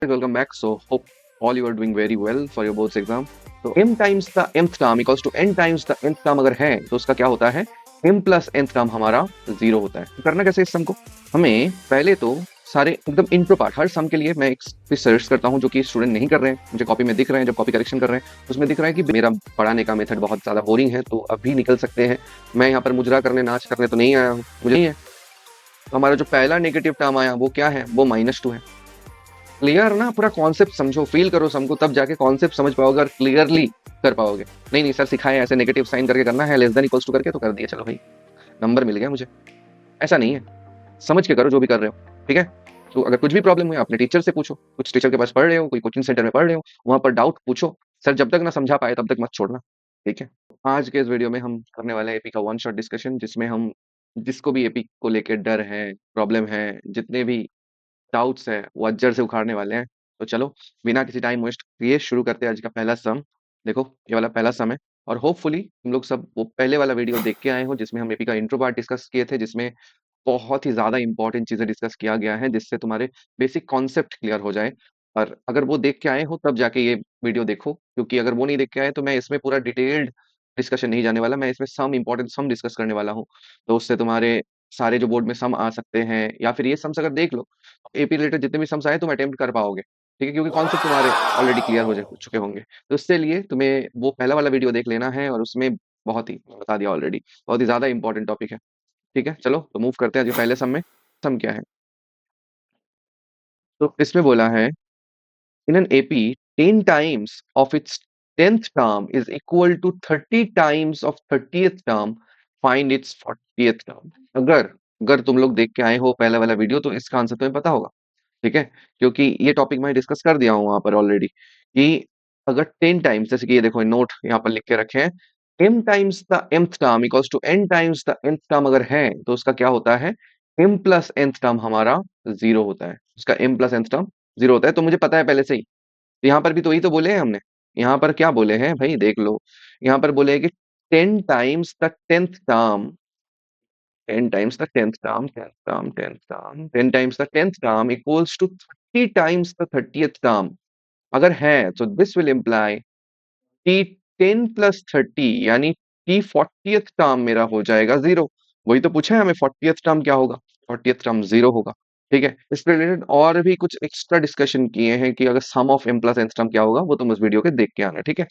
Welcome back. So hope all you are doing very well for your boards exam. तो m times the nth term equals to n times the nth term अगर है तो उसका क्या होता है m plus nth term हमारा 0 होता है। तो करना कैसे इस सम को? हमें पहले तो सारे एकदम इंट्रो पार्ट हर सम के लिए मैं एक सर्च करता हूँ जो कि स्टूडेंट नहीं कर रहे हैं, मुझे कॉपी में दिख रहे हैं, जब कॉपी करेक्शन कर रहे हैं तो उसमें दिख रहा है कि मेरा पढ़ाने का मेथड बहुत ज़्यादा बोरिंग है, तो अभी निकल सकते हैं। मैं यहाँ पर मुजरा करने नाच करने तो नहीं आया हूँ, मुझे नहीं है। तो हमारा जो पहला नेगेटिव टर्म आया वो क्या है? वो -2 है। क्लियर ना? पूरा कॉन्सेप्ट समझो, फील करो सम को, तब जाके कॉन्सेप्ट समझ पाओगे और क्लियरली कर पाओगे। नहीं सर सिखाए ऐसे नेगेटिव साइन करके करना है, लेस देन इक्वल्स टू करके, तो कर दिया चलो भाई नंबर मिल गया मुझे। ऐसा नहीं है, समझ के करो जो भी कर रहे हो, ठीक है। तो अगर कुछ भी प्रॉब्लम हुई अपने टीचर से पूछो, कुछ टीचर के पास पढ़ रहे हो, कोई कोचिंग सेंटर में पढ़ रहे हो, वहां पर डाउट पूछो, सर जब तक ना समझा पाए तब तक मत छोड़ना, ठीक है। आज के इस वीडियो में हम करने वाले हैं एपी का वन शॉट डिस्कशन, जिसमें हम जिसको भी एपी को लेकर डर है, प्रॉब्लम है, जितने भी डाउट्स है वो अज्जर से उखाड़ने वाले हैं। तो चलो बिना किसी टाइम वेस्ट किए शुरू करते हैं आज का पहला सम। देखो ये वाला पहला सम है और होपफुली तुम लोग सब वो पहले वाला वीडियो देख के आए हो जिसमें हम एपी का इंट्रो पार्ट डिस्कस किए थे, जिसमें बहुत ही ज्यादा इंपॉर्टेंट चीजें डिस्कस किया गया है जिससे तुम्हारे बेसिक कॉन्सेप्ट क्लियर हो जाए। और अगर वो देख के आए हो तब जाके ये वीडियो देखो, क्योंकि अगर वो नहीं देख के आए तो मैं इसमें पूरा डिटेल्ड डिस्कशन नहीं जाने वाला, मैं इसमें सम इंपॉर्टेंट सम डिस्कस करने वाला हूँ। तो उससे तुम्हारे सारे जो बोर्ड में सम आ सकते हैं या फिर ये सम्स अगर देख लो, एपी रिलेटेड जितने भी सम्स आए तुम अटेम्प्ट कर पाओगे, ठीक है, क्योंकि कॉन्सेप्ट तुम्हारे ऑलरेडी क्लियर हो चुके होंगे। तो इससे लिए तुम्हें वो पहला वाला वीडियो देख लेना है और उसमें बहुत ही बता दिया ऑलरेडी, बहुत ही ज्यादा इंपॉर्टेंट टॉपिक है, ठीक है। चलो तो मूव करते हैं जो पहले सम में। सम क्या है? तो इसमें बोला है in an AP 10 times of its 10th term is equal to 30 times of 30th term, find its 40th term. अगर अगर तुम लोग देख के आए हो पहला वाला वीडियो तो इसका आंसर तुम्हें पता होगा, ठीक है, क्योंकि ये टॉपिक मैं डिस्कस कर दिया हूँ वहां पर ऑलरेडी कि अगर 10 टाइम्स, जैसे कि ये देखो नोट यहाँ पर लिख के रखे हैं, m times the nth term equals to n times the nth term अगर है तो उसका क्या होता है m प्लस nth टर्म हमारा 0 होता है। उसका m प्लस nth टर्म 0 होता है, तो मुझे पता है पहले से ही। तो यहाँ पर भी तो वही तो बोले हैं हमने। यहाँ पर क्या बोले हैं भाई देख लो, यहाँ पर बोले हैं कि 10 times the 10th term, 10 times the 10th term, 10th term, 10th term, 10 times the 10th term equals to 30 times the 30th term अगर है तो this will imply t 10 plus 30 यानी t 40th टर्म मेरा हो जाएगा 0। वही तो पूछा है हमें, 40th टर्म क्या होगा? 40th टर्म 0 होगा, ठीक है। इस रिलेटेड और भी कुछ एक्स्ट्रा डिस्कशन किए हैं कि अगर sum of m plus nth term क्या होगा, वो तुम उस वीडियो के देख के आना, ठीक है।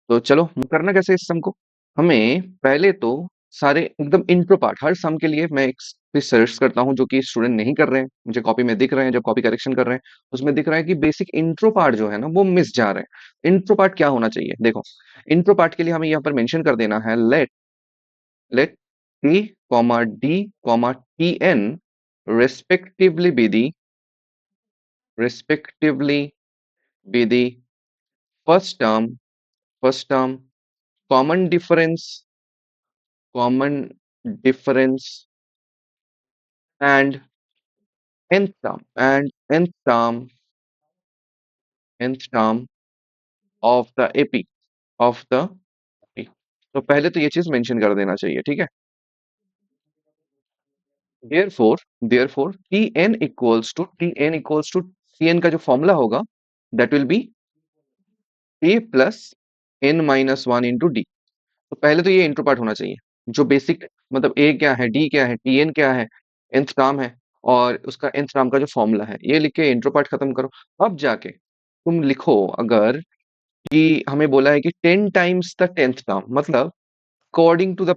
तो चलो करना कैसे इस सम को? हमें पहले तो सारे एकदम इंट्रो पार्ट हर सम के लिए मैं एक सर्च करता हूँ जो कि स्टूडेंट नहीं कर रहे हैं, मुझे कॉपी में दिख रहे हैं, जब कॉपी करेक्शन कर रहे हैं उसमें दिख रहा है कि बेसिक इंट्रो पार्ट जो है ना वो मिस जा रहे हैं। इंट्रो पार्ट क्या होना चाहिए? देखो इंट्रो पार्ट के लिए हमें यहाँ पर मेंशन कर देना है let let T comma D comma T N respectively be the respectively be the first term common difference common difference and nth term of the AP of the AP। तो पहले तो ये चीज मेंशन कर देना चाहिए, ठीक है। therefore tn का जो फॉर्मूला होगा that will B a plus n minus one into D. तो पहले तो ये इंट्रो पार्ट होना चाहिए, जो बेसिक मतलब a क्या है, d क्या है, tn क्या है, nth टर्म है और उसका nth टर्म का जो फॉर्मूला है, ये लिख के इंट्रो पार्ट खत्म करो। अब जाके तुम लिखो अगर कि हमें बोला है कि 10 टाइम्स द 10th टर्म, मतलब according to the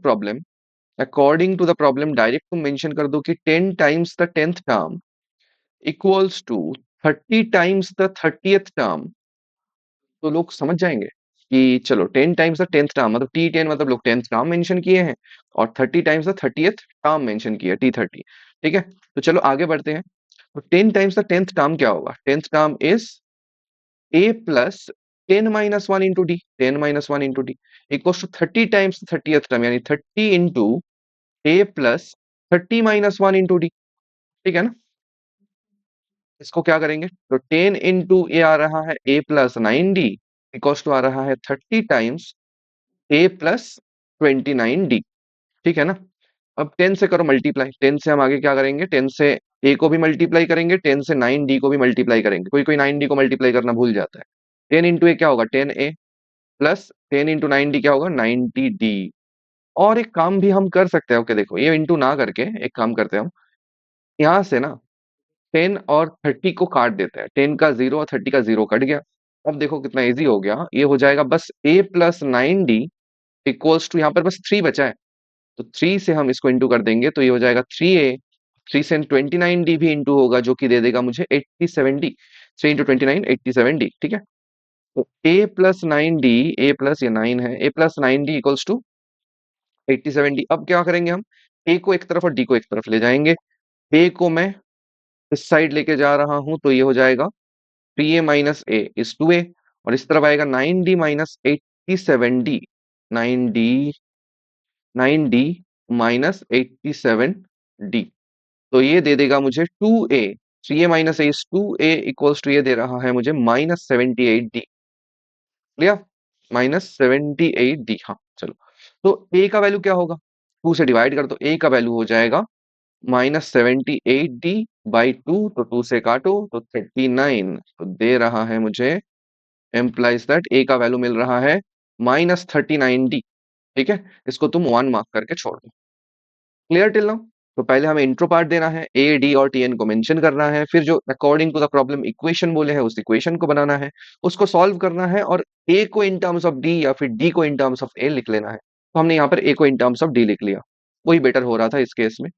problem, direct तुम मेंशन कर दो कि 10 times the 10th term equals to 30 times the 30th term, तो लोग समझ जाएंगे कि चलो 10 टाइम्स द 10th टर्म मतलब T10, मतलब लोग 10th टर्म मेंशन किए हैं और 30 times the 30th term mention किया T30, ठीक है। तो चलो आगे बढ़ते हैं। तो 10 टाइम्स द 10th टर्म क्या होगा? 10th term is a plus 10 minus one into D, 10 minus one into D equals to 30 times 30th term यानी 30 into a plus 30 minus one into D, ठीक है ना। इसको क्या करेंगे? तो 10 इंटू ए आ रहा है a plus 9d equals to आ रहा है 30 टाइम्स a प्लस 29d, ठीक है ना। अब 10 से करो मल्टीप्लाई, 10 से हम आगे क्या करेंगे, 10 से ए को भी मल्टीप्लाई करेंगे, 10 से 9d को भी मल्टीप्लाई करेंगे। कोई कोई 9d को मल्टीप्लाई करना भूल जाता है। 10 इंटू ए क्या होगा, 10a प्लस 10 इंटू 9d क्या होगा, 90d। और एक काम भी हम कर सकते हैं। ओके देखो, ये इंटू ना करके एक काम करते हैं हम, यहाँ से ना 10 और 30 को काट देते हैं। 10 का 0 और 30 का 0 कट गया। अब देखो कितना इजी हो गया, ये हो जाएगा बस a plus 9d equals to, यहाँ पर बस 3 बचा है, तो 3 से हम इसको इंटू कर देंगे तो ये हो जाएगा 3a। 3 से 29d भी इंटू होगा जो कि दे देगा मुझे 87d। 3 इंटू 29 87d, ठीक है। तो a plus 9d, a plus ये 9 है, a plus 9d equals to 87d। अब क्या करेंगे हम, a को एक तरफ और d को एक तरफ ले जाएंगे। a को मैं इस साइड लेके जा रहा हूं तो ये हो जाएगा 3a minus A is 2a, और इस तरफ आएगा 9d minus 87d। 9d 9d minus 87d, तो ये दे देगा मुझे 2a। 3a minus A is 2a equals to, ये दे रहा है मुझे minus 78d। Clear, minus 78d। हाँ चलो, तो a का वैल्यू क्या होगा, 2 से डिवाइड कर दो, a का वैल्यू हो जाएगा माइनस 78d बाई 2, तो 2 से काटो तो 39, तो दे रहा है मुझे, एम्प्लाइज दैट ए का वैल्यू मिल रहा है माइनस 39d। ठीक है, इसको तुम 1 मार्क करके छोड़ दो। Clear till now. तो पहले हमें इंट्रो पार्ट देना है, ए डी और टी एन को मेंशन करना है, फिर जो according to the problem equation बोले हैं उस इक्वेशन को बनाना है, उसको सॉल्व करना है, और ए को इन टर्म्स ऑफ डी या फिर डी को इन टर्म्स ऑफ ए लिख लेना है। तो हमने यहाँ पर ए को इन टर्म्स ऑफ डी लिख लिया, वही बेटर हो रहा था इस केस में।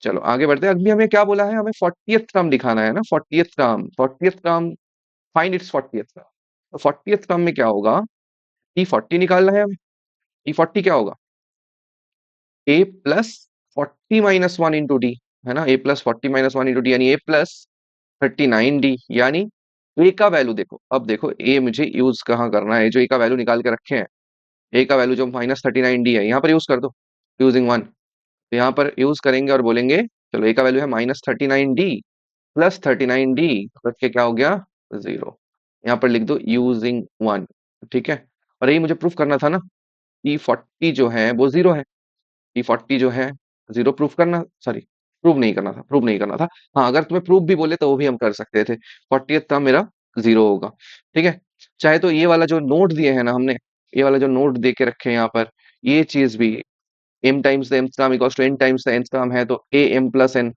चलो आगे बढ़ते हैं। अभी हमें क्या बोला है, हमें 40th टर्म दिखाना है ना, 40th term, find its 40th term. तो 40th टर्म में क्या होगा, टी 40 निकालना है हमें। टी 40 क्या होगा, a plus 40 minus 1 into D, है ना, ए प्लस 40 माइनस 1 इंटू डी, यानी ए प्लस 39d। यानी ए का वैल्यू देखो, अब देखो ए मुझे यूज कहाँ करना है, जो ए का वैल्यू निकाल के रखे हैं, ए का वैल्यू जो माइनस 39d है, यहाँ पर यूज कर दो यूजिंग 1। तो यहाँ पर यूज करेंगे और बोलेंगे चलो ए का वैल्यू है माइनस 39d प्लस 39d, रख के क्या हो गया 0। यहाँ पर लिख दो यूजिंग 1, ठीक है। और यही मुझे प्रूफ करना था ना, ई 40 जो है वो 0 है, ई 40 जो है 0 प्रूफ करना, सॉरी प्रूव नहीं करना था, प्रूव नहीं करना था। हाँ अगर तुम्हें प्रूफ भी बोले तो वो भी हम कर सकते थे। 40th टर्म मेरा 0 होगा, ठीक है। चाहे तो ये वाला जो नोट दिए है ना हमने, ये वाला जो नोट दे के रखे हैं यहाँ पर, ये चीज भी m times the mth term equals to n times the nth term है, तो a m प्लस n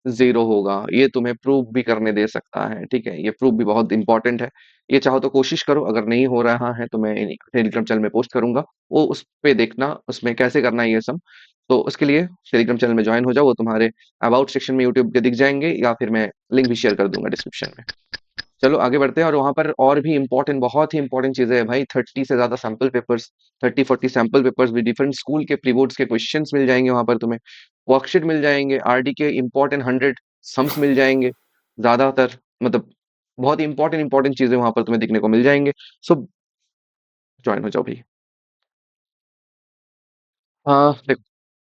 0 होगा, ये तुम्हें प्रूफ भी करने दे सकता है, ठीक है। ये प्रूफ भी बहुत इंपॉर्टेंट है। ये चाहो तो कोशिश करो, अगर नहीं हो रहा है तो मैं टेलीग्राम चैनल में पोस्ट करूंगा, वो उस पे देखना उसमें कैसे करना है ये सब। तो उसके लिए टेलीग्राम चैनल में ज्वाइन हो जाओ, वो तुम्हारे अबाउट सेक्शन में यूट्यूब के दिख जाएंगे, या फिर मैं लिंक भी शेयर कर दूंगा डिस्क्रिप्शन में। चलो आगे बढ़ते हैं, और वहां पर और भी इंपॉर्टेंट, बहुत ही इंपॉर्टेंट चीजें है भाई। 30 से ज्यादा सैंपल पेपर्स, 30-40 सैंपल पेपर्स भी, डिफरेंट स्कूल के प्री बोर्ड्स के क्वेश्चंस मिल जाएंगे वहां पर तुम्हें, वर्कशीट मिल जाएंगे, आरडी के इंपॉर्टेंट 100 सम्स मिल जाएंगे ज्यादातर, मतलब बहुत इंपॉर्टेंट इंपॉर्टेंट चीजें वहां पर तुम्हें दिखने को मिल जाएंगे। सो ज्वाइन हो जाओ भी। हाँ देखो,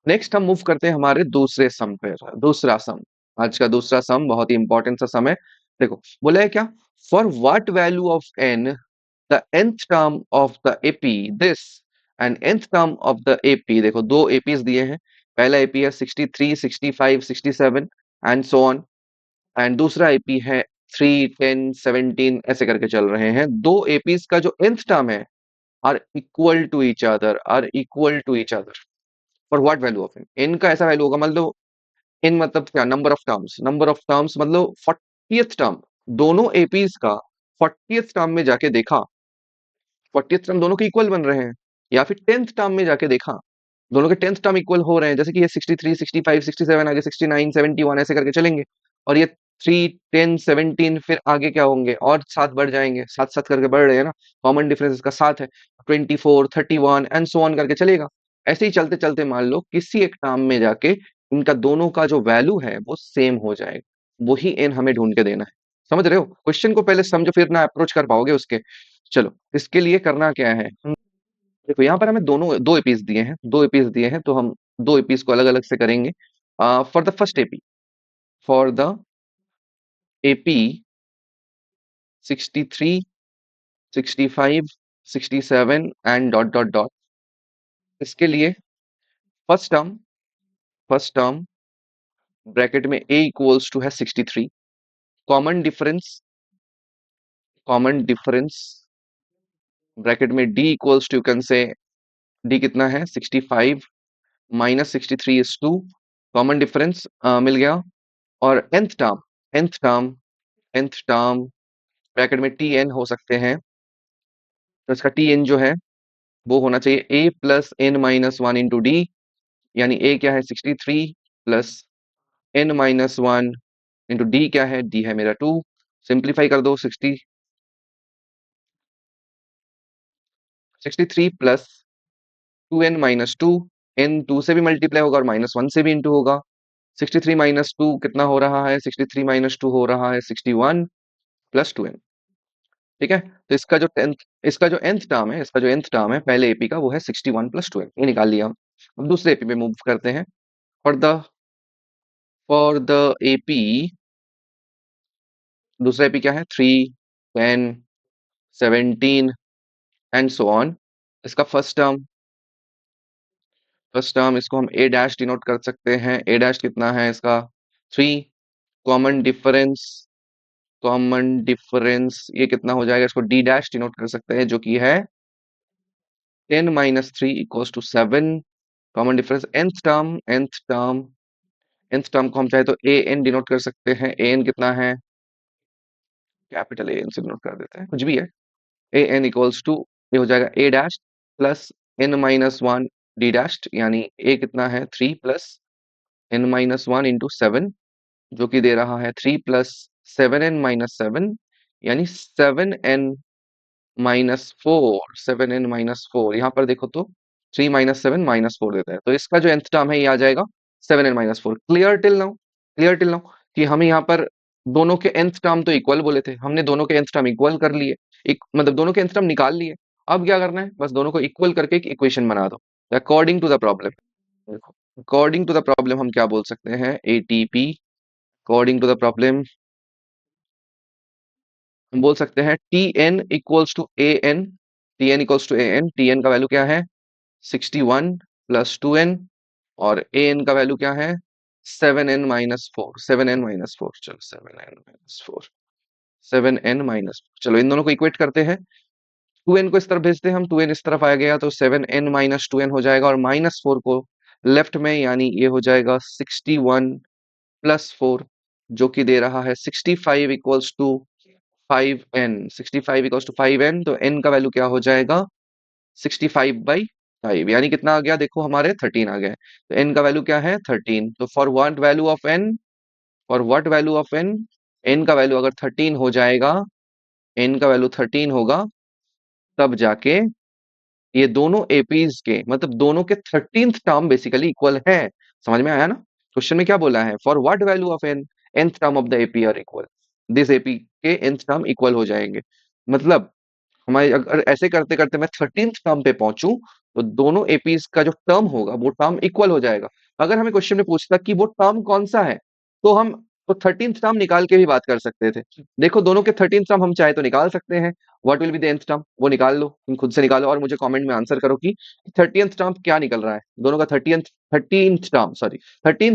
नेक्स्ट हम मूव करते हैं हमारे दूसरे सम पे। दूसरा सम, आज का दूसरा सम बहुत ही इंपॉर्टेंट सा सम है। देखो बोला है क्या, for what value of n the nth term of the AP this and nth term of the AP. देखो दो एपीज दिए हैं, पहला एपी है 63, 65, 67 एंड सो ऑन, एंड दूसरा एपी है 3, 10, 17, ऐसे करके चल रहे हैं। दो एपीज का जो nth टर्म है are equal to each other, are equal to each other for what value of n। n का ऐसा वैल्यू होगा, मतलब इन मतलब क्या, number of terms, number of terms मतलब 40th टर्म, दोनों एपीज का 40th टर्म में जाके देखा, 40th टर्म दोनों के इक्वल बन रहे हैं, या फिर 10th टर्म में जाके देखा दोनों के 10th टर्म इक्वल हो रहे हैं, जैसे कि ये 63, 65, 67, आगे 69, 71 ऐसे करके चलेंगे, और ये 3, 10, 17 फिर आगे क्या होंगे, और सात बढ़ जाएंगे, सात सात करके बढ़ रहे हैं ना, कॉमन डिफरेंस इसका सात है, 24, 31 एंड सो ऑन करके चलेगा। ऐसे ही चलते चलते मान लो किसी एक टर्म में जाके इनका दोनों का जो वैल्यू है वो सेम हो जाएगा, वही एन हमें ढूंढ के देना है। समझ रहे हो, क्वेश्चन को पहले समझो फिर ना अप्रोच कर पाओगे उसके। चलो इसके लिए करना क्या है, देखो यहाँ पर हमें दोनों दो एपीज दिए हैं, दो एपीज दिए हैं, तो हम दो एपीज को अलग अलग से करेंगे। For the first AP, for the AP 63, 65, 67 and dot dot dot, इसके लिए first term, first term bracket में a इक्वल्स टू है 63, कॉमन डिफरेंस ब्रैकेट में d equals to, you can say d कितना है 65 माइनस 63 इज 2, कॉमन डिफरेंस मिल गया। और nth टर्म ब्रैकेट में tn हो सकते हैं, तो इसका tn जो है वो होना चाहिए a plus n minus one into d, यानी a क्या है 63 plus n minus one into D क्या है, d है मेरा 2। सिंप्लीफाई कर दो, 63 plus 2n minus two, n 2 से भी मल्टीप्लाई होगा और माइनस वन से भी इंटू होगा। 63 माइनस टू कितना हो रहा है, 63 माइनस टू हो रहा है 61 प्लस 2n। ठीक है, तो इसका जो nth टर्म है पहले एपी का, वो है 61 प्लस 2n, ये निकाल लिया हम। अब दूसरे एपी पे मूव करते हैं। फॉर द एपी, दूसरा एपी क्या है 3, 10, 17 एंड सो ऑन। इसका फर्स्ट टर्म इसको हम a डैश डिनोट कर सकते हैं। a डैश कितना है इसका 3, कॉमन डिफरेंस ये कितना हो जाएगा, इसको d डैश डिनोट कर सकते हैं, जो कि है 10 minus 3 equals to 7, common difference. nth term को हम चाहे तो a n डिनोट कर सकते हैं। a n कितना है, कैपिटल A n से डिनोट कर देते हैं, कुछ भी है। a n इक्वल्स टू, ये हो जाएगा a dash plus n minus one d dash, यानी a कितना है 3 plus n minus one into 7, जो कि दे रहा है 3 प्लस 7n माइनस 7, यानी 7n माइनस फोर। यहाँ पर देखो तो 3 माइनस 7 माइनस 4 देता है, तो इसका जो nth टर्म है ये आ जाएगा 7n minus 4। Clear till now कि हमें यहाँ पर दोनों के nth टर्म तो इक्वल बोले थे, हमने दोनों के nth टर्म इक्वल कर लिए, मतलब दोनों के nth टर्म निकाल लिए। अब क्या करना है, बस दोनों को इक्वल करके एक इक्वेशन बना दो अकॉर्डिंग टू द प्रॉब्लम। देखो, अकॉर्डिंग टू द प्रॉब्लम हम क्या बोल सकते हैं, ATP according to the problem हम बोल सकते हैं टी एन का वैल्यू क्या है 61 प्लस 2n, और an का वैल्यू क्या है 7n माइनस 4, 7n माइनस 4, चलो 7n माइनस 4, 7n माइनस, चलो इन दोनों को इक्वेट करते हैं। 2n को इस तरफ भेजते हैं हम, 2n इस तरफ आ गया तो 7n माइनस 2n हो जाएगा, और माइनस 4 को लेफ्ट में, यानी ये हो जाएगा 61 प्लस 4, जो कि दे रहा है 65 इक्वल्स टू 5n। तो n का वैल्यू क्या हो जाएगा 65/5, यानी कितना आ गया, देखो हमारे 13 आ गए। तो n का वैल्यू क्या है 13। तो for what value of n n का वैल्यू अगर 13 हो जाएगा, n का वैल्यू 13 होगा, तब जाके ये दोनों एपीज के, मतलब दोनों के 13th टर्म बेसिकली इक्वल है। समझ में आया ना, क्वेश्चन में क्या बोला है, for what value of n nth term of the AP are equal, this AP के nth टर्म इक्वल हो जाएंगे। मतलब हमारे अगर ऐसे करते करते मैं 13th टर्म पे पहुंचूं, तो दोनों एपीज का जो टर्म होगा वो टर्म इक्वल हो जाएगा। अगर हमें क्वेश्चन में पूछता कि वो टर्म कौन सा है, तो हम तो 13th टर्म निकाल के भी बात कर सकते थे। देखो दोनों के 13th टर्म हम चाहे तो निकाल सकते हैं। What will be the nth term, वो निकाल लो, तुम खुद से निकालो और मुझे कमेंट में आंसर करो कि 30th टर्म क्या निकल रहा है, दोनों का 13th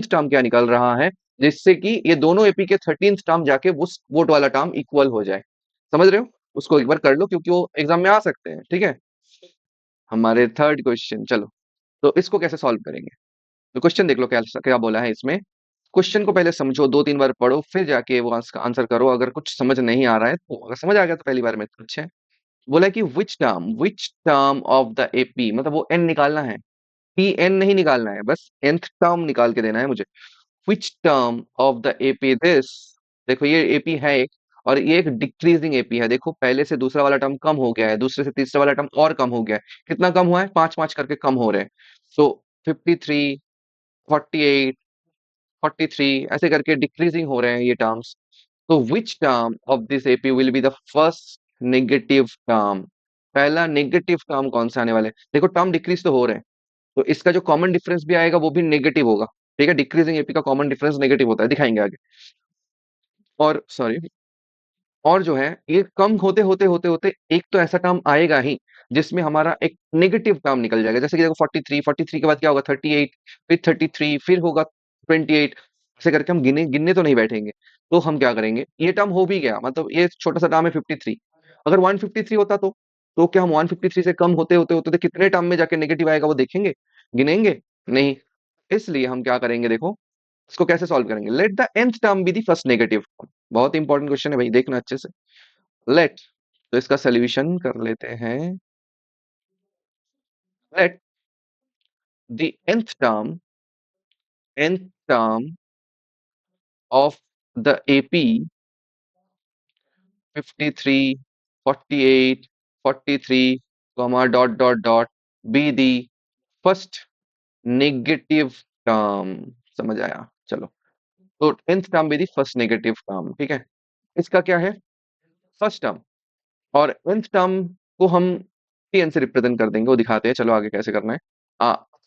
टर्म क्या निकल रहा है, जिससे कि ये दोनों एपी के 13th टर्म जाके उस वोट वाला टर्म इक्वल हो जाए। समझ रहे हो, उसको एक बार कर लो क्योंकि वो एग्जाम में आ सकते हैं। ठीक है, हमारे थर्ड क्वेश्चन, चलो तो इसको कैसे सॉल्व करेंगे। तो क्वेश्चन देख लो क्या क्या बोला है इसमें। क्वेश्चन को पहले समझो, 2-3 बार पढ़ो, फिर जाके वो आंसर करो। अगर कुछ समझ नहीं आ रहा है, तो अगर समझ आ गया तो पहली बार में तो अच्छा है। बोला है कि which term of the AP, मतलब वो एन निकालना है, टी एन नहीं निकालना है, बस nth टर्म निकाल के देना है मुझे। Which term of the AP this, देखो ये एपी है एक, और ये एक डिक्रीजिंग एपी है। देखो पहले से दूसरा वाला टर्म कम हो गया है, दूसरे से तीसरा वाला टर्म और कम हो गया है। कितना कम हुआ है, 5-5 करके कम हो रहे हैं। सो 53, 48, 43 ऐसे करके डिक्रीजिंग हो रहे हैं ये टर्म्स। तो which term of this AP will be the first negative term, पहला नेगेटिव टर्म कौन सा आने वाला है। देखो टर्म डिक्रीज तो हो रहे हैं, तो इसका जो कॉमन डिफरेंस भी आएगा वो भी नेगेटिव होगा। ठीक है, डिक्रीजिंग एपी का कॉमन डिफरेंस नेगेटिव होता है, दिखाएंगे आगे। और सॉरी, और जो है ये कम होते होते होते होते एक तो ऐसा टर्म आएगा ही जिसमें हमारा एक नेगेटिव टर्म निकल जाएगा। जैसे कि देखो 43, 43 के बाद क्या होगा 38, फिर 33, फिर होगा 28, ऐसे करके हम गिने गिनने तो नहीं बैठेंगे। तो हम क्या करेंगे, ये टर्म हो भी गया, मतलब ये छोटा सा टर्म है 53। अगर 153 होता तो क्या हम 153 से कम होते होते होते तो कितने टर्म में जाके नेगेटिव आएगा वो देखेंगे, गिनेंगे नहीं। इसलिए हम क्या करेंगे, देखो इसको कैसे सॉल्व करेंगे। Let the nth term be the first negative. बहुत इंपॉर्टेंट क्वेश्चन है भाई, देखना अच्छे से। लेट, तो इसका सोल्यूशन कर लेते हैं। Let the nth term of the AP 53, 48, 43, dot dot dot B the first negative term. समझ आया, चलो। तो nth term B the first negative term, ठीक है। इसका क्या है, फर्स्ट टर्म, और nth टर्म को हम tn से रिप्रेजेंट कर देंगे, वो दिखाते हैं, चलो आगे कैसे करना है।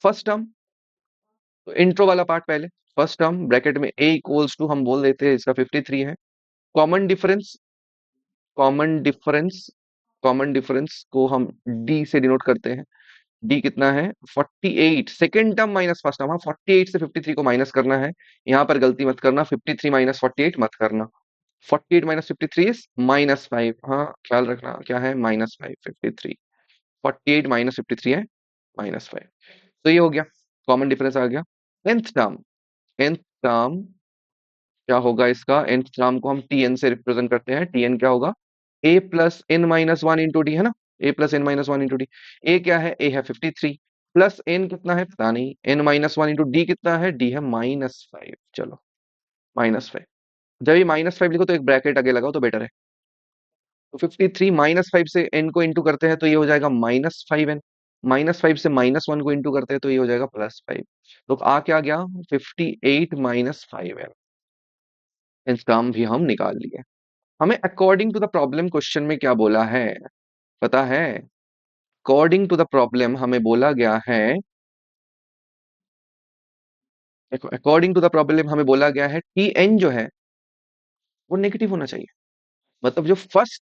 फर्स्ट टर्म, तो इंट्रो वाला पार्ट पहले। फर्स्ट टर्म ब्रैकेट में a इक्वल्स टू, हम बोल देते हैं इसका 53 है। Common difference, common difference common difference को हम d से डिनोट करते हैं। d कितना है, 48। Second term minus first term, हाँ 48 से 53 को माइनस करना है। यहाँ पर गलती मत करना, 53 माइनस 48 मत करना। 48 माइनस 53 इज -5, हाँ ख्याल रखना क्या है, -5। 53, 48 माइनस 53 है -5। तो ये हो गया, कॉमन डिफरेंस आ गया। nth टर्म, nth टर्म क्या होगा इसका, nth टर्म को हम tn से रिप्रेजेंट करते हैं। tn क्या होगा, a plus n minus one into D, है ना। a plus n minus one into D. a क्या है, a है 53, प्लस n कितना है पता नहीं, n minus one into D कितना है, d है -5। चलो -5, जब ये -5 लिखो तो एक ब्रैकेट आगे लगाओ तो बेटर है। तो 53 -5 से n को इंटू करते हैं तो ये हो जाएगा -5n, -5 से -1 को इंटू करते हैं तो ये हो जाएगा +5। तो आ क्या गया, 58 -5n। इसका हम भी हम निकाल लिए। हमें according to the problem question में क्या बोला है, पता है। अकॉर्डिंग टू द प्रॉब्लम हमें बोला गया है, देखो अकॉर्डिंग टू द प्रॉब्लम हमें बोला गया है टी एन जो है वो नेगेटिव होना चाहिए। मतलब जो फर्स्ट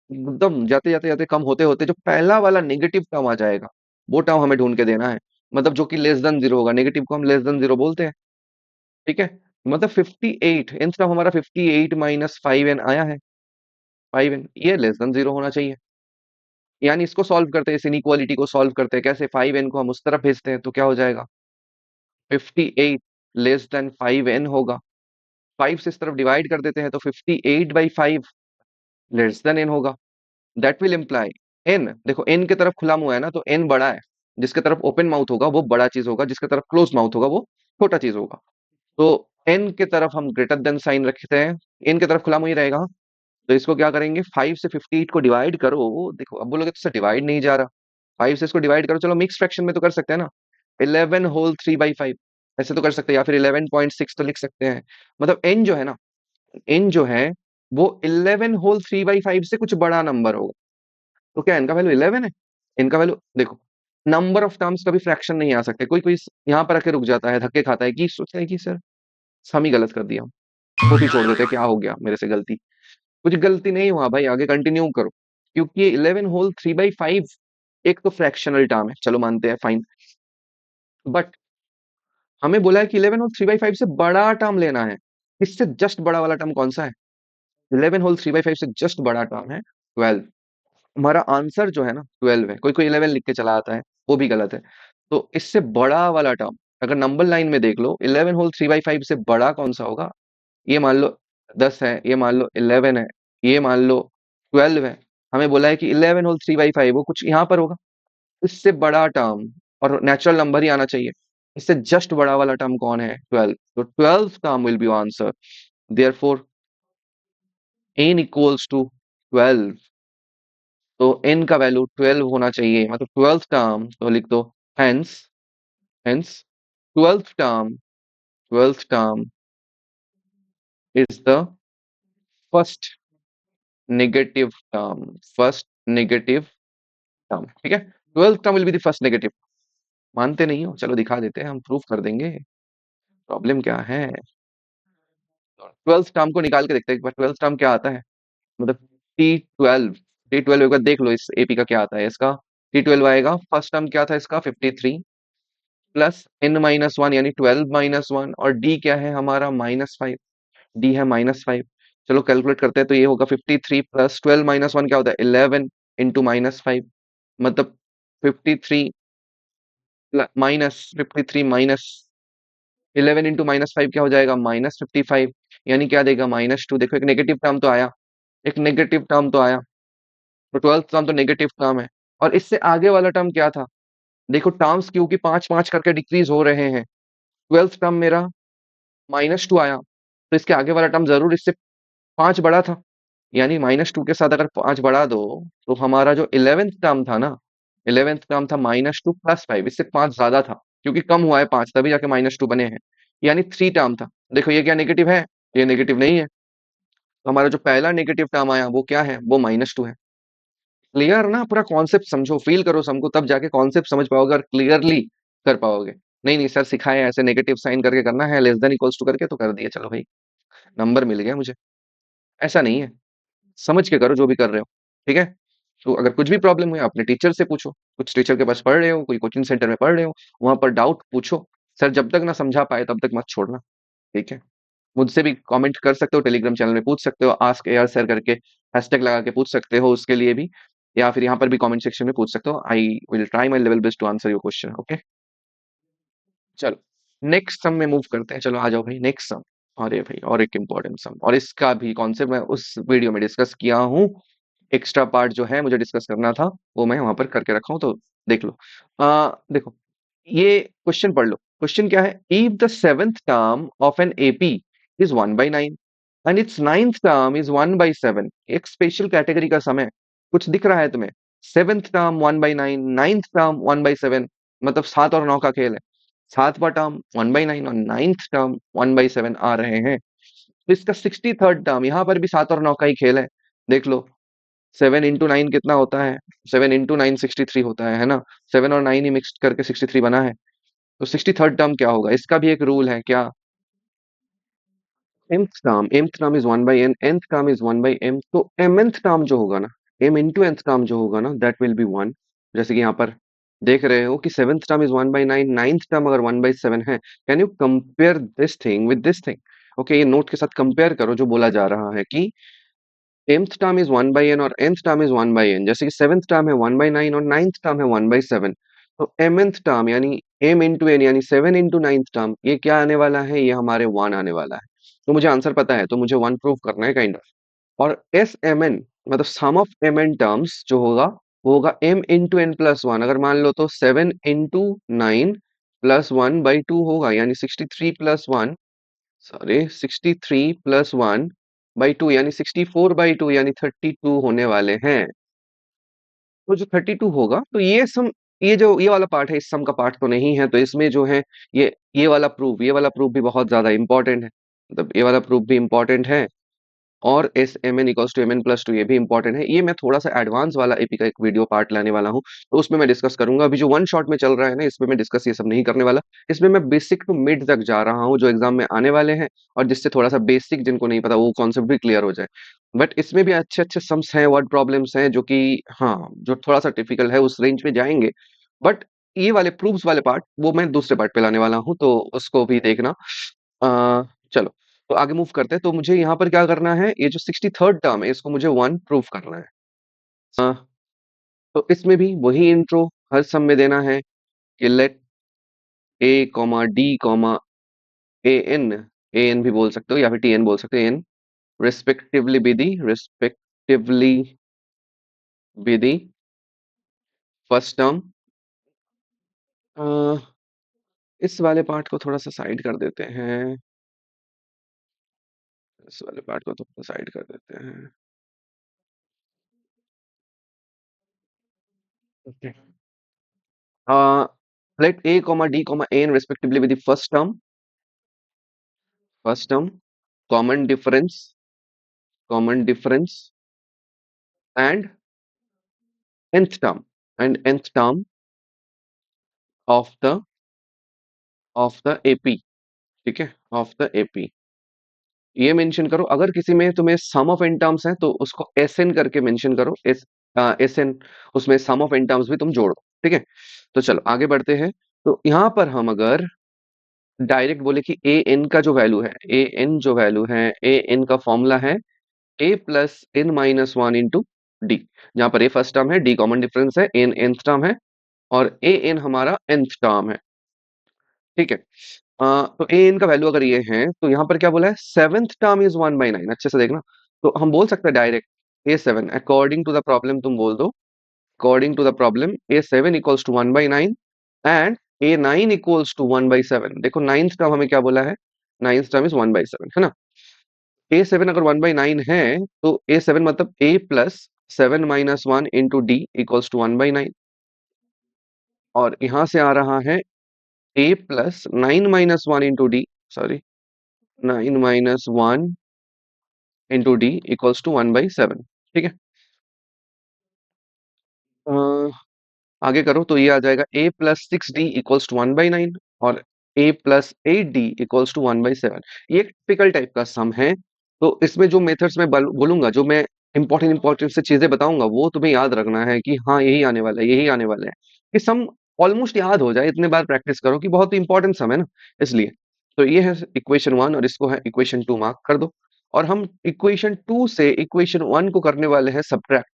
एकदम जाते जाते जाते कम होते होते जो पहला वाला नेगेटिव टर्म आ जाएगा, वो टर्म हमें ढूंढ के देना है। मतलब जो कि लेस देन जीरो होगा, नेगेटिव को हम लेस देन जीरो बोलते हैं, ठीक है। मतलब 58 एंड टर्म हमारा 58 माइनस 5n आया है, 5n ये लेस देन जीरो होना चाहिए। यानी इसको सॉल्व करते हैं, इस इनइक्वालिटी को सॉल्व करते हैं कैसे, 5n को हम उस तरफ भेजते हैं तो क्या हो जाएगा, 58 लेस देन 5n होगा। 5 से इस तरफ डिवाइड कर देते हैं तो 58/5 लेस देन n होगा। दैट विल इम्प्लाई n, देखो n के तरफ खुला मुंह है ना, तो n बड़ा है। जिसके तरफ ओपन माउथ होगा वो बड़ा चीज होगा, जिसके तरफ क्लोज माउथ होगा वो छोटा चीज होगा। तो n के तरफ हम ग्रेटर देन साइन रखते हैं, n के तरफ खुला मुंह ही रहेगा। तो इसको क्या करेंगे, 5 से 58 को डिवाइड करो। देखो अब बोलोगे तो डिवाइड नहीं जा रहा, 5 से इसको डिवाइड करो, चलो मिक्स फ्रैक्शन में तो कर सकते हैं ना। 11 होल 3/5 ऐसे तो कर सकते हैं, या फिर 11.6 तो लिख सकते हैं। मतलब n जो है ना, n जो है वो 11 होल 3/5 से कुछ बड़ा नंबर होगा। तो क्या इनका वैल्यू 11 है, इनका वैल्यू देखो, नंबर ऑफ टर्म्स कभी फ्रैक्शन नहीं आ सकते। कोई कोई यहाँ पर आके रुक जाता है, धक्के खाता है कि सोचता है कि सर हम ही गलत कर दिया, वो भी छोड़ देते हैं, क्या हो गया मेरे से गलती। कुछ गलती नहीं हुआ भाई, आगे कंटिन्यू करो। क्योंकि ये 11 होल 3/5 एक तो फ्रैक्शनल टर्म है, चलो मानते हैं फाइन। बट हमें बोला है कि 11 होल 3/5 से बड़ा टर्म लेना है। इससे जस्ट बड़ा वाला टर्म कौन सा है, 11 होल 3/5 से जस्ट बड़ा टर्म है 12। हमारा आंसर जो है ना 12 है। कोई कोई 11 लिख के चला आता है, वो भी गलत है। तो इससे बड़ा वाला टर्म, अगर नंबर लाइन में देख लो 11 होल 3/5 से बड़ा कौन सा होगा। ये मान लो 10 है, ये मान लो 11 है, ये मान लो 12 है। हमें बोला है कि 11 होल 3/5 वो कुछ यहाँ पर होगा। इससे बड़ा टर्म, और नेचुरल नंबर ही आना चाहिए, इससे जस्ट बड़ा वाला टर्म कौन है, 12। तो 12 term will be answer, therefore n equals to 12। तो n का वैल्यू 12 होना चाहिए, मतलब 12th टर्म, तो लिख दो hence, hence 12th term, 12th term is the first negative term, first negative term, ठीक है। 12th term will be the first negative. मानते नहीं हो, चलो दिखा देते हैं, हम प्रूफ कर देंगे। प्रॉब्लम क्या है, 12th टर्म को निकाल के देखते हैं एक बार, 12th टर्म क्या आता है। मतलब T12, T12 एक बार देख लो इस एपी का क्या आता है इसका। T12 आएगा, फर्स्ट टर्म क्या था इसका 53, प्लस n-1 यानी 12-1 और d क्या है हमारा -5, d है -5। चलो कैलकुलेट करते हैं तो ये होगा 53 प्लस 12-1 क्या होता है 11 इंटू -5 मतलब 53 माइनस 53 माइनस 11 इंटू -5 क्या हो जाएगा -55 यानी क्या देगा -2। देखो एक नेगेटिव टर्म तो आया, एक नेगेटिव टर्म तो आया, तो 12th टर्म तो नेगेटिव टर्म है। और इससे आगे वाला टर्म क्या था, देखो टर्म्स क्योंकि 5-5 करके डिक्रीज हो रहे हैं, 12th टर्म मेरा -2 आया, तो इसके आगे वाला टर्म जरूर इससे 5 बड़ा था, यानी -2 के साथ अगर 5 बढ़ा दो तो हमारा जो 11th टर्म था ना, 11th टर्म था -2 प्लस 5, इससे 5 ज्यादा था क्योंकि कम हुआ है 5 तभी जाके -2 बने हैं, यानी 3 टर्म था। देखो ये क्या नेगेटिव है, ये नेगेटिव नहीं है, तो हमारा जो पहला नेगेटिव टर्म आया वो क्या है, वो -2 है। क्लियर ना, पूरा कॉन्सेप्ट समझो, फील करो सबको, तब जाके कॉन्सेप्ट समझ पाओगे और क्लियरली कर पाओगे। नहीं नहीं सर सिखाए ऐसे नेगेटिव साइन करके करना है, लेस देन इक्वल्स टू करके तो कर दिया, चलो भाई नंबर मिल गया मुझे, ऐसा नहीं है। समझ के करो जो भी कर रहे हो, ठीक है। तो अगर कुछ भी प्रॉब्लम है अपने टीचर से पूछो, कुछ टीचर के पास पढ़ रहे हो, कोई कोचिंग सेंटर में पढ़ रहे हो, वहां पर डाउट पूछो, सर जब तक ना समझा पाए तब तक मत छोड़ना, ठीक है। मुझसे भी कमेंट कर सकते हो, टेलीग्राम चैनल में पूछ सकते हो, आस्क एआर सर करके हैशटैग लगा के पूछ सकते हो उसके लिए भी, या फिर यहाँ पर भी कमेंट सेक्शन में पूछ सकते हो। I will try my level best to answer your question, okay. चलो नेक्स्ट सम में मूव करते हैं, चलो आ जाओ भाई नेक्स्ट सम। अरे भाई और एक इम्पोर्टेंट सम, और इसका भी कॉन्सेप्ट मैं उस वीडियो में डिस्कस किया हूँ, एक्स्ट्रा पार्ट जो है मुझे डिस्कस करना था वो मैं वहां पर करके रखा हूँ, तो देख लो। देखो ये क्वेश्चन पढ़ लो, क्वेश्चन क्या है, if the seventh term of an AP is 1/9 and it's ninth term is 1/7, एक स्पेशल कैटेगरी का सम है, कुछ दिख रहा है तुम्हें, सेवेंथ टर्म 1/9, नाइन्थ टर्म 1/7, मतलब 7 और 9 का खेल है, सातवां टर्म 1/9 और नाइन्थ टर्म 1/7 आ रहे हैं, तो इसका 63rd टर्म, यहाँ पर भी 7 और 9 का ही खेल है, देख लो 7 into 9 कितना होता है, 7 into 9 63 होता है ना, 7 और 9 ही मिक्स करके 63 बना है, तो 63rd टर्म क्या होगा, इसका भी एक रूल है क्या, mth term is 1/n, nth term is 1/m, तो mnth टर्म जो होगा ना, m into nth टर्म जो होगा ना दैट विल बी 1। जैसे कि यहाँ पर देख रहे हो कि seventh term is 1/9, ninth term अगर 1/7 है, can you compare this thing with this thing, okay ये नोट के साथ कंपेयर करो जो बोला जा रहा है कि mth टर्म इज 1/n और nth टर्म इज 1/n, जैसे कि सेवेंथ टर्म है 1/9 और नाइन्थ टर्म है 1/7, तो mnth टर्म यानी m into n यानी 7 into नाइन्थ टर्म, ये क्या आने वाला है, ये हमारे 1 आने वाला है, तो मुझे आंसर पता है, तो मुझे 1 प्रूव करना है काइंड ऑफ। और एस एम एन मतलब सम ऑफ एम एन टर्म्स जो होगा वो होगा m into n plus 1, अगर मान लो तो 7 into 9 plus 1/2 होगा, यानी 63 plus 1, सॉरी 63 plus 1/2 यानी 64/2 यानी 32 होने वाले हैं। तो जो 32 होगा, तो ये सम, ये जो ये वाला पार्ट है इस सम का पार्ट तो नहीं है, तो इसमें जो है ये वाला प्रूफ भी बहुत ज्यादा इंपॉर्टेंट है, मतलब ये वाला प्रूफ भी इंपॉर्टेंट है, और S M N equals to M N plus two ये भी इंपॉर्टेंट है। ये मैं थोड़ा सा एडवांस वाला एपी का एक वीडियो पार्ट लाने वाला हूँ, तो उसमें मैं डिस्कस करूंगा। अभी जो वन शॉट में चल रहा है ना, इसमें मैं डिस्कस ये सब नहीं करने वाला, इसमें मैं बेसिक टू मिड तक जा रहा हूँ जो एग्जाम में आने वाले हैं, और जिससे थोड़ा सा बेसिक जिनको नहीं पता वो कॉन्सेप्ट भी क्लियर हो जाए। बट इसमें भी अच्छे अच्छे सम्स हैं, वर्ड प्रॉब्लम्स हैं जो कि हाँ जो थोड़ा सा टिपिकल है उस रेंज में जाएंगे, बट ये वाले प्रूफ्स वाले पार्ट वो मैं दूसरे पार्ट पे लाने वाला हूँ, तो उसको भी देखना। चलो तो आगे मूव करते हैं, तो मुझे यहाँ पर क्या करना है, ये जो 63rd टर्म है इसको मुझे 1 प्रूव करना है। तो इसमें भी वही इंट्रो हर सम में देना है कि late A comma D comma A N, A N भी बोल सकते हो या फिर टी एन बोल सकते हो, N respectively be the first term. इस वाले पार्ट को थोड़ा सा साइड कर देते हैं, इस वाले पार्ट को थोड़ा साइड कर देते हैं, okay. Let A comma D comma N respectively with the first term common difference, common difference and nth term of the AP, ठीक है, ऑफ द एपी। ये मेंशन करो, अगर किसी में तुम्हें सम ऑफ एन टर्म्स है तो उसको एस एन करके मेंशन करो, एस एन, उसमें सम ऑफ एन टर्म्स भी तुम जोड़ो, ठीक है। तो चलो आगे बढ़ते हैं। तो यहाँ पर हम अगर डायरेक्ट बोले कि ए एन का जो वैल्यू है, ए एन जो वैल्यू है, ए एन का फॉर्मूला है ए plus N minus one into d. जहां पर ए फर्स्ट टर्म है, डी कॉमन डिफरेंस है, एन nth टर्म है और ए एन हमारा nth टर्म है। ठीक है। तो ए एन का वैल्यू अगर ये है तो यहाँ पर क्या बोला है, सेवेंथ टर्म इज 1/9। अच्छे से देखना। तो हम बोल सकते हैं direct a seven according to the problem, तुम बोल दो according to the problem a seven equals to 1/9 and a nine equals to 1/7। देखो नाइन्थ टर्म हमें क्या बोला है, नाइन्थ टर्म इज 1/7, है ना। ए सेवन अगर 1/9 है तो ए सेवन मतलब a plus seven minus one into D equals to 1/9। और यहां से आ रहा है ए plus nine minus one into d, sorry, nine minus one into D equals to 1/7। ठीक है। अ, आगे करो तो ये आ जाएगा a plus six d equals to 1/9 और ए plus eight d equals to 1/7। ये एक टिपिकल टाइप का सम है। तो इसमें जो मेथड्स मैं बोलूंगा, जो मैं इंपॉर्टेंट से चीजें बताऊंगा, वो तुम्हें याद रखना है कि हाँ यही आने वाला है, यही आने वाला है। ये सम ऑलमोस्ट याद हो जाए, इतने बार प्रैक्टिस करो कि बहुत इंपॉर्टेंट सम है ना, इसलिए। तो ये है इक्वेशन वन और इसको है इक्वेशन टू, मार्क कर दो। और हम इक्वेशन टू से इक्वेशन वन को करने वाले हैं सब्ट्रैक्ट,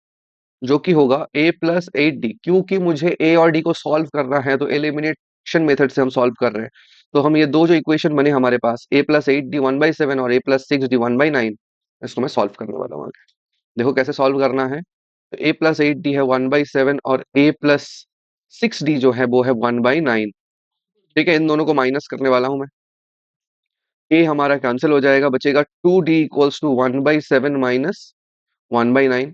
जो कि होगा ए प्लस एट डी। क्योंकि मुझे ए और डी को सॉल्व करना है तो एलिमिनेशन मेथड से हम सॉल्व कर रहे हैं। तो हम ये दो जो इक्वेशन बने हमारे पास, ए प्लस एट डी 1/7 और ए प्लस सिक्स डी 1/9, इसको मैं सॉल्व करने वाला हूँ आगे। देखो कैसे सॉल्व करना है। तो ए प्लस एट डी है 1/7 और ए प्लस सिक्स डी जो है वो है 1/9। ठीक है, इन दोनों को माइनस करने वाला हूं मैं। ए हमारा कैंसिल हो जाएगा, बचेगा two d equals to 1/7 minus 1/9,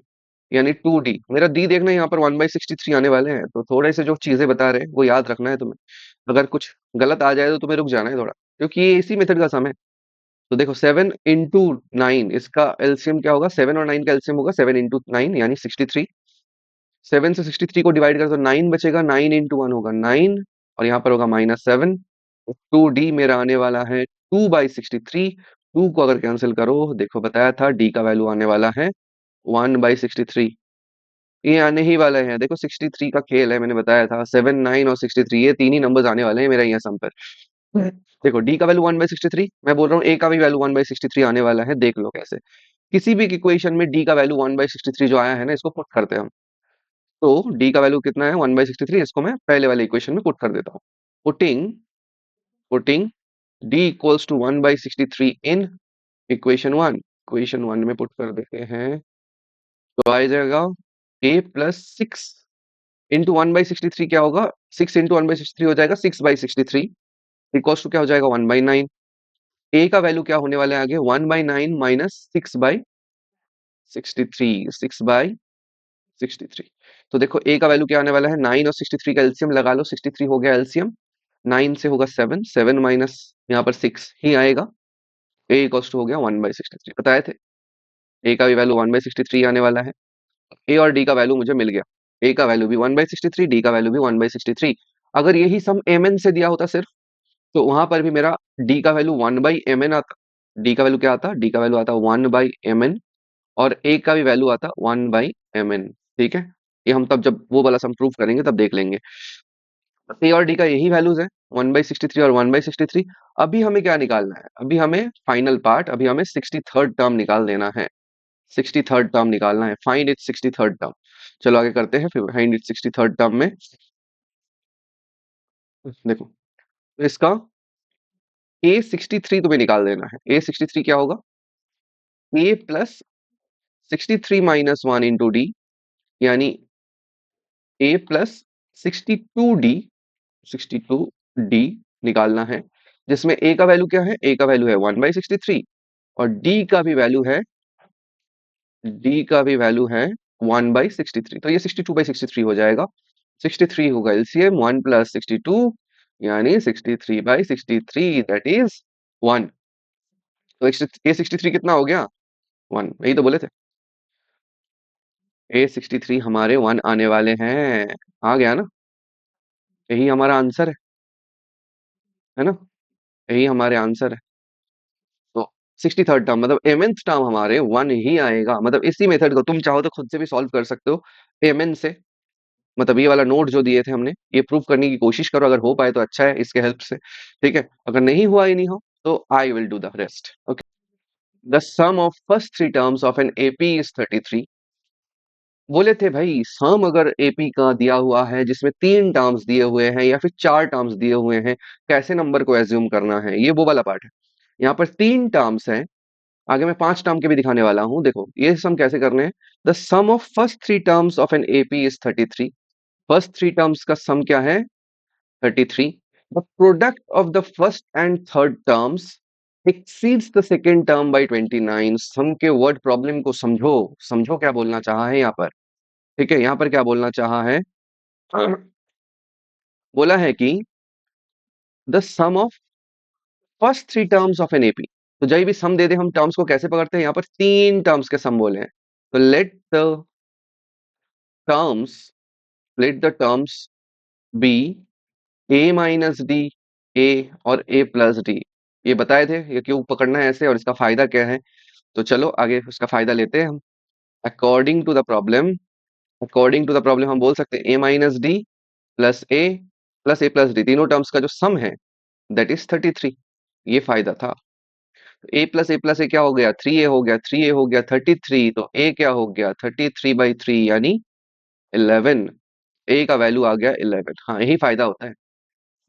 यानी टू डी। मेरा डी देखना, यहाँ पर 1/63 आने वाले हैं। तो थोड़े से जो चीजें बता रहे हैं वो याद रखना है तुम्हें। अगर कुछ गलत आ जाए तो तुम्हें रुक जाना है थोड़ा, क्योंकि ये इसी मेथड का सम है। तो देखो सेवन इंटू नाइन, इसका एलसीएम क्या होगा, सेवन और नाइन का एलसीएम होगा सेवन इंटू नाइन यानी 63। सेवन से 63 को डिवाइड कर तो नाइन बचेगा, नाइन इंटू वन होगा नाइन और यहाँ पर होगा -7। टू डी मेरा आने वाला है 2/63। टू को अगर कैंसिल करो, देखो बताया था डी का वैल्यू आने वाला है 1/63। ये आने ही वाले हैं, देखो 63 का खेल है, मैंने बताया था। सेवन, नाइन और 63, ये तीन ही नंबर्स आने वाले हैं मेरा यहाँ सम पर। देखो डी का वैल्यू 1/63, मैं बोल रहा हूँ ए का भी वैल्यू 1/63 आने वाला है। देख लो कैसे, किसी भी इक्वेशन में डी का वैल्यू 1/63 जो आया है ना, इसको पुट करते हैं हम। तो डी का वैल्यू कितना है, 1/63। इसको मैं पहले वाले इक्वेशन में पुट कर देता हूँ। Putting putting d equals to 1/63 in equation one में पुट कर देते हैं। तो आ जाएगा ए प्लस सिक्स इंटू 1/63 क्या होगा, सिक्स इंटू 1/63 हो जाएगा 6/63 इक्वल्स टू क्या हो जाएगा 1/9। ए का वैल्यू क्या होने वाला है आगे, 1/9 माइनस 6/63, 6/63। तो देखो ए का वैल्यू क्या आने वाला है, 9 और 63 का एलसीएम लगा लो, 63 हो गया एलसीएम। 9 से होगा सेवन, सेवन माइनस यहाँ पर सिक्स ही आएगा। ए इक्वल्स टू हो गया 1/63, बताए थे। ए का भी वैल्यू 1/63 आने वाला है। ए और डी का वैल्यू मुझे मिल गया। ए का वैल्यू भी 1/63, डी का वैल्यू भी 1/63। अगर यही सम एम एन से दिया होता सिर्फ, तो वहां पर भी मेरा डी का वैल्यू 1/mn आता। डी का वैल्यू क्या आता, डी का वैल्यू आता 1/mn और ए का भी वैल्यू आता 1/mn। ठीक है, ये हम तब जब वो वाला सम प्रूव करेंगे तब देख लेंगे। ए और डी का यही वैल्यूज है, 1/63 और 1/63। अभी हमें क्या निकालना है, अभी हमें फाइनल पार्ट, अभी हमें 63rd टर्म निकाल देना है। 63rd टर्म निकालना है, फाइंड इट 63rd टर्म। चलो आगे करते हैं, फिर फाइंड इट 63rd टर्म में देखो। तो इसका A63 तुम्हें निकाल देना है। A63 क्या होगा, a plus 63 minus one into d, यानी ए प्लस 62D, 62D निकालना है। जिसमें ए का वैल्यू क्या है, ए का वैल्यू है 1/63 और डी का भी वैल्यू है 1/63। तो ये 62/63 हो जाएगा। 63 होगा एलसीएम, 1 प्लस 62 यानी 63/63, दैट इज 1। तो A63 कितना हो गया, 1, यही तो बोले थे। A63 हमारे 1 आने वाले हैं। आ गया ना, यही हमारा आंसर है ना, यही हमारे आंसर है। तो 63rd टर्म मतलब mnth टर्म हमारे 1 ही आएगा। मतलब इसी मेथड को तुम चाहो तो खुद से भी सॉल्व कर सकते हो, mn से। मतलब ये वाला नोट जो दिए थे हमने, ये प्रूव करने की कोशिश करो, अगर हो पाए तो अच्छा है इसके हेल्प से, ठीक है। अगर नहीं हुआ ही नहीं हो तो I will do the rest, okay. The sum of first three terms of an AP is 33। बोले थे भाई सम अगर एपी का दिया हुआ है जिसमें 3 टर्म्स दिए हुए हैं या फिर 4 टर्म्स दिए हुए हैं, कैसे नंबर को एज्यूम करना है, ये वो वाला पार्ट है। यहाँ पर 3 टर्म्स हैं, आगे मैं 5 टर्म के भी दिखाने वाला हूं। देखो ये सम कैसे करने हैं। The sum of first three terms of an AP is 33। First three terms का सम क्या है? 33। The product of the first and third terms exceeds the second term by 29। Sum के वर्ड प्रॉब्लम को समझो, समझो क्या बोलना चाहा है यहाँ पर, ठीक है। यहाँ पर क्या बोलना चाहा है, बोला है कि the sum of first three terms of an AP. तो जब भी सम दे दे हम टर्म्स को कैसे पकड़ते हैं, यहाँ पर 3 टर्म्स के सम बोले हैं। तो terms let the terms be A minus D, a और ए प्लस डी। ये बताए थे ये क्यों पकड़ना है ऐसे और इसका फायदा क्या है। तो चलो आगे उसका फायदा लेते हैं हम। According to the problem, according to the problem हम बोल सकते हैं a minus d plus a plus d, तीनों टर्म्स का जो सम है दैट इज 33। ये फायदा था। ए प्लस ए क्या हो गया, 3a हो गया, 3a हो गया 33, तो ए क्या हो गया 33/3 यानी 11। ए का वैल्यू आ गया 11। हाँ यही फायदा होता है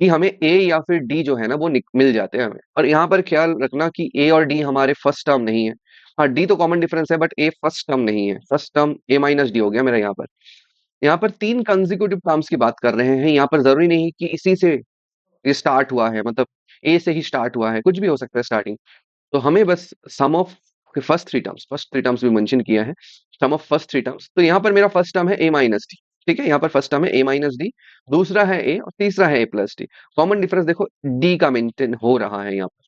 कि हमें ए या फिर डी जो है ना वो मिल जाते हैं हमें। और यहाँ पर ख्याल रखना कि ए और डी हमारे फर्स्ट टर्म नहीं है। हाँ डी तो कॉमन डिफरेंस है बट ए फर्स्ट टर्म नहीं है। फर्स्ट टर्म ए माइनस डी हो गया मेरा। यहाँ पर 3 कंसेक्यूटिव टर्म्स की बात कर रहे हैं। यहाँ पर जरूरी नहीं कि इसी से ये स्टार्ट हुआ है, मतलब ए से ही स्टार्ट हुआ है, कुछ भी हो सकता है स्टार्टिंग। तो हमें बस सम ऑफ फर्स्ट थ्री टर्म्स भी मेंशन किया है, sum of first three terms. तो यहाँ पर मेरा फर्स्ट टर्म है ए माइनस डी, ठीक है। यहाँ पर फर्स्ट टर्म है ए माइनस डी, दूसरा है ए और तीसरा है ए प्लस डी। कॉमन डिफरेंस देखो डी का मेंटेन हो रहा है यहाँ पर।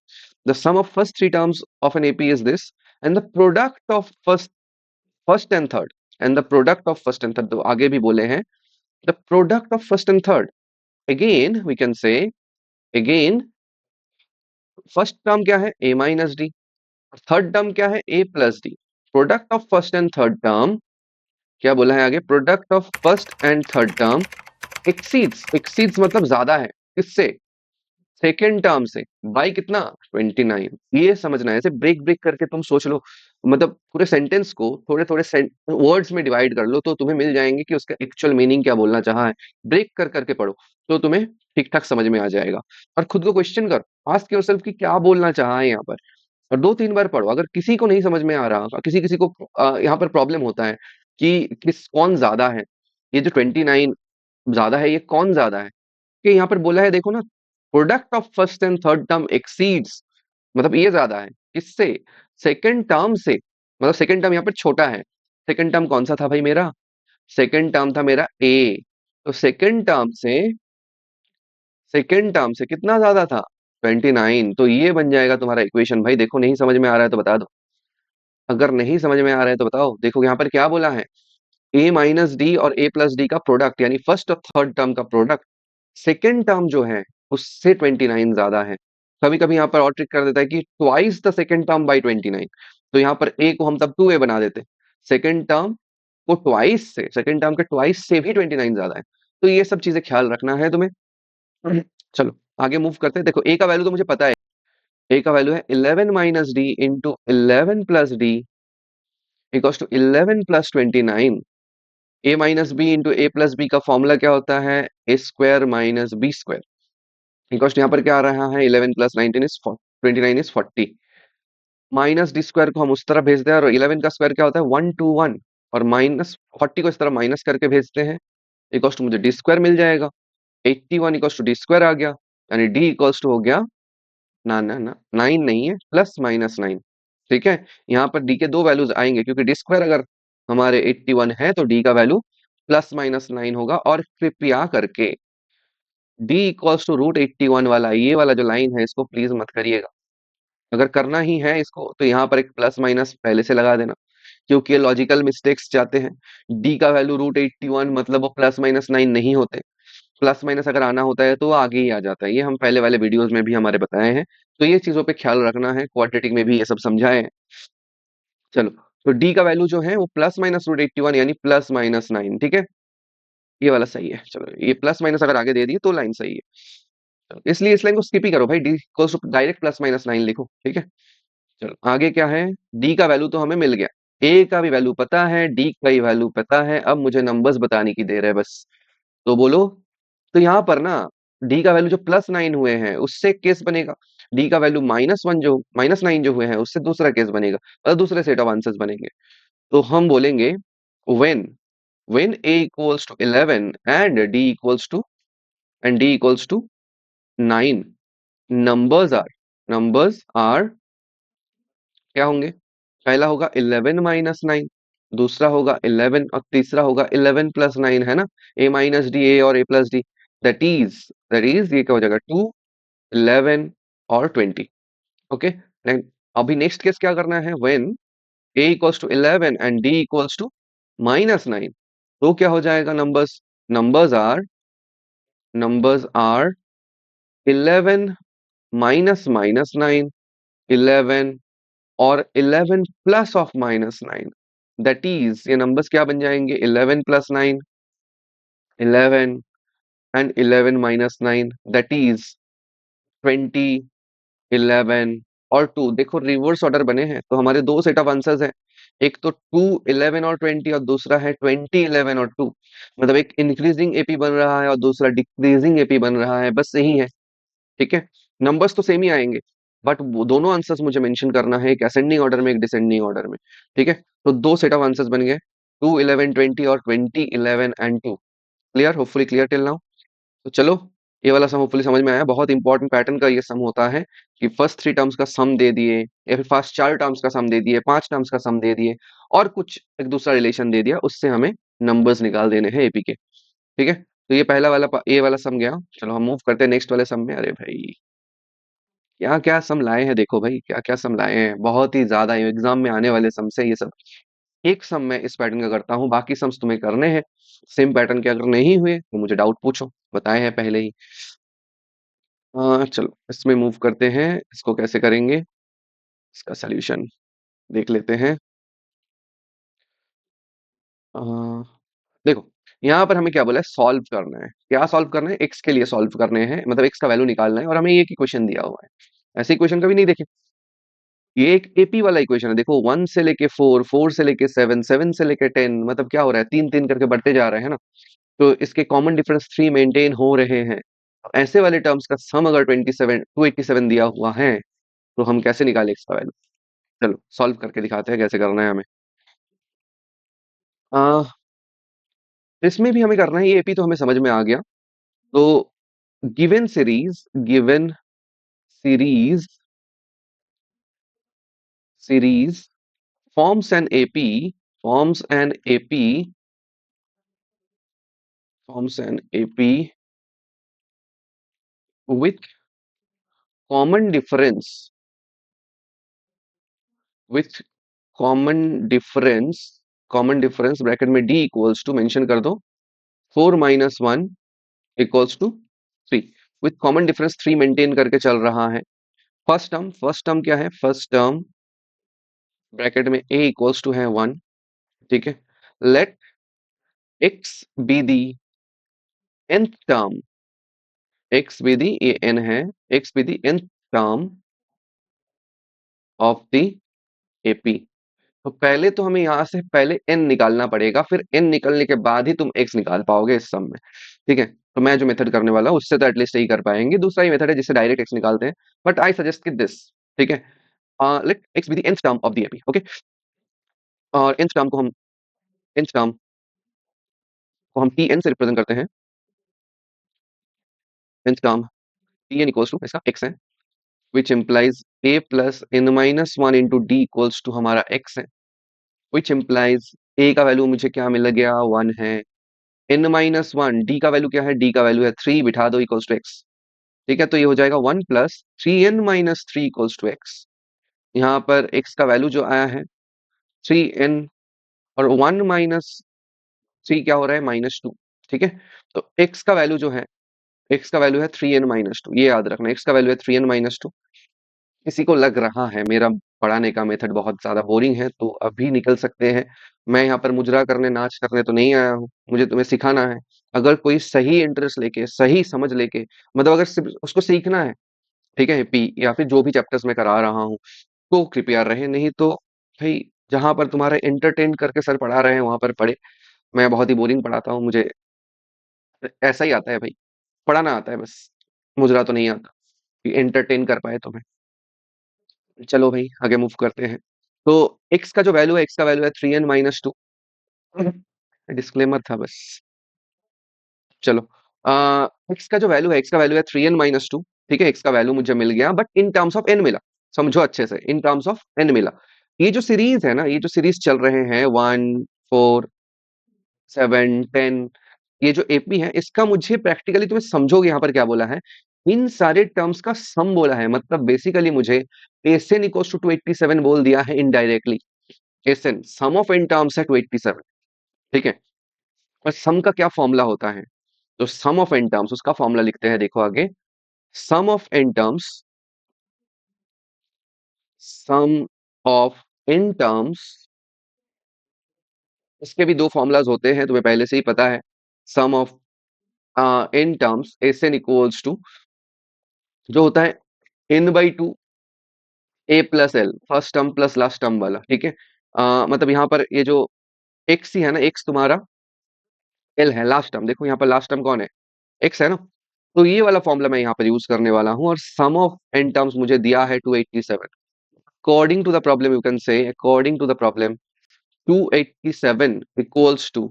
The sum of first three terms of an AP is this and the product of first and third, and the product of first and third, तो आगे भी बोले हैं the product of first and third. Again we can say, again first term क्या है a minus d, third term क्या है ए plus D. Product of first and third term क्या बोला है आगे, product of first and third term exceeds मतलब ज्यादा है किससे, सेकेंड टर्म से, बाई कितना 29। ये समझना है, ऐसे ब्रेक ब्रेक करके तुम सोच लो, मतलब पूरे सेंटेंस को थोड़े थोड़े वर्ड्स में डिवाइड कर लो तो तुम्हें मिल जाएंगे कि उसका एक्चुअल मीनिंग क्या बोलना चाहा है। ब्रेक कर करके पढ़ो तो तुम्हें ठीक ठाक समझ में आ जाएगा। और खुद को क्वेश्चन करो, आस्क योरसेल्फ कि क्या बोलना चाहा है यहाँ पर, और 2-3 बार पढ़ो। अगर किसी को नहीं समझ में आ रहा, किसी किसी को यहाँ पर प्रॉब्लम होता है कि कौन ज्यादा है, ये जो 29 ज्यादा है, ये कौन ज्यादा है, कि यहाँ पर बोला है देखो ना, product of first and third term exceeds, मतलब ये ज्यादा है किससे, सेकंड टर्म से। मतलब सेकंड टर्म यहाँ पर छोटा है। सेकंड टर्म कौन सा था भाई मेरा, सेकंड टर्म था मेरा ए। तो सेकंड टर्म से कितना ज्यादा था 29। तो ये बन जाएगा तुम्हारा इक्वेशन। भाई देखो नहीं समझ में आ रहा है तो बता दो, अगर नहीं समझ में आ रहा है तो बताओ। देखो यहाँ पर क्या बोला है, ए माइनस डी और ए प्लस डी का प्रोडक्ट यानी फर्स्ट और थर्ड टर्म का प्रोडक्ट सेकेंड टर्म जो है उससे 29 ज्यादा है। कभी कभी यहाँ पर और ट्रिक कर देता है कि twice the second term by 29। तो यहाँ पर ए को हम तब 2a बना देते, सेकेंड टर्म को ट्वाइस से, सेकेंड टर्म के ट्वाइस से भी 29 ज्यादा है। तो ये सब चीजें ख्याल रखना है तुम्हें। चलो आगे मूव करते हैं। देखो ए का वैल्यू तो मुझे पता है, ए का वैल्यू है 11 minus d into 11 plus d equals to 11 plus 29। A minus b into a plus b का फॉर्मूला क्या होता है, a square minus b square equals to, यहाँ पर क्या आ रहा है 11 plus 19 is 29 is 40। Minus d square को हम उस तरह भेजते हैं और 11 का स्क्वायर क्या होता है 121, और माइनस 40 को इस तरह माइनस करके भेजते हैं, इक्वल्स टू मुझे डी स्क्वायर मिल जाएगा। 81 इक्वल्स टू डी स्क्वायर आ गया, यानी डी इक्वल्स टू हो गया, ना ना ना 9 नहीं है, प्लस माइनस 9। ठीक है, यहाँ पर डी के दो वैल्यूज आएंगे क्योंकि डी स्क्वायर अगर हमारे 81 है तो डी का वैल्यू प्लस माइनस 9 होगा। और कृपया करके डी इक्वल्स टू √81 वाला ये वाला जो लाइन है इसको प्लीज मत करिएगा। अगर करना ही है इसको तो यहाँ पर एक प्लस माइनस पहले से लगा देना, क्योंकि ये लॉजिकल मिस्टेक्स जाते हैं। डी का वैल्यू √81 मतलब वो प्लस माइनस 9 नहीं होते। प्लस माइनस अगर आना होता है तो वो आगे ही आ जाता है। ये हम पहले वाले वीडियोस में भी हमारे बताए हैं। तो ये चीजों पे ख्याल रखना है, क्वाड्रेटिक में भी ये सब समझाए हैं। चलो, तो डी का वैल्यू जो है वो प्लस माइनस √81 यानी प्लस माइनस 9, ठीक है। ये वाला सही है। चलो ये प्लस माइनस अगर आगे दे दिए तो लाइन सही है। चलो, इसलिए इस लाइन को स्किप ही करो भाई, d equals to direct plus minus 9 लिखो, ठीक है। चलो आगे क्या है, डी का वैल्यू तो हमें मिल गया, ए का भी वैल्यू पता है, डी का भी वैल्यू पता है, अब मुझे नंबर्स बताने की देर है बस। तो बोलो। तो यहाँ पर ना डी का वैल्यू जो +9 हुए हैं उससे एक केस बनेगा, डी का वैल्यू -1 जो -9 जो हुए हैं उससे दूसरा केस बनेगा, मतलब दूसरे सेट ऑफ आंसर्स बनेंगे। तो हम बोलेंगे when when a equals to 11 and d equals to 9, numbers are क्या होंगे, पहला होगा 11 -9, दूसरा होगा 11 और तीसरा होगा 11 +9, है ना। ए माइनस डी, ए और ए प्लस डी, दैट इज ये क्या हो जाएगा, 2, 11 और 20। ओके। अभी नेक्स्ट केस क्या करना है, when a equals to 11 and d equals to -9, तो क्या हो जाएगा, नंबर्स आर 11 -9, 11 और 11 प्लस ऑफ -9, दैट इज ये नंबर्स क्या बन जाएंगे, 11 + 9, 11 एंड 11 -9, दैट इज 20, 11 और 2। देखो रिवर्स ऑर्डर बने हैं तो हमारे दो सेट ऑफ आंसर्स हैं, एक तो 2, 11 और 20 और दूसरा है 20, 11 और 2। मतलब एक इंक्रीजिंग एपी बन रहा है और दूसरा डिक्रीजिंग एपी बन रहा है, बस यही है, ठीक है। नंबर्स तो सेम ही आएंगे, बट वो दोनों आंसर्स मुझे मेंशन करना है, एक असेंडिंग ऑर्डर में एक डिसेंडिंग ऑर्डर में, ठीक है। तो दो सेट ऑफ आंसर्स बन गए, 2, 11, 20 और 20, 11 and 2। Clear, hopefully clear till now. तो चलो, ये वाला सम होपफुली समझ में आया। बहुत इंपॉर्टेंट पैटर्न का ये सम होता है कि फर्स्ट 3 टर्म्स का सम दे दिए, या फिर फर्स्ट 4 टर्म्स का सम दे दिए, 5 टर्म्स का सम दे दिए, और कुछ एक दूसरा रिलेशन दे दिया, उससे हमें नंबर्स निकाल देने हैं एपी के, ठीक है। तो ये पहला वाला ये वाला सम गया। चलो हम मूव करते हैं नेक्स्ट वाले सम में। अरे भाई क्या क्या सम लाए हैं, देखो भाई क्या क्या सम लाए हैं, बहुत ही ज्यादा एग्जाम में आने वाले सम से ये सब। एक सम मैं इस पैटर्न का करता हूँ, बाकी सम्स तुम्हें करने हैं सेम पैटर्न के। अगर नहीं हुए तो मुझे डाउट पूछो, बताए हैं पहले ही। चलो इसमें मूव करते हैं, इसको कैसे करेंगे, इसका सॉल्यूशन देख लेते हैं। अ, देखो यहाँ पर हमें क्या बोला है, सॉल्व करना है। क्या सॉल्व करना है, एक्स के लिए सॉल्व करने हैं, मतलब एक्स का वैल्यू निकालना है, और हमें ये की क्वेश्चन दिया हुआ है। ऐसे इक्वेशन कभी नहीं देखे। ये एक एपी वाला इक्वेशन है, देखो 1 से लेके 4, 4 से लेके 7, 7 से लेके 10, मतलब क्या हो रहा है, 3 3 करके बढ़ते जा रहे हैं ना। तो इसके कॉमन डिफरेंस 3 मेंटेन हो रहे हैं। ऐसे वाले टर्म्स का सम अगर 287 दिया हुआ है तो हम कैसे निकालें इसका वैल्यू। चलो सॉल्व करके दिखाते हैं कैसे करना है हमें। आ, इसमें भी हमें करना है, ये एपी तो हमें समझ में आ गया। तो given series series forms an AP forms an AP forms an AP with common difference with common difference bracket में d इक्वल्स टू मेंशन कर दो 4 - 1 equals to 3, with common difference 3 maintain करके चल रहा है। फर्स्ट टर्म क्या है, first term bracket में a इक्वल्स टू है 1, ठीक है। Let x be the nth term, x be the, ये n है, x be the nth term of the AP. तो पहले तो हमें यहां से पहले n निकालना पड़ेगा, फिर n निकलने के बाद ही तुम x निकाल पाओगे इस सम में, ठीक है। तो मैं जो मेथड करने वाला हूँ उससे तो एटलीस्ट यही कर पाएंगे, दूसरा ही मेथड है जिससे डायरेक्ट x निकालते हैं, बट आई सजेस्ट कि दिस, ठीक है। Let x be the nth term of the AP, okay. और nth टर्म को हम tn से रिप्रेजेंट करते हैं। nth term tn equals to इसका x है, which implies a plus n minus 1 into d equals to हमारा x है, which implies a का वैल्यू मुझे क्या मिल गया, 1 है। n-1 d का वैल्यू क्या है, d का वैल्यू है 3, बिठा दो इक्वल्स टू x, ठीक है। तो ये हो जाएगा 1 + 3n - 3 इक्वल्स टू x। यहाँ पर x का वैल्यू जो आया है 3n, और 1 - 3 क्या हो रहा है, -2, ठीक है। तो x का वैल्यू है 3n - 2, ये याद रखना, x का वैल्यू है 3n - 2। किसी को लग रहा है मेरा पढ़ाने का मेथड बहुत ज्यादा बोरिंग है तो अभी निकल सकते हैं। मैं यहाँ पर मुजरा करने नाच करने तो नहीं आया हूँ, मुझे तुम्हें सिखाना है। अगर कोई सही इंटरेस्ट लेके, सही समझ लेके, मतलब अगर सिर्फ उसको सीखना है, ठीक है, पी या फिर जो भी चैप्टर्स मैं करा रहा हूँ, तो कृपया रहे, नहीं तो भाई जहां पर तुम्हारा एंटरटेन करके सर पढ़ा रहे हैं वहां पर पढ़े। मैं बहुत ही बोरिंग पढ़ाता हूँ, मुझे ऐसा ही आता है भाई, पढ़ाना आता है बस, मुजरा तो नहीं आता कि एंटरटेन कर पाए तुम्हें। चलो भाई आगे मूव करते हैं। तो एक्स का जो वैल्यू है, एक्स का वैल्यू है 3n-2। डिस्क्लेमर था बस। चलो, एक्स का जो वैल्यू है, एक्स का वैल्यू है 3n-2। ठीक है, एक्स का वैल्यू मुझे मिल गया, but in terms of n मिला। समझो अच्छे से, इन टर्म्स ऑफ एन मिला। ये जो सीरीज है ना, ये जो सीरीज चल रहे हैं 1, 4, 7, 10, ये जो एपी है, इसका मुझे प्रैक्टिकली, तुम्हें समझोगे यहाँ पर क्या बोला है, इन सारे टर्म्स का सम बोला है। मतलब बेसिकली मुझे एसएन इक्वल्स टू 287 बोल दिया है indirectly. S n sum of n terms है 287। ठीक है, और सम का क्या फॉर्मूला होता है? तो सम ऑफ एन टर्म्स, उसका फॉर्मूला लिखते हैं, देखो आगे। Sum of n terms, sum of n terms, इसके भी दो फॉर्मूलाज होते हैं, तुम्हें पहले से ही पता है। Sum of n terms, s n equals to, जो होता है n/2 a plus l, first term plus last term वाला। ठीक है, मतलब यहाँ पर ये जो एक्स ही है ना, एक्स तुम्हारा एल है, लास्ट टर्म देखो यहाँ पर लास्ट टर्म कौन है, एक्स है ना। तो ये वाला फॉर्मूला मैं यहाँ पर यूज करने वाला हूँ, और सम ऑफ एन टर्म्स मुझे दिया है 287। According to the problem you can say, according to the problem 287 equals to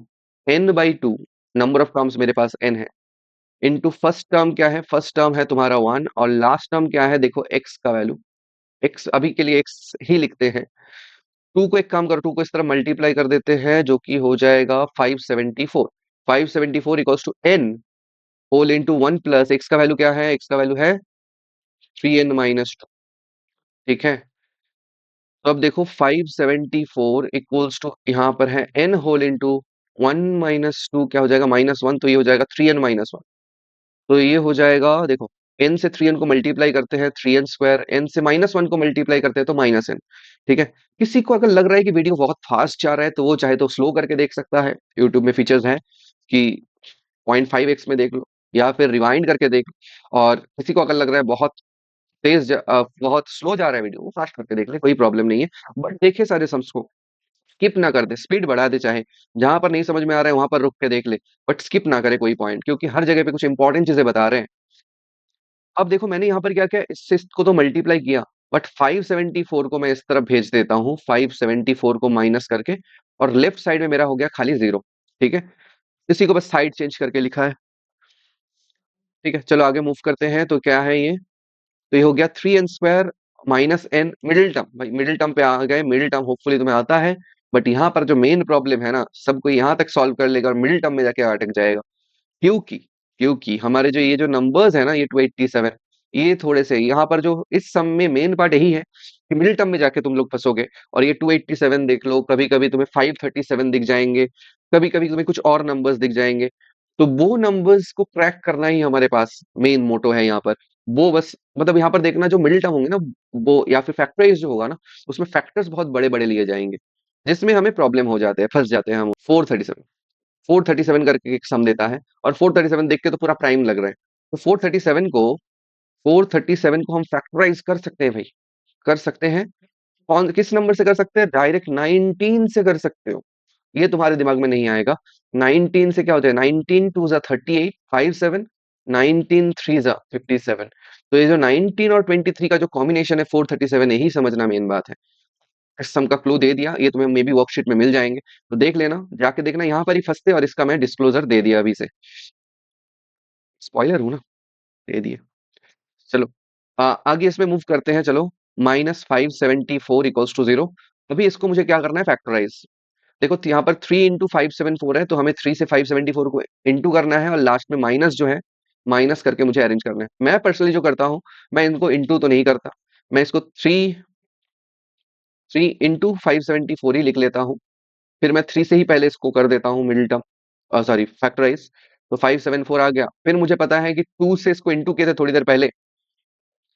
n/2, number of terms मेरे पास n है, इनटू फर्स्ट टर्म क्या है, फर्स्ट टर्म है तुम्हारा 1, और लास्ट टर्म क्या है, देखो x का वैल्यू, x अभी के लिए x ही लिखते हैं। 2 को एक काम करो, 2 को इस तरह मल्टीप्लाई कर देते हैं, जो कि हो जाएगा 574। 574 equals to n whole into 1 plus x का वैल्यू क्या है, x का वैल्यू है 3n-2। ठीक है, तो अब देखो 574 इक्वल्स टू यहाँ पर है n होल इंटू 1-2, क्या हो जाएगा, -1, तो ये हो जाएगा 3n-1। तो ये हो जाएगा, देखो n से 3n को मल्टीप्लाई करते हैं 3n², n से -1 को मल्टीप्लाई करते हैं तो -n। ठीक है, किसी को अगर लग रहा है कि वीडियो बहुत फास्ट जा रहा है, तो वो चाहे तो स्लो करके देख सकता है, यूट्यूब में फीचर्स है कि 0.5x में देख लो, या फिर रिवाइंड करके देख लो। और किसी को अगर लग रहा है बहुत बहुत स्लो जा रहा है वीडियो, वो फास्ट करके देख ले, कोई प्रॉब्लम नहीं है। बट देखे सारे सम्स को, स्किप ना कर दे, स्पीड बढ़ा दे, चाहे जहां पर नहीं समझ में आ रहा है वहां पर रुक के देख ले, बट स्किप ना करे कोई पॉइंट, क्योंकि हर जगह पे कुछ इंपॉर्टेंट चीजें बता रहे हैं। अब देखो मैंने यहाँ पर क्या किया, इसको तो मल्टीप्लाई किया, बट 574 को मैं इस तरफ भेज देता हूँ, 574 को माइनस करके, और लेफ्ट साइड में मेरा हो गया खाली 0। ठीक है, इसी को बस साइड चेंज करके लिखा है। ठीक है, चलो आगे मूव करते हैं। तो क्या है ये, तो ये हो गया 3n² -n, मिडिल टर्म, भाई मिडिल टर्म पे आ गए, मिडिल टर्म होपफुली तुम्हें आता है। बट यहाँ पर जो मेन प्रॉब्लम है ना, सबको यहाँ तक सॉल्व कर लेगा और मिडिल टर्म में जाके अटक जाएगा। क्योंकि क्योंकि हमारे जो ये जो नंबर्स है ना, ये 287, ये थोड़े से यहाँ पर जो इस सम में मेन पार्ट यही है कि मिडिल टर्म में जाके तुम लोग फंसोगे। और ये 287 देख लो, कभी कभी तुम्हें 537 दिख जाएंगे, कभी कभी तुम्हें कुछ और नंबर्स दिख जाएंगे। तो वो नंबर्स को क्रैक करना ही हमारे पास मेन मोटो है यहाँ पर। वो बस मतलब यहाँ पर देखना, जो मिडिल टर्म होंगे ना, वो या फिर फैक्टराइज जो होगा ना, उसमें फैक्टर्स बहुत बड़े बड़े लिए जाएंगे, जिसमें हमें प्रॉब्लम हो जाते हैं, फंस जाते हैं हम। 437 करके एक सम देता है, और 437 देख के तो पूरा प्राइम लग रहा है। तो 437 को हम फैक्टराइज कर सकते हैं भाई, कर सकते हैं। कौन किस नंबर से कर सकते हैं, डायरेक्ट 19 से कर सकते हो। ये तुम्हारे दिमाग में नहीं आएगा। 19 से क्या होता है, 19 2 38, 57, 19 3 57। तो ये जो 19 और 23 का जो कॉम्बिनेशन है 437, यही समझना मेन बात है। इस सम का क्लू दे दिया, ये तुम्हें मे बी वर्कशीट में मिल जाएंगे, तो देख लेना, जाके देखना, यहाँ पर ही फंसते, और इसका मैं डिस्क्लोजर दे दिया अभी से, स्पॉइलर हूं ना, दे दिए। चलो, आगे इसमें मूव करते हैं। चलो, -574 = 0। अभी इसको मुझे क्या करना है, फैक्टराइज। देखो यहाँ पर 3 × 574 है, तो हमें 3 से 574 को इंटू करना है, और लास्ट में माइनस जो है, माइनस करके मुझे अरेंज करना है। मैं पर्सनली जो करता हूँ, मैं इनको इंटू तो नहीं करता, मैं इसको 3 × 574 ही लिख लेता हूँ। फिर मैं 3 से ही पहले इसको कर देता हूँ मिडिल टर्म, सॉरी फैक्टराइज। तो 574 आ गया, फिर मुझे पता है कि 2 से इसको इंटू किए थे थोड़ी देर पहले,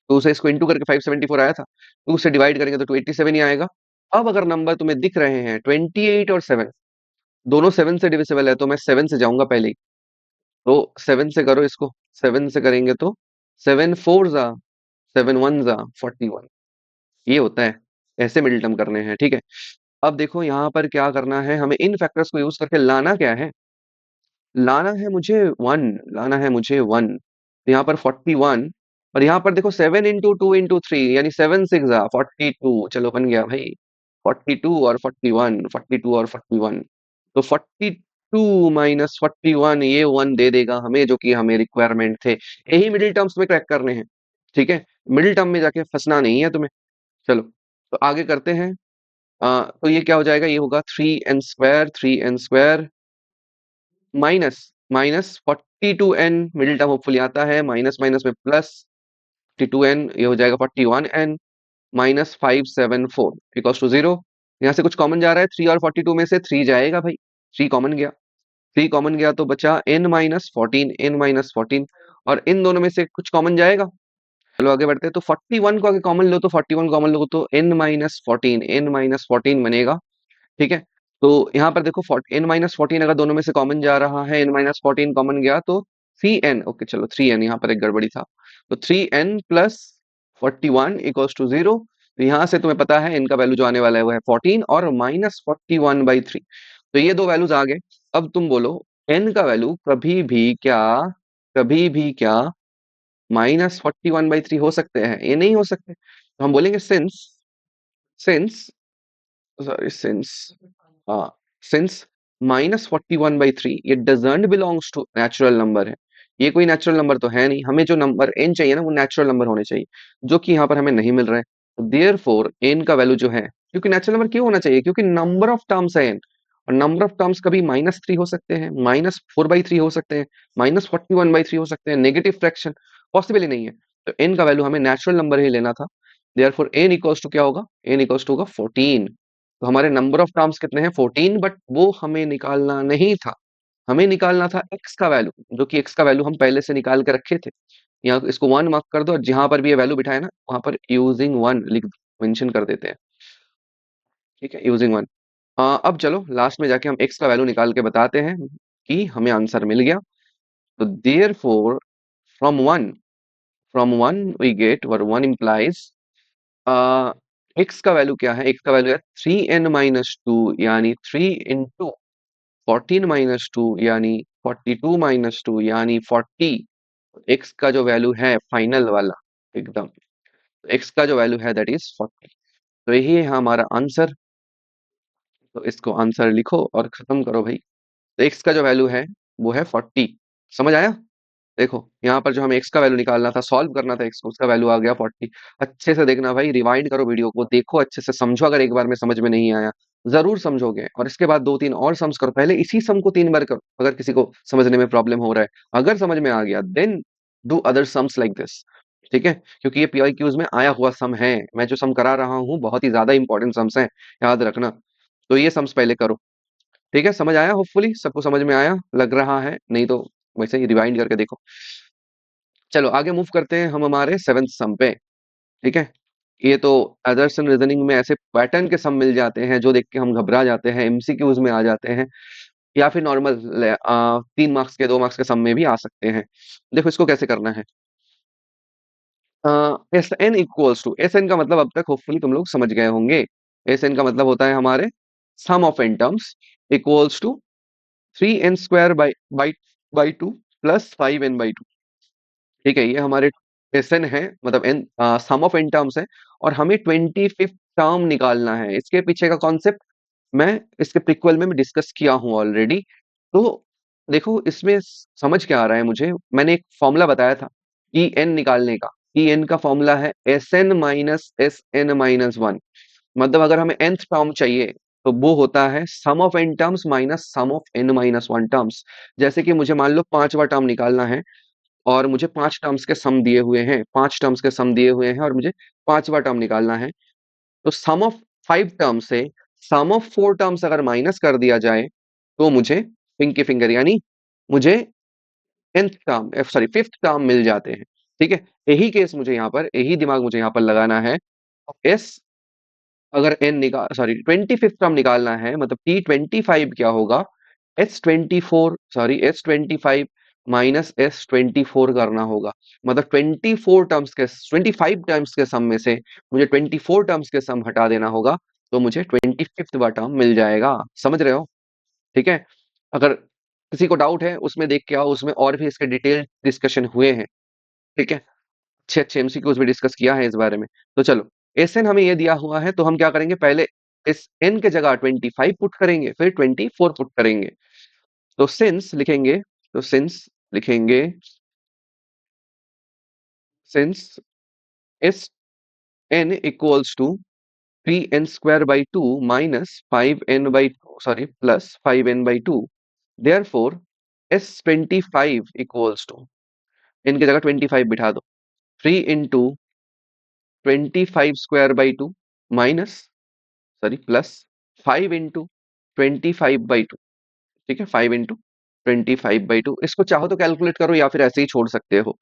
2 से इसको इंटू करके 574 आया था, 2 से डिवाइड करेंगे तो 287 ही आएगा। अब अगर नंबर तुम्हें दिख रहे हैं 28 और 7, दोनों 7 से डिविजिबल है, तो मैं 7 से जाऊंगा पहले ही। तो 7 से करो इसको, 7 से करेंगे तो 7 4 जा 7 1 जा 41, ये होता है। ऐसे मिडिल टर्म करने हैं, ठीक है। अब देखो यहाँ पर क्या करना है, हमें इन फैक्टर्स को यूज करके लाना क्या है, लाना है मुझे वन, लाना है मुझे वन। तो यहाँ पर 41, और यहाँ पर देखो 7 इंटू 2 इंटू 3 यानी 7 6 42, चलो बन गया भाई। 42 और 41, 42 और 41, तो 42 माइनस 41 ये वन दे देगा हमें, जो कि हमें रिक्वायरमेंट थे। यही मिडिल टर्म्स में क्रैक करने हैं, ठीक है। मिडिल टर्म में जाके फंसना नहीं है तुम्हें। चलो तो आगे करते हैं। तो ये क्या हो जाएगा, ये होगा 3n² 3n² minus minus 42n, middle term hopefully आता है, माइनस माइनस में प्लस 42n, ये हो जाएगा 41n माइनस 574 इक्वल्स टू 0। यहाँ से कुछ कॉमन जा रहा है, 3 और 42 में से 3 जाएगा भाई, 3 कॉमन गया, 3 कॉमन गया तो बचा n-14, और इन दोनों में से कुछ कॉमन जाएगा। चलो आगे बढ़ते हैं, तो 41 को आगे कॉमन लो, तो 41 कॉमन लो तो n-14 बनेगा, ठीक है। तो यहाँ पर देखो n-14 अगर दोनों में से कॉमन जा रहा है, n-14 कॉमन गया तो 3n, ओके चलो 3n, यहाँ पर एक गड़बड़ी था, तो 3n प्लस 41 इक्वल्स टू 0। तो यहाँ से तुम्हें पता है n का वैल्यू जो आने वाला है वो है 14 और माइनस 41/3, तो ये दो वैल्यूज आ गए। अब तुम बोलो n का वैल्यू कभी भी क्या -41/3 हो सकते हैं, ये नहीं हो सकते, तो हम बोलेंगे सिंस सॉरी सिंस हाँ सिंस -41/3 ये doesn't belongs to natural number है, ये कोई नेचुरल नंबर तो है नहीं, हमें जो नंबर n चाहिए ना वो नेचुरल नंबर होने चाहिए, जो कि यहाँ पर हमें नहीं मिल रहा है। देयरफॉर n का वैल्यू जो है, क्योंकि नेचुरल नंबर क्यों होना चाहिए, क्योंकि नंबर ऑफ टर्म्स है n, और नंबर ऑफ टर्म्स कभी -3 हो सकते हैं, -4/3 हो सकते हैं, -41/3 हो सकते हैं, नेगेटिव फ्रैक्शन पॉसिबल ही नहीं है। तो n का वैल्यू हमें नेचुरल नंबर ही लेना था। देयरफॉर n इक्वल्स टू क्या होगा, n इक्वल्स टू होगा 14। तो हमारे नंबर ऑफ टर्म्स कितने हैं 14, बट वो हमें निकालना नहीं था, हमें निकालना था x का वैल्यू, जो कि x का वैल्यू हम पहले से निकाल के रखे थे। यहाँ इसको 1 मार्क कर दो, और जहां पर भी ये वैल्यू बिठाए ना वहां पर यूजिंग 1 लिख मेंशन कर देते हैं, ठीक है, यूजिंग 1। अब चलो लास्ट में जाके हम x का वैल्यू निकाल के बताते हैं कि हमें आंसर मिल गया। तो therefore from 1 we get, where 1 implies x का वैल्यू क्या है, x का वैल्यू है 3n-2 यानी 3 इंटू 14-2 यानी 42-2 यानी 40। x का जो वैल्यू है फाइनल वाला एकदम, x का जो वैल्यू है दैट इज 40। तो यही है हमारा आंसर, तो इसको आंसर लिखो और खत्म करो भाई। तो x का जो वैल्यू है वो है 40, समझ आया। देखो यहाँ पर जो हमें x का वैल्यू निकालना था, सॉल्व करना था x को, उसका वैल्यू आ गया 40। अच्छे से देखना भाई, रिवाइंड करो वीडियो को, देखो अच्छे से, समझो, अगर एक बार में समझ में नहीं आया जरूर समझोगे, और इसके बाद 2-3 और सम्स करो, पहले इसी सम को 3 बार करो अगर किसी को समझने में प्रॉब्लम हो रहा है, अगर समझ में आ गया then do other sums like this, ठीक है। क्योंकि ये पीआईक्यूज में आया हुआ सम है, मैं जो सम करा रहा हूँ बहुत ही ज्यादा इंपॉर्टेंट सम्स हैं, याद रखना। तो ये सम्स पहले करो, ठीक है। समझ आया, होपफुली सबको समझ में आया लग रहा है, नहीं तो वैसे ही रिवाइंड करके देखो। चलो आगे मूव करते हैं हम हमारे सेवेंथ सम पे, ठीक है। ये तो अदर्स एंड रीजनिंग में ऐसे पैटर्न के सम मिल जाते हैं जो देख के हम घबरा जाते हैं, एमसीक्यूज में आ जाते हैं, या फिर नॉर्मल 3 मार्क्स के 2 मार्क्स के सम में भी आ सकते हैं। देखो इसको कैसे करना है। S n equals to, S n का मतलब अब तक होपफुली तुम लोग समझ गए होंगे। एस एन का मतलब होता है हमारे sum of n terms equals to 3n² by 2 plus 5n/2, ठीक है। ये हमारे एसएन है, मतलब n sum of n terms है, और हमें 25th टर्म निकालना है। इसके पीछे का कॉन्सेप्ट मैं इसके प्रीक्वल में डिस्कस किया हूं ऑलरेडी। तो देखो इसमें समझ क्या आ रहा है मुझे, मैंने एक फॉर्मूला बताया था ई एन निकालने का, ई एन का फॉर्मूला है SN-SN-1, मतलब अगर हमें nth टर्म चाहिए तो वो होता है sum of n terms minus sum of n-1 terms. जैसे कि मुझे मान लो 5वां टर्म निकालना है, और मुझे 5 टर्म्स के सम दिए हुए हैं, 5 टर्म्स के सम दिए हुए हैं, और मुझे 5वां टर्म निकालना है। तो सम ऑफ 5 टर्म्स से सम ऑफ 4 टर्म्स अगर माइनस कर दिया जाए तो मुझे पिंकी फिंगर यानी मुझे 5th टर्म मिल जाते हैं, ठीक है। यही केस मुझे यहाँ पर, यही दिमाग मुझे यहाँ पर लगाना है। एस अगर एन निकाल सॉरी 25th टर्म निकालना है, मतलब T25 क्या होगा, S24 sorry S25 minus S 24 करना होगा। मतलब 24 टर्म्स के 25 टर्म्स के सम में से मुझे 24 टर्म्स के सम हटा देना होगा, तो मुझे 25वां टर्म मिल जाएगा। समझ रहे हो? ठीक है। अगर किसी को डाउट है उसमें देख के आओ, उसमें और भी इसके डिटेल डिस्कशन हुए हैं। ठीक है, अच्छे अच्छे एमसीक्यूज भी डिस्कस किया है इस बारे में। तो चलो, एस एन हमें ये दिया हुआ है, तो हम क्या करेंगे, पहले इस एन के जगह 25 पुट करेंगे, फिर 24 पुट करेंगे। तो सिंस लिखेंगे, तो सिंस लिखेंगे, since S n equals to 3n² by 2 minus 5n by sorry plus 5n/2, therefore S25 equals to, n की जगह 25 बिठा दो, 3 into 25² by 2 minus sorry plus 5 into 25/2। ठीक है, 5 into 25/2, इसको चाहो तो कैलकुलेट करो या फिर ऐसे ही छोड़ सकते हो।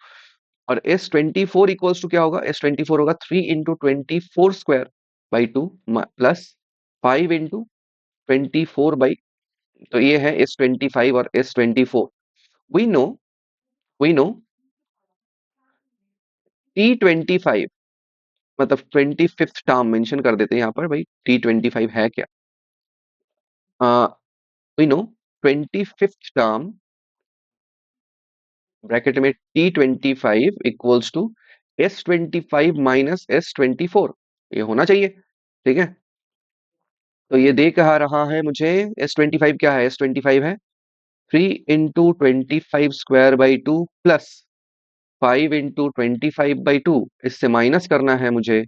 और S24 इक्वल्स टू क्या होगा, S24 होगा 3 into 24² by 2 plus 5 into 24 by, तो ये है S25 और S24। We know we know T25, मतलब 25th टर्म मेंशन कर देते हैं यहाँ पर भाई, T25 है क्या। We know 25th term bracket में T25 equals to S25 minus S24, ये होना चाहिए। ठीक है, तो ये दे कहा रहा है मुझे, S25 क्या है, S25 है 3 into 25² by 2 प्लस 5 into 25/2, इससे माइनस करना है मुझे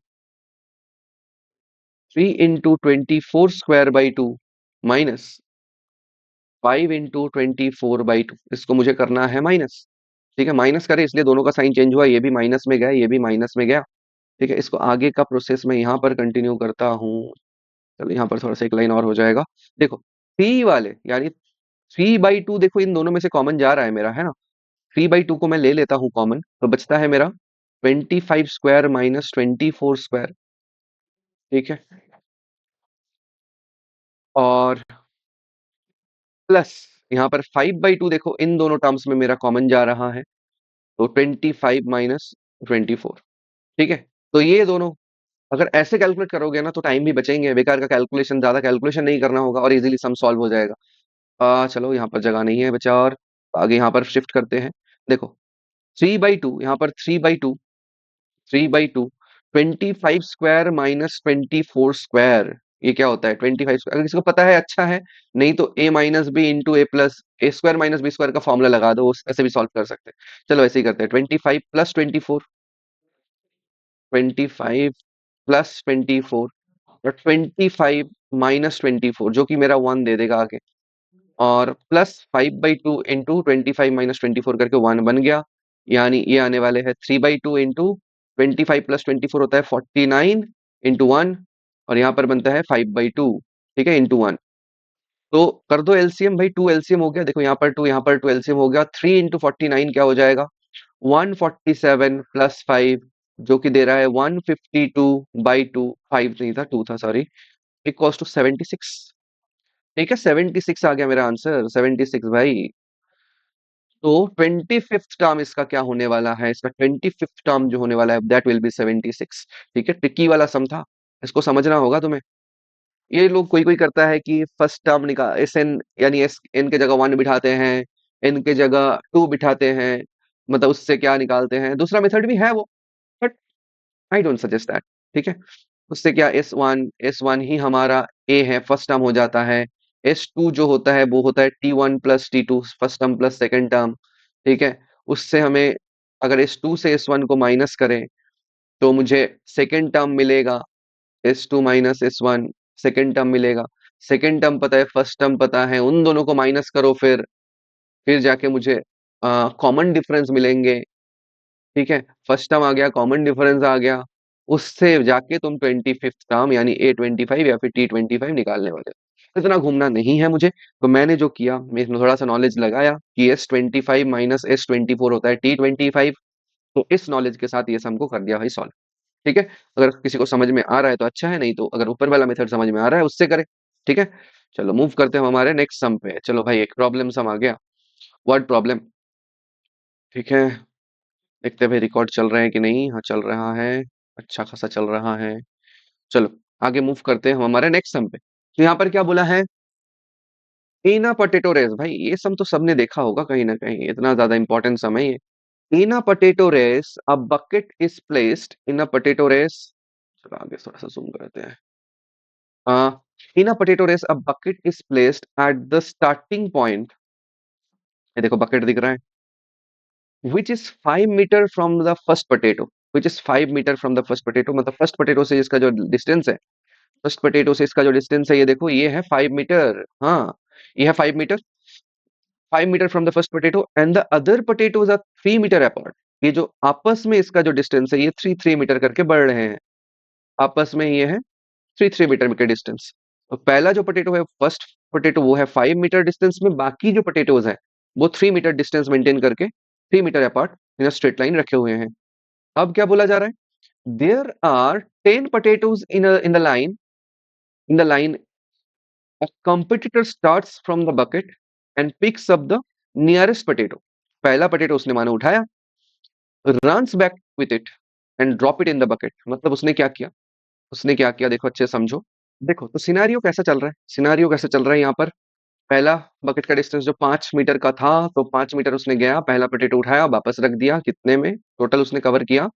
3 into 24² by 2 माइनस 5 into 24/2, इसको मुझे करना है माइनस। ठीक है, माइनस करे इसलिए दोनों का साइन चेंज हुआ, ये भी माइनस में गया, ये भी माइनस में गया। ठीक है, इसको आगे का प्रोसेस मैं यहाँ पर कंटिन्यू करता हूँ। चलो यहाँ पर थोड़ा सा एक लाइन और हो जाएगा। देखो, थ्री वाले यानी 3/2, देखो इन दोनों में से कॉमन जा रहा है मेरा, है ना। 3/2 को मैं ले लेता हूँ कॉमन, तो बचता है मेरा 25² माइनस 24²। ठीक है, और प्लस यहाँ पर 5/2, देखो इन दोनों टर्म्स में मेरा कॉमन जा रहा है, तो 25 माइनस 24। ठीक है, तो ये दोनों अगर ऐसे कैलकुलेट करोगे ना तो टाइम भी बचेंगे, बेकार का कैलकुलेशन, ज्यादा कैलकुलेशन नहीं करना होगा और इजीली सम सॉल्व हो जाएगा। चलो यहाँ पर जगह नहीं है बचा, और आगे यहाँ पर शिफ्ट करते हैं। देखो 3/2, यहाँ पर 3/2 25² माइनस 24², ये क्या होता है 25², अगर किसी को पता है अच्छा है, नहीं तो a minus b into a plus a² - b² का फॉर्मूला लगा दो, ऐसे भी सॉल्व कर सकते हैं। चलो ऐसे ही करते हैं, 25 प्लस 24, 25 प्लस 24 और 25 माइनस 24, जो कि मेरा 1 दे देगा आगे, और प्लस 5/2 इंटू 25 - 24 करके 1 बन गया। यानी ये आने वाले हैं 3/2 इंटू 25 प्लस 24 होता है 49 इंटू 1, और यहाँ पर बनता है 5/2। ठीक है, इंटू 1। तो कर दो एलसीएम भाई, 2 एलसीएम हो गया, देखो यहाँ पर 2, यहाँ पर 2 एलसीएम हो गया, 3 इंटू 49 क्या हो जाएगा, 147 प्लस 5, जो कि दे रहा है 152/2, 5 नहीं था 2 था सॉरी, इक्वल्स टू 76। ठीक है, 76 आ गया मेरा आंसर, 76 भाई। तो 25th टर्म इसका क्या होने वाला है, इसका 25th टर्म जो होने वाला है दैट विल बी 76। ठीक है, ट्रिकी वाला सम था, इसको समझना होगा तुम्हें। ये लोग कोई कोई करता है कि फर्स्ट टर्म निकाल, एस एन यानी एस एन के जगह 1 बिठाते हैं, एन के जगह 2 बिठाते हैं, मतलब उससे क्या निकालते हैं, दूसरा मेथड भी है वो, but I don't suggest that. ठीक है, उससे क्या एस वन ही हमारा ए है, फर्स्ट टर्म हो जाता है। S2 जो होता है वो होता है T1 plus T2, first term plus second term. ठीक है, उससे हमें अगर S2 से S1 को माइनस करें तो मुझे सेकेंड टर्म मिलेगा, S2 minus S1 second term मिलेगा। सेकेंड टर्म पता है, फर्स्ट टर्म पता है, उन दोनों को माइनस करो, फिर जाके मुझे कॉमन डिफरेंस मिलेंगे। ठीक है, फर्स्ट टर्म आ गया, कॉमन डिफरेंस आ गया, उससे जाके तुम 25th टर्म यानी A25 या फिर T25 निकालने वाले हो। इतना घूमना नहीं है मुझे, तो मैंने जो किया, मैं थोड़ा सा नॉलेज लगाया कि S25 माइनस S24 होता है T25, तो इस नॉलेज के साथ ये सम को कर दिया भाई सॉल्व। ठीक है, अगर किसी को समझ में आ रहा है तो अच्छा है, नहीं तो अगर ऊपर वाला मेथड समझ में आ रहा है उससे करे। ठीक है, चलो मूव करते हैं हमारे नेक्स्ट सम पे। चलो भाई, एक प्रॉब्लम सम आ गया, वर्ड प्रॉब्लम। ठीक है, देखते हैं भाई रिकॉर्ड चल रहा है कि नहीं। हाँ चल रहा है, अच्छा खासा चल रहा है। चलो आगे मूव करते हैं हम हमारे नेक्स्ट सम पे। तो यहाँ पर क्या बोला है, इन अ पोटैटो रेस। भाई ये सम तो सबने देखा होगा कहीं ना कहीं, इतना ज्यादा इंपॉर्टेंट सम है ये। In a potato race a bucket is placed in a potato race. चलो आगे थोड़ा सा जूम करते हैं। In a potato race a bucket is placed at the starting point. ये देखो बकेट दिख रहा है, which is 5 metre from the first potato. which is 5 metre from the first potato, मतलब फर्स्ट पोटैटो से इसका जो डिस्टेंस है, फर्स्ट पोटैटो से इसका जो डिस्टेंस है, ये देखो ये है 5 मीटर। हाँ, ये है 5 metre. 5 metre from the first potato and the other potatoes are 3 metre apart. ये जो आपस में इसका जो डिस्टेंस है, ये 3 3 मीटर करके बढ़ रहे हैं। आपस में ये है 3 3 मीटर के डिस्टेंस। तो पहला जो पोटैटो है, फर्स्ट पोटैटो, वो है 5 मीटर डिस्टेंस में, बाकी जो पोटैटोज हैं वो 3 मीटर डिस्टेंस मेंटेन करके 3 metre apart in straight line रखे हुए हैं। अब क्या बोला जा रहा है, there are 10 potatoes in the line. A competitor starts from the bucket and picks up the nearest potato. पहला पोटैटो उसने मानो उठाया, runs back with it and drop it in the bucket। मतलब उसने क्या किया, उसने क्या किया देखो अच्छे से समझो। देखो तो सिनारियो कैसा चल रहा है, सिनारियो कैसा चल रहा है यहाँ पर। पहला बकेट का डिस्टेंस जो 5 मीटर का था, तो 5 मीटर उसने गया, पहला पोटैटो उठाया, वापस रख दिया। कितने में टोटल उसने कवर किया,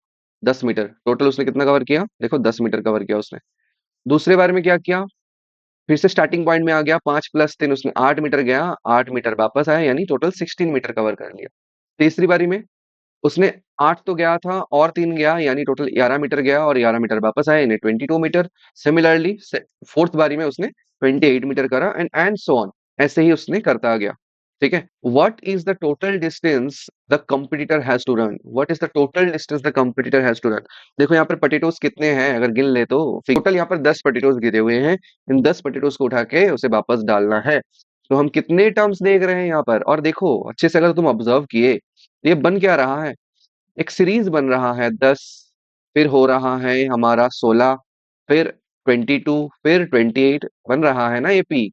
10 मीटर। टोटल उसने कितना कवर किया, देखो 10 मीटर कवर किया उसने। दूसरे बार में क्या किया, फिर से स्टार्टिंग पॉइंट में आ गया, 5 + 3 उसने 8 मीटर गया, 8 मीटर वापस आया, यानी टोटल 16 मीटर कवर कर लिया। तीसरी बारी में उसने 8 तो गया था और 3 गया, यानी टोटल 11 मीटर गया और 11 मीटर वापस आया, यानी 22 मीटर। सिमिलरली फोर्थ बारी में उसने 28 मीटर करा एंड सो ऑन, ऐसे ही उसने करता गया। ठीक है, what is the total distance the competitor has to run, what is the total distance the competitor has to run. देखो यहाँ पर पोटैटोस कितने हैं अगर गिन ले तो, टोटल यहाँ पर 10 पोटैटोस गिरे हुए हैं। इन 10 पोटैटोस को उठा के उसे वापस डालना है। तो हम कितने टर्म्स देख रहे हैं यहाँ पर, और देखो अच्छे से अगर तुम ऑब्जर्व किए, ये बन क्या रहा है, एक सीरीज बन रहा है। 10, फिर हो रहा है हमारा 16, फिर 22, फिर 28, बन रहा है ना एपी।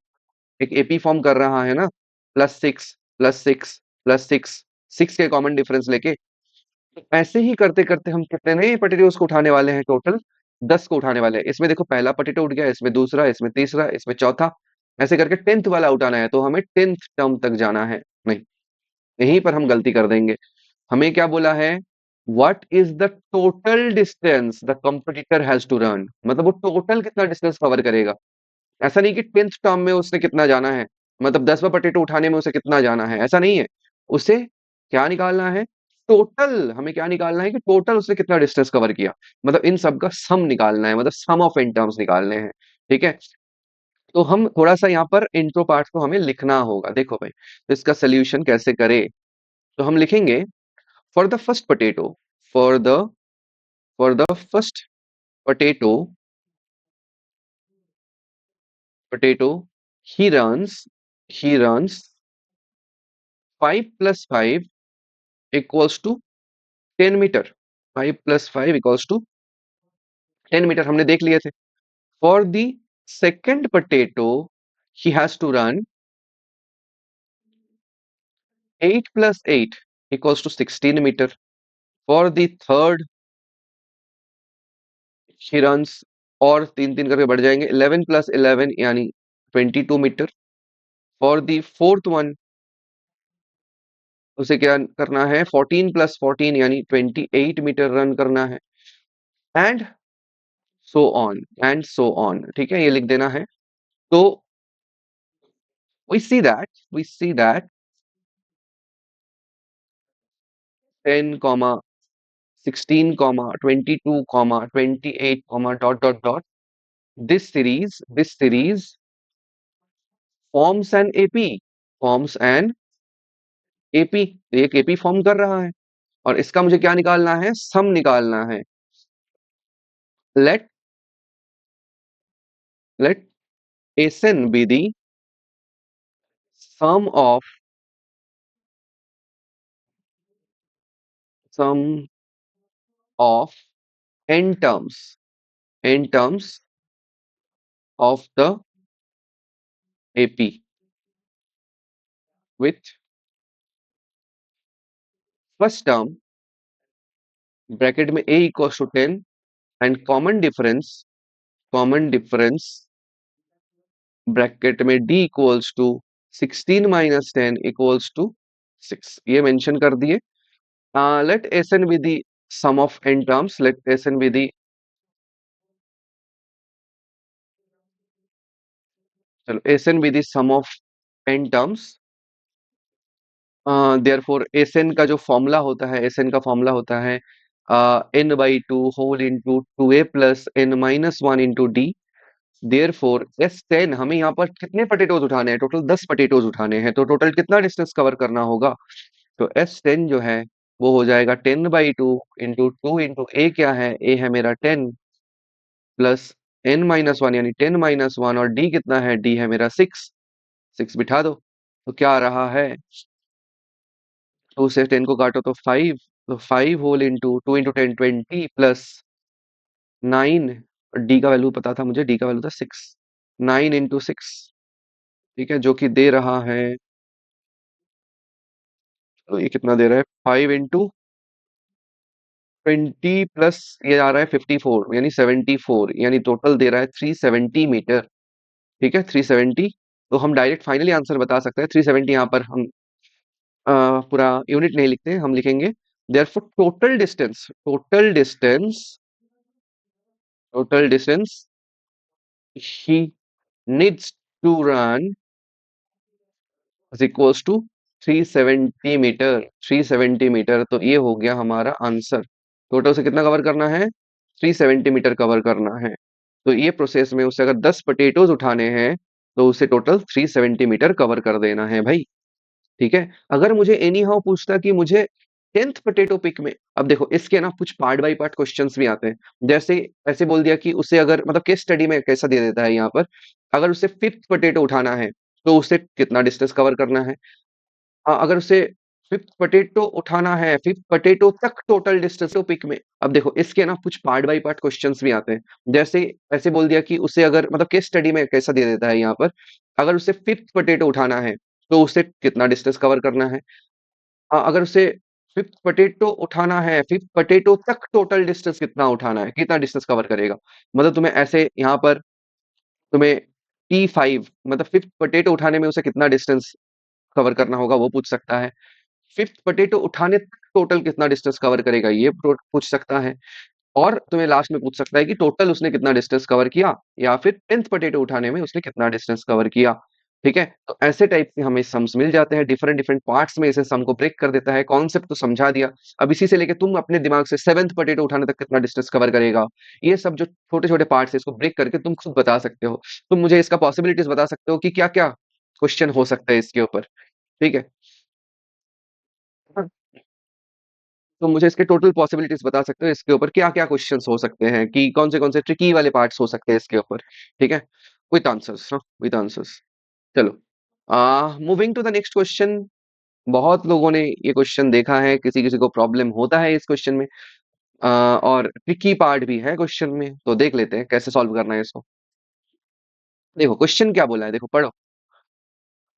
एक एपी फॉर्म कर रहा है ना, +6 +6 +6, 6 के कॉमन डिफरेंस लेके। तो ऐसे ही करते करते हम कितने नए पोटैटोज को उठाने वाले हैं, टोटल 10 को उठाने वाले हैं। इसमें देखो पहला पोटैटो उठ गया, इसमें दूसरा, इसमें तीसरा, इसमें चौथा, ऐसे करके 10th वाला उठाना है। तो हमें 10th टर्म तक जाना है। नहीं, यहीं पर हम गलती कर देंगे। हमें क्या बोला है, what is the total distance the competitor has to run, मतलब वो टोटल कितना डिस्टेंस कवर करेगा। ऐसा नहीं कि 10th टर्म में उसने कितना जाना है, मतलब 10वां पोटैटो उठाने में उसे कितना जाना है, ऐसा नहीं है। उसे क्या निकालना है, टोटल। हमें क्या निकालना है कि टोटल उसने कितना डिस्टेंस कवर किया, मतलब इन सब का सम निकालना है, मतलब सम ऑफ इन टर्म्स निकालने हैं। ठीक है, तो हम थोड़ा सा यहाँ पर इंट्रो पार्ट को हमें लिखना होगा। देखो भाई, तो इसका सोल्यूशन कैसे करें, तो हम लिखेंगे for the first potato, for the first potato, he runs 5 + 5 equals to 10 metre. 5 + 5 equals to 10 metre हमने देख लिए थे। For the second potato, he has to run 8 + 8 equals to 16 metre. For the third, he runs, और तीन तीन करके बढ़ जाएंगे, 11 + 11 यानी 22 metre. For the fourth one, उसे क्या करना है, 14 + 14 यानी 28 मीटर रन करना है। एंड सो ऑन, ठीक है, ये लिख देना है। तो we see that 10, 16, 22, 28, dot dot dot, this series forms an AP. एक एपी फॉर्म कर रहा है, और इसका मुझे क्या निकालना है, सम निकालना है। Let let S n be the sum of sum of n terms of the AP with first term bracket में a equals to 10 and common difference bracket में d equals to 16 minus 10 equals to 6, ये mention कर दिए। Let S N be the sum of n terms, let S N be the, चलो S N be the sum of n terms. Therefore S n का जो formula होता है, S n का formula होता है n/2 whole into 2a plus n-1 into d. Therefore S10 हमें यहाँ पर कितने पोटैटोज उठाने हैं? टोटल 10 पोटैटोज उठाने हैं, तो टोटल कितना डिस्टेंस कवर करना होगा? तो S10 जो है वो हो जाएगा 10/2 इंटू 2 इंटू a, क्या है? a है मेरा 10 प्लस n-1 यानी 10-1, और d कितना है? d है मेरा 6। 6 बिठा दो तो क्या आ रहा है? 2 से 10 को काटो तो 5, तो 5 whole into 2 into 10 20 plus 9, d का वैल्यू पता था मुझे, डी का वैल्यू था 6, 9 इंटू 6, ठीक है, जो कि दे रहा है, तो ये कितना दे रहा है? 5 इंटू 20 प्लस ये आ रहा है 54 यानी 74, यानी टोटल दे रहा है 370 मीटर। ठीक है, 370। तो हम डायरेक्ट फाइनली आंसर बता सकते हैं 370। यहाँ पर हम पूरा यूनिट नहीं लिखते, हम लिखेंगे therefore total distance he needs to run is equals to 370 metre. 370 metre, तो ये हो गया हमारा आंसर। टोटल से कितना कवर करना है? 370 मीटर कवर करना है। तो ये प्रोसेस में उसे अगर 10 पोटैटोज उठाने हैं तो उसे टोटल 370 मीटर कवर कर देना है भाई। ठीक है, अगर मुझे एनी हाउ पूछता कि मुझे 10th पोटैटो पिक में, अब देखो इसके ना कुछ पार्ट बाय पार्ट क्वेश्चंस भी आते हैं। जैसे ऐसे बोल दिया कि उसे अगर मतलब केस स्टडी में कैसा दे देता है यहाँ पर, अगर उसे 5th पोटैटो उठाना है तो उसे कितना डिस्टेंस कवर करना है? अगर उसे 5th पोटैटो उठाना है, 5th पोटैटो तक टोटल डिस्टेंस तो पिक में, अब देखो इसके ना कुछ पार्ट बाय पार्ट क्वेश्चंस भी आते हैं। जैसे ऐसे बोल दिया कि उसे अगर मतलब केस स्टडी में कैसा दे देता है यहाँ पर, अगर उसे 5th पोटैटो उठाना है तो उसे कितना डिस्टेंस कवर करना है? अगर उसे 5th पोटैटो उठाना है, 5th पोटैटो तक टोटल डिस्टेंस कितना उठाना है, कितना डिस्टेंस कवर करेगा? मतलब तुम्हें ऐसे यहाँ पर तुम्हें T5 मतलब 5th पोटैटो उठाने में उसे कितना डिस्टेंस कवर करना होगा वो पूछ सकता है। 5th पोटैटो उठाने तक टोटल कितना डिस्टेंस कवर करेगा ये पूछ सकता है। और तुम्हें लास्ट में पूछ सकता है कि टोटल उसने कितना डिस्टेंस कवर किया, या फिर 10th पोटैटो उठाने में उसने कितना डिस्टेंस कवर किया। ठीक है, तो ऐसे टाइप से हमें सम्स मिल जाते हैं, डिफरेंट डिफरेंट पार्ट्स में इसे सम को ब्रेक कर देता है। कॉन्सेप्ट तो समझा दिया, अब इसी से लेके तुम अपने दिमाग से 7th पोटैटो उठाने तक कितना डिस्टेंस कवर करेगा, ये सब जो छोटे छोटे पार्ट्स है इसको ब्रेक करके तुम खुद बता सकते हो। तुम मुझे इसका पॉसिबिलिटीज बता सकते हो कि क्या क्या क्वेश्चन हो सकता है इसके ऊपर। ठीक है, तो मुझे इसके टोटल पॉसिबिलिटीज बता सकते हो इसके ऊपर क्या क्या क्वेश्चंस हो सकते हैं, कि कौन से ट्रिकी वाले पार्ट्स हो सकते हैं इसके ऊपर। ठीक है, विथ आंसर्स, हाँ विथ आंसर्स। चलो, moving to the next question. बहुत लोगों ने ये क्वेश्चन देखा है, किसी किसी को प्रॉब्लम होता है इस क्वेश्चन में, और ट्रिकी पार्ट भी है क्वेश्चन में, तो देख लेते हैं कैसे सॉल्व करना है इसको। देखो क्वेश्चन क्या बोला है, देखो पढ़ो।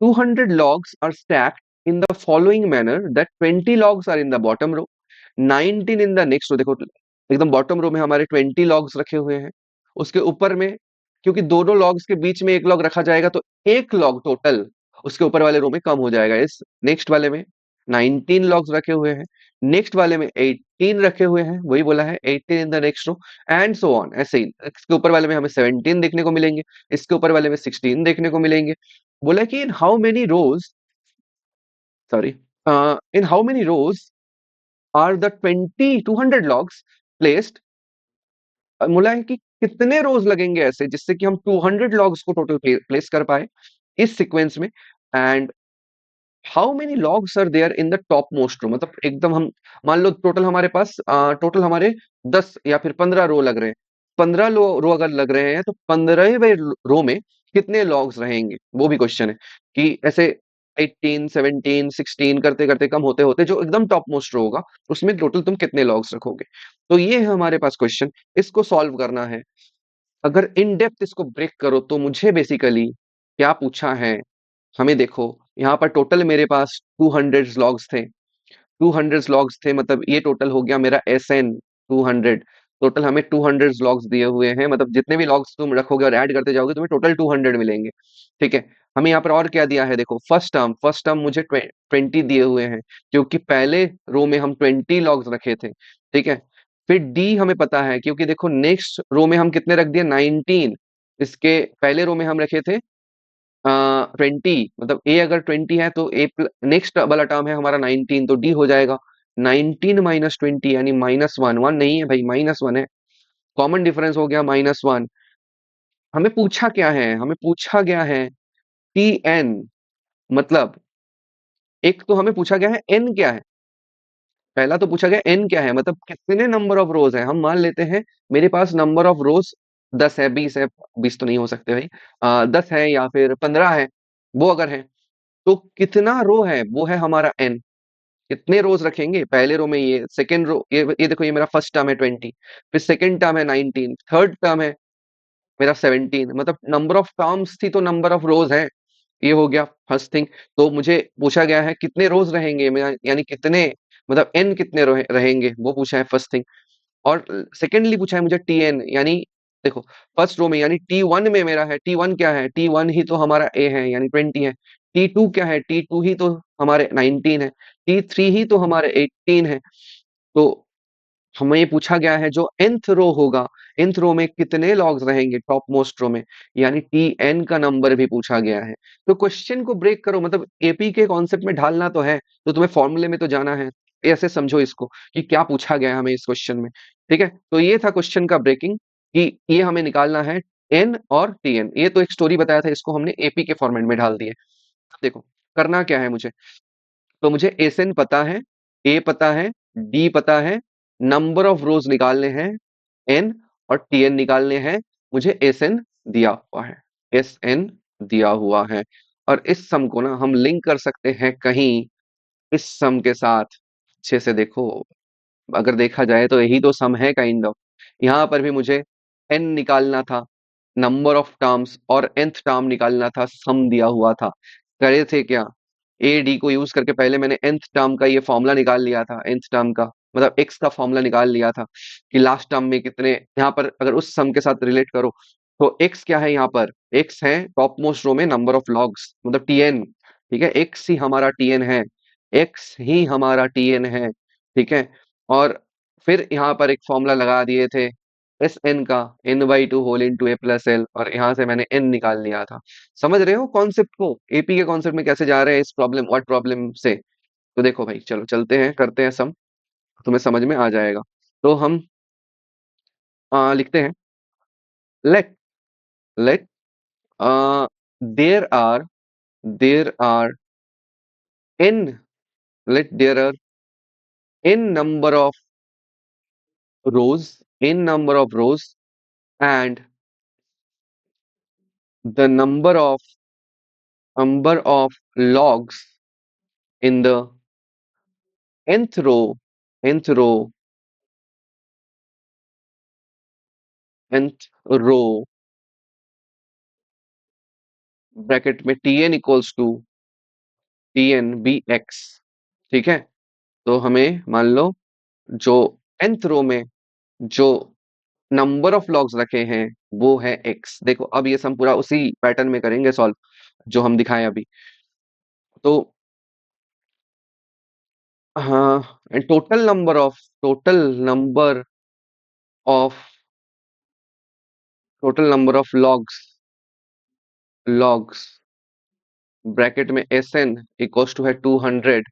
200 logs are stacked in the following manner that 20 logs are in the bottom row, 19 in the next row। देखो एकदम बॉटम रो में हमारे 20 लॉग्स रखे हुए हैं, उसके ऊपर में क्योंकि दोनों लॉग्स के बीच में एक लॉग रखा जाएगा तो एक लॉग टोटल उसके ऊपर वाले रो में कम हो जाएगा। इस नेक्स्ट वाले में 19 लॉग्स रखे हुए हैं, नेक्स्ट वाले में 18 रखे हुए हैं, वही बोला है 18 in the next row, and so on. ऐसे ही इसके ऊपर वाले में हमें 17 देखने को मिलेंगे, इसके ऊपर वाले में 16 देखने को मिलेंगे। बोला कि in how many rows, sorry, in how many rows are the 200 logs placed. बोला है कि कितने रोज लगेंगे ऐसे जिससे कि हम 200 लॉग्स को टोटल प्लेस कर पाए इस सीक्वेंस में, and how many logs are there in the top most row. मतलब एकदम हम मान लो टोटल हमारे पास टोटल हमारे 10 या फिर 15 रो लग रहे हैं, 15 रो अगर लग रहे हैं तो 15वें रो में कितने लॉग्स रहेंगे, वो भी क्वेश्चन है। कि ऐसे 18 17 16 करते करते कम होते होते जो एकदम टॉप मोस्ट रो होगा उसमें टोटल तुम कितने लॉग्स रखोगे। तो ये है हमारे पास क्वेश्चन, इसको सॉल्व करना है। अगर इन डेप्थ इसको ब्रेक करो तो मुझे बेसिकली क्या पूछा है, हमें देखो यहाँ पर टोटल मेरे पास 200 लॉग्स थे, 200 लॉग्स थे, मतलब ये टोटल हो गया मेरा SN 200। टोटल हमें 200 लॉग्स दिए हुए हैं, मतलब जितने भी लॉग्स तुम रखोगे और ऐड करते जाओगे तुम्हें टोटल 200 मिलेंगे। ठीक है, हमें यहाँ पर और क्या दिया है, देखो फर्स्ट टर्म मुझे 20 दिए हुए हैं, क्योंकि पहले रो में हम 20 लॉग्स रखे थे। ठीक है, फिर डी हमें पता है, क्योंकि देखो नेक्स्ट रो में हम कितने रख दिए, 19। इसके पहले रो में हम रखे थे 20, मतलब ए अगर 20 है तो ए नेक्स्ट वाला टर्म है हमारा 19, तो डी हो जाएगा 19 माइनस 20 यानी -1। 1 नहीं है भाई, -1 है, कॉमन डिफरेंस हो गया -1। हमें पूछा क्या है, हमें पूछा गया है TN, मतलब एक तो हमें पूछा गया है n क्या है, पहला तो पूछा गया n क्या है, मतलब कितने नंबर ऑफ रोज है। हम मान लेते हैं मेरे पास नंबर ऑफ रोज 10 है, 20 है, 20 तो नहीं हो सकते भाई, 10 है या फिर 15 है, वो अगर है तो कितना रो है, वो है हमारा n। कितने रोज रखेंगे, पहले रो में ये, सेकंड रो ये देखो, ये मेरा फर्स्ट टर्म है 20, फिर सेकंड टर्म है 19, थर्ड टर्म है मेरा 17, मतलब नंबर ऑफ टर्म्स थी तो नंबर ऑफ रोज है। ये हो गया फर्स्ट थिंग। तो मुझे पूछा गया है कितने रोज रहेंगे, यानी कितने, मतलब n कितने रहेंगे, वो पूछा है फर्स्ट थिंग। और सेकेंडली पूछा है मुझे TN, यानी देखो फर्स्ट रो में यानी T1 में मेरा है, T1 क्या है, T1 ही तो हमारा A है यानी 20 है। T2 क्या है, T2 ही तो हमारे 19 है। T3 ही तो हमारे 18 है। तो हमें ये पूछा गया है जो nth रो होगा, nth रो में कितने लॉग्स रहेंगे टॉप मोस्ट रो में, यानी TN का नंबर भी पूछा गया है। तो क्वेश्चन को ब्रेक करो, मतलब AP के कॉन्सेप्ट में ढालना तो है, तो तुम्हें फॉर्मूले में तो जाना है। ऐसे समझो इसको कि क्या पूछा गया है हमें इस क्वेश्चन में। ठीक है, तो ये था क्वेश्चन का ब्रेकिंग, कि ये हमें निकालना है N और TN। ये तो एक स्टोरी बताया था, इसको हमने AP के फॉर्मेट में ढाल दिए। देखो करना क्या है मुझे, तो मुझे SN पता है, A पता है, D पता है, नंबर ऑफ रोज निकालने हैं N, और TN निकालने हैं। मुझे SN दिया हुआ है, SN दिया हुआ है। और इस सम को ना हम लिंक कर सकते हैं कहीं इस सम के साथ। अच्छे से देखो, अगर देखा जाए तो यही तो सम है काइंड ऑफ। यहाँ पर भी मुझे n निकालना था, नंबर ऑफ टर्म्स, और nth टर्म निकालना था, सम दिया हुआ था। करे थे क्या, ए डी को यूज करके पहले मैंने nth टर्म का ये फॉर्मूला निकाल लिया था, nth टर्म का मतलब x का फॉर्मूला निकाल लिया था कि लास्ट टर्म में कितने। यहाँ पर अगर उस सम के साथ रिलेट करो तो x क्या है, यहाँ पर x है टॉप मोस्ट रो में नंबर ऑफ लॉग्स, मतलब TN। ठीक है, x ही हमारा TN है, x ही हमारा TN है। ठीक है, और फिर यहाँ पर एक फॉर्मूला लगा दिए थे SN का, n/2 होल इंटू a+l, और यहाँ से मैंने n निकाल लिया था। समझ रहे हो कॉन्सेप्ट को, AP के कॉन्सेप्ट में कैसे जा रहे हैं इस प्रॉब्लम, व्हाट प्रॉब्लम से। तो देखो भाई, चलो चलते हैं, करते हैं सम, तुम्हें समझ में आ जाएगा। तो हम लिखते हैं, let let there are there are n let there are n number of rows and the number of logs in the nth row nth row bracket में Tn equals to Tn bx। ठीक है, तो हमें मान लो जो nth रो में जो number of logs रखे हैं वो है x। देखो अब ये सम पूरा उसी पैटर्न में करेंगे सॉल्व जो हम दिखाएं अभी। तो हाँ, of total number of logs bracket में SN इक्वल्स टू है 200।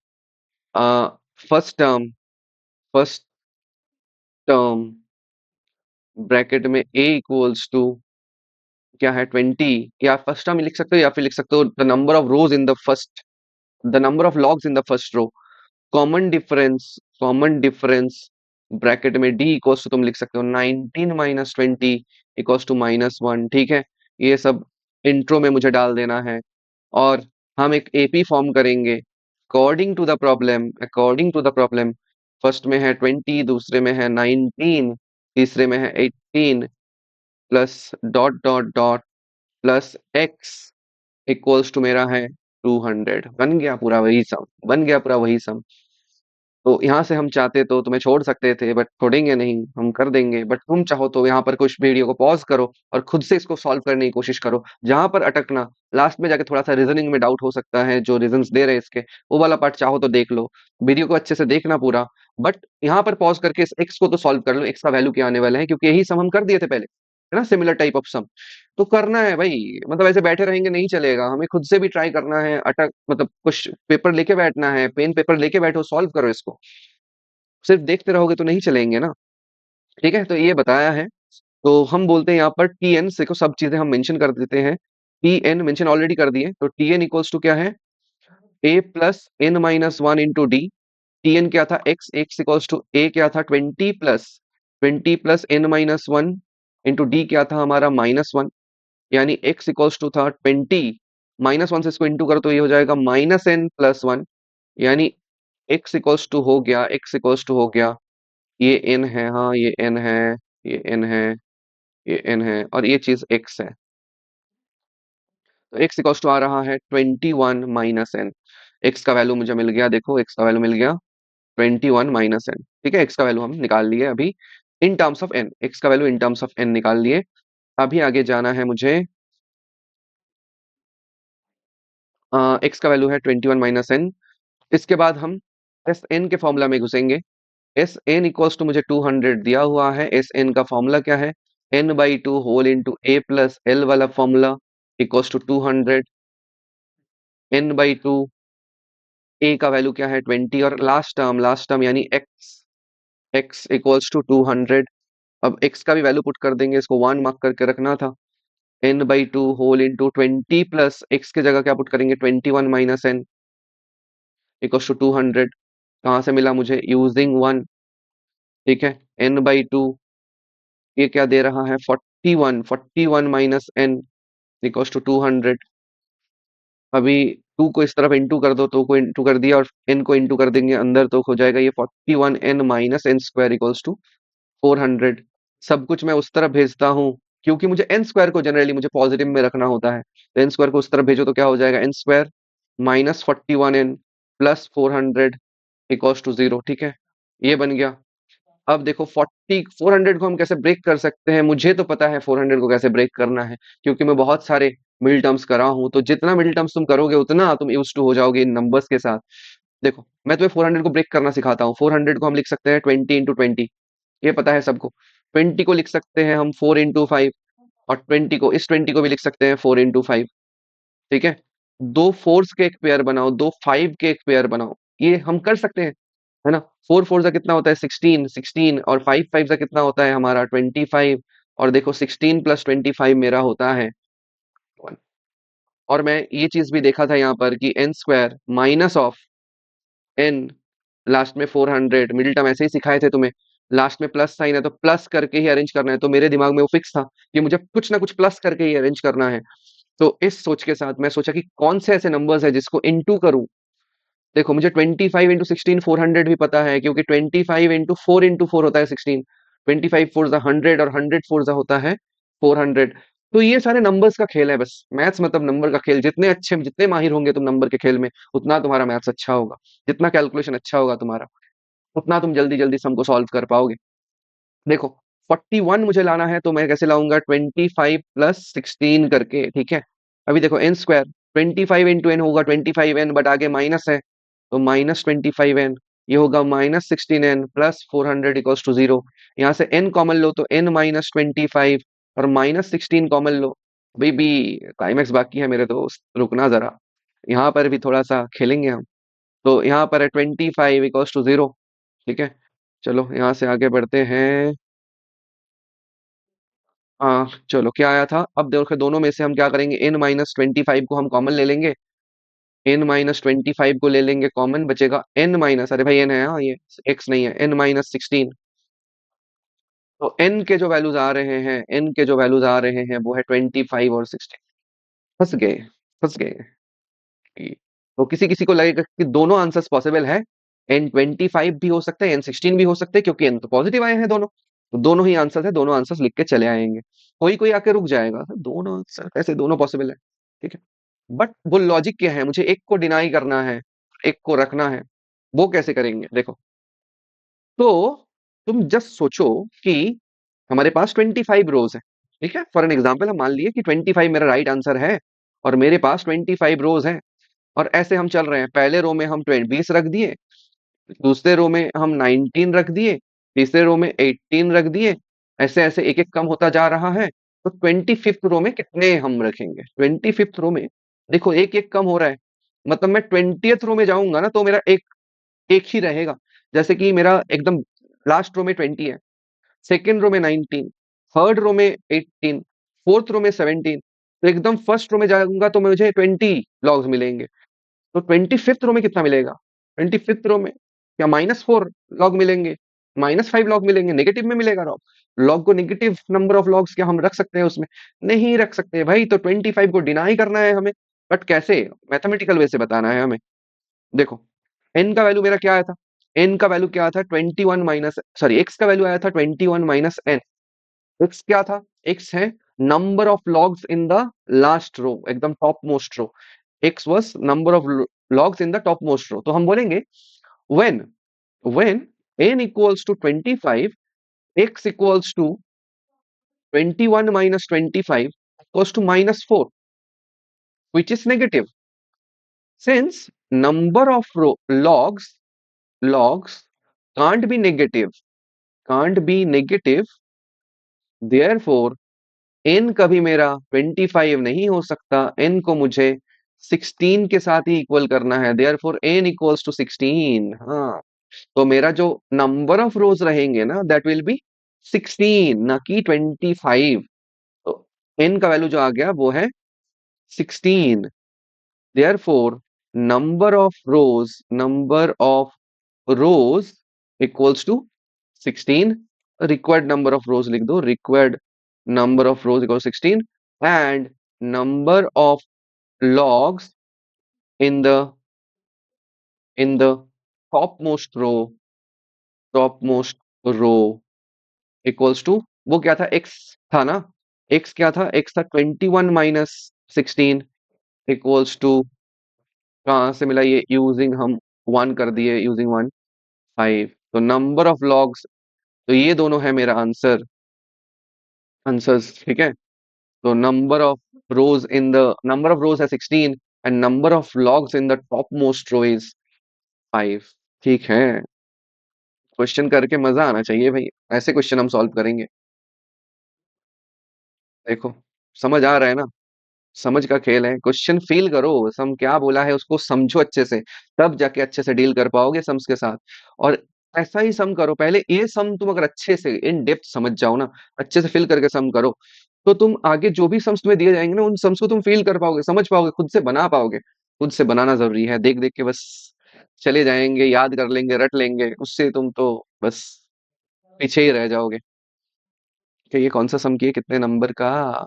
First term first term bracket में A इक्वल्स टू क्या है 20, या फर्स्ट टर्म लिख सकते हो या फिर लिख सकते हो the number of logs in the first row. Common difference bracket में D इक्वल्स टू तुम लिख सकते हो 19 माइनस 20 इक्वल्स टू -1। ठीक है, ये सब इंट्रो में मुझे डाल देना है, और हम एक AP फॉर्म करेंगे according to the problem. First में है 20, दूसरे में है 19, तीसरे में है 18, plus dot dot dot plus x equals to मेरा है 200। बन गया पूरा वही सम। तो यहाँ से हम चाहते तो तुम्हें छोड़ सकते थे, बट छोड़ेंगे नहीं, हम कर देंगे। बट तुम चाहो तो यहाँ पर कुछ वीडियो को पॉज करो और खुद से इसको सॉल्व करने की कोशिश करो। जहां पर अटकना, लास्ट में जाके थोड़ा सा रीजनिंग में डाउट हो सकता है, जो रीजंस दे रहे हैं इसके, वो वाला पार्ट चाहो तो देख लो। वीडियो को अच्छे से देखना पूरा। बट यहाँ पर पॉज करके इस एक्स को तो सॉल्व कर लो, एक्स का वैल्यू क्या आने वाला है, क्योंकि यही सम हम कर दिए थे पहले, है ना, सिमिलर टाइप ऑफ सम। तो करना है भाई, मतलब ऐसे बैठे रहेंगे नहीं चलेगा, हमें खुद से भी ट्राई करना है। अटक मतलब कुछ पेपर लेके बैठना है, पेन पेपर लेके बैठो, सॉल्व करो इसको। सिर्फ देखते रहोगे तो नहीं चलेंगे ना। ठीक है, तो ये बताया है। तो हम बोलते हैं यहाँ पर टी एन, देखो सब चीजें हम मेंशन कर देते हैं। टी एन मेंशन ऑलरेडी कर दिए, तो टी एन इक्वल्स टू क्या है, ए plus N minus one into D. T N क्या था, X, X equals to A क्या था, twenty plus N minus one into D क्या था हमारा, -1। यानी एक्स इक्वल्स टू था 20, -1 से इसको इंटू करो तो ये हो जाएगा -n+1। यानी एक्स इक्वल्स टू हो गया, एक्स इक्वल्स टू हो गया, ये एन है, हाँ ये एन है, ये एन है, ये एन है, और ये चीज एक्स है। तो एक्स इक्वल्स टू आ रहा है 21 - n। एक्स का वैल्यू मुझे मिल गया, देखो एक्स का वैल्यू मिल गया 21 - n। ठीक है, एक्स का वैल्यू हम निकाल लिए अभी in terms of N, X का value in terms of N निकाल लिए। अभी आगे जाना है मुझे। एक्स का वैल्यू है 21 - n। इसके बाद हम एस एन के फॉर्मूला में घुसेंगे। एस एन इक्वल्स टू मुझे 200 दिया हुआ है। एस एन का फॉर्मूला क्या है, n/2 whole into a plus L वाला फॉर्मूला, इक्वल्स टू 200। n/2, ए का वैल्यू क्या है 20, और लास्ट टर्म यानी एक्स, एक्स इक्वल्स टू 200। अब एक्स का भी वैल्यू पुट कर देंगे, इसको 1 मार्क करके रखना था। n/2 whole into 20 plus x की जगह क्या पुट करेंगे, 21 - n इक्वल्स टू 200। कहाँ से मिला मुझे, यूजिंग 1। ठीक है, n/2, ये क्या दे रहा है, 41, 41 - n इक्वल्स टू 200। अभी 2 को इस तरफ इंटू कर दो, 2 को इंटू कर दिया, और n को इंटू कर देंगे अंदर, तो हो जाएगा ये 41n - n² इक्वल्स टू 400। सब कुछ मैं उस तरफ भेजता हूँ, क्योंकि मुझे एन स्क्वायर को जनरली मुझे पॉजिटिव में रखना होता है, तो एन स्क्वायर को उस तरफ भेजो तो क्या हो जाएगा, n² -41n plus 400 equals to 0। ठीक है, ये बन गया। अब देखो 400 को हम कैसे ब्रेक कर सकते हैं, मुझे तो पता है 400 को कैसे ब्रेक करना है, क्योंकि मैं बहुत सारे मिल टर्म्स करा हूं। तो जितना मिल टर्म्स तुम करोगे उतना तुम यूज टू हो जाओगे इन नंबर्स के साथ। देखो मैं तुम्हें 400 को ब्रेक करना सिखाता हूँ। 400 को हम लिख सकते हैं 20 × 20, ये पता है सबको। 20 को लिख सकते हैं हम 4 × 5, और 20 को, इस 20 को भी लिख सकते हैं 4 × 5। ठीक है, दो फोर्स के एक पेयर बनाओ, दो फाइव के एक पेयर बनाओ, ये हम कर सकते हैं, है ना। 4 4 का कितना होता है, 16 16, और 5 5 का कितना होता है हमारा 25। और देखो 16 + 25 मेरा होता है 1। और मैं ये चीज भी देखा था यहाँ पर कि n² minus of n, last में 400, मिडिल टर्म ऐसे ही सिखाए थे तुम्हें, लास्ट में प्लस साइन है तो प्लस करके ही अरेंज करना है। तो मेरे दिमाग में वो फिक्स था कि मुझे कुछ ना कुछ प्लस करके ही अरेंज करना है। तो इस सोच के साथ मैं सोचा कि कौन से ऐसे नंबर्स है जिसको इनटू करूं। देखो मुझे 25 × 16 400 भी पता है, क्योंकि 25 × 4 होता है 16। 25 4 100, और 100 4 होता है 400। तो ये सारे नंबर्स का खेल है, बस मैथ्स मतलब नंबर का खेल। जितने अच्छे, जितने माहिर होंगे तुम नंबर के खेल में, उतना तुम्हारा मैथ्स अच्छा होगा। जितना कैलकुलेशन अच्छा होगा तुम्हारा, उतना तुम जल्दी जल्दी सम को सॉल्व कर पाओगे। देखो 41 मुझे लाना है, तो मैं कैसे लाऊंगा, 25 + 16 करके। ठीक है, अभी देखो n², 25 × n होगा 25n, बट आगे माइनस है, तो -25n, ये होगा -16n प्लस 400 इक्वल्स टू 0। यहाँ से n कॉमन लो तो n -25, और -16 कॉमन लो। अभी भी क्लाइमैक्स बाकी है मेरे दोस्त, रुकना जरा, यहाँ पर भी थोड़ा सा खेलेंगे हम। तो यहाँ पर है 25 इक्वल्स टू 0। ठीक है, चलो यहाँ से आगे बढ़ते हैं। चलो क्या आया था, अब देखो दोनों में से हम क्या करेंगे, n - 25 को हम कॉमन ले लेंगे। n - 25 को ले लेंगे कॉमन, बचेगा अरे भाई n है, हाँ ये x नहीं है, n - 16। तो n के जो वैल्यूज आ रहे हैं, n के जो वैल्यूज आ रहे हैं वो है 25 और 16। फंस गए, फंस गए। तो किसी किसी को लगेगा कि दोनों आंसर्स पॉसिबल है, n 25 भी हो सकता है, n 16 भी हो सकते हैं, क्योंकि n तो पॉजिटिव आए हैं दोनों, तो दोनों ही आंसर है, दोनों आंसर्स लिख के चले आएंगे। कोई कोई आके रुक जाएगा, दोनों आंसर ऐसे, दोनों पॉसिबल है। ठीक है, बट वो लॉजिक क्या है, मुझे एक को डिनाई करना है, एक को रखना है। वो कैसे करेंगे, देखो तो तुम जस्ट सोचो कि हमारे पास 25 रोज है, ठीक है। फॉर एन एग्जाम्पल हम मान लिए कि 25 मेरा राइट आंसर है और मेरे पास 25 रोज हैं, और ऐसे हम चल रहे हैं। पहले रो में हम 20 रख दिए, दूसरे रो में हम 19 रख दिए, तीसरे रो में 18 रख दिए, ऐसे ऐसे एक एक कम होता जा रहा है। तो 25th रो में कितने हम रखेंगे? 25th रो में देखो एक एक कम हो रहा है, मतलब मैं 20th रो में जाऊंगा ना तो मेरा एक एक ही रहेगा। जैसे कि मेरा एकदम लास्ट रो में 20 है, सेकेंड रो में 19, थर्ड रो में 18, फोर्थ रो में 17, तो एकदम फर्स्ट रो में जाऊंगा तो मुझे 20 लॉग्स मिलेंगे। तो 25th रो में कितना मिलेगा? 25th रो में क्या -4 लॉग मिलेंगे, -5 लॉग मिलेंगे, नेगेटिव में मिलेगा लॉग। लॉग को नेगेटिव नंबर ऑफ लॉग्स क्या हम रख सकते हैं उसमें? नहीं रख सकते भाई। तो 25 को डिनाई करना है हमें, बट कैसे? मैथमेटिकल वे से बताना है हमें। देखो n का वैल्यू मेरा क्या आया था? n का वैल्यू क्या था? 21 माइनस, सॉरी, x का वैल्यू आया था 21 माइनस n। x क्या था? x है number of logs in the last row, एकदम top most row. x was number of logs in the topmost row। तो हम बोलेंगे when when n equals to 25, x equals to 21 minus 25 equals to -4, which is negative, since number of logs can't be negative, therefore n कभी मेरा 25 नहीं हो सकता। n को मुझे 16 के साथ ही इक्वल करना है, therefore n equals to 16। हाँ, तो मेरा जो नंबर ऑफ रोज रहेंगे ना, दैट विल बी 16, ना कि 25। तो n का वैल्यू जो आ गया वो है 16। Therefore number of rows equals to 16। Required number of rows लिख दो, required number of rows equals 16, and number of logs in the topmost row equals to, वो क्या था? x था ना, x क्या था? x था 21 माइनस 16 इक्वल्स टू, कहाँ से मिला ये? यूजिंग हम 1 कर दिए, यूजिंग 1 5। तो नंबर ऑफ लॉग्स, तो ये दोनों है मेरा आंसर्स, ठीक है। तो नंबर ऑफ रोज है 16 and number of logs in the top most row is 5। ठीक है, क्वेश्चन करके मजा आना चाहिए भाई, ऐसे क्वेश्चन हम सॉल्व करेंगे। देखो, समझ आ रहा है ना? समझ का खेल है। क्वेश्चन फील करो, सम क्या बोला है उसको समझो अच्छे से, तब जाके अच्छे से डील कर पाओगे सम्स के साथ। और ऐसा ही सम करो, पहले ये सम तुम अगर अच्छे से इन डेप्थ समझ जाओ ना, अच्छे से फील करके सम करो, तो तुम आगे जो भी सम्स तुम्हें दिए जाएंगे ना, उन सम्स को तुम फील कर पाओगे, समझ पाओगे, खुद से बना पाओगे। खुद से बनाना जरूरी है, देख देख के बस चले जाएंगे, याद कर लेंगे, रट लेंगे, उससे तुम तो बस पीछे ही रह जाओगे। कि ये कौन सा सम किए, कितने नंबर का?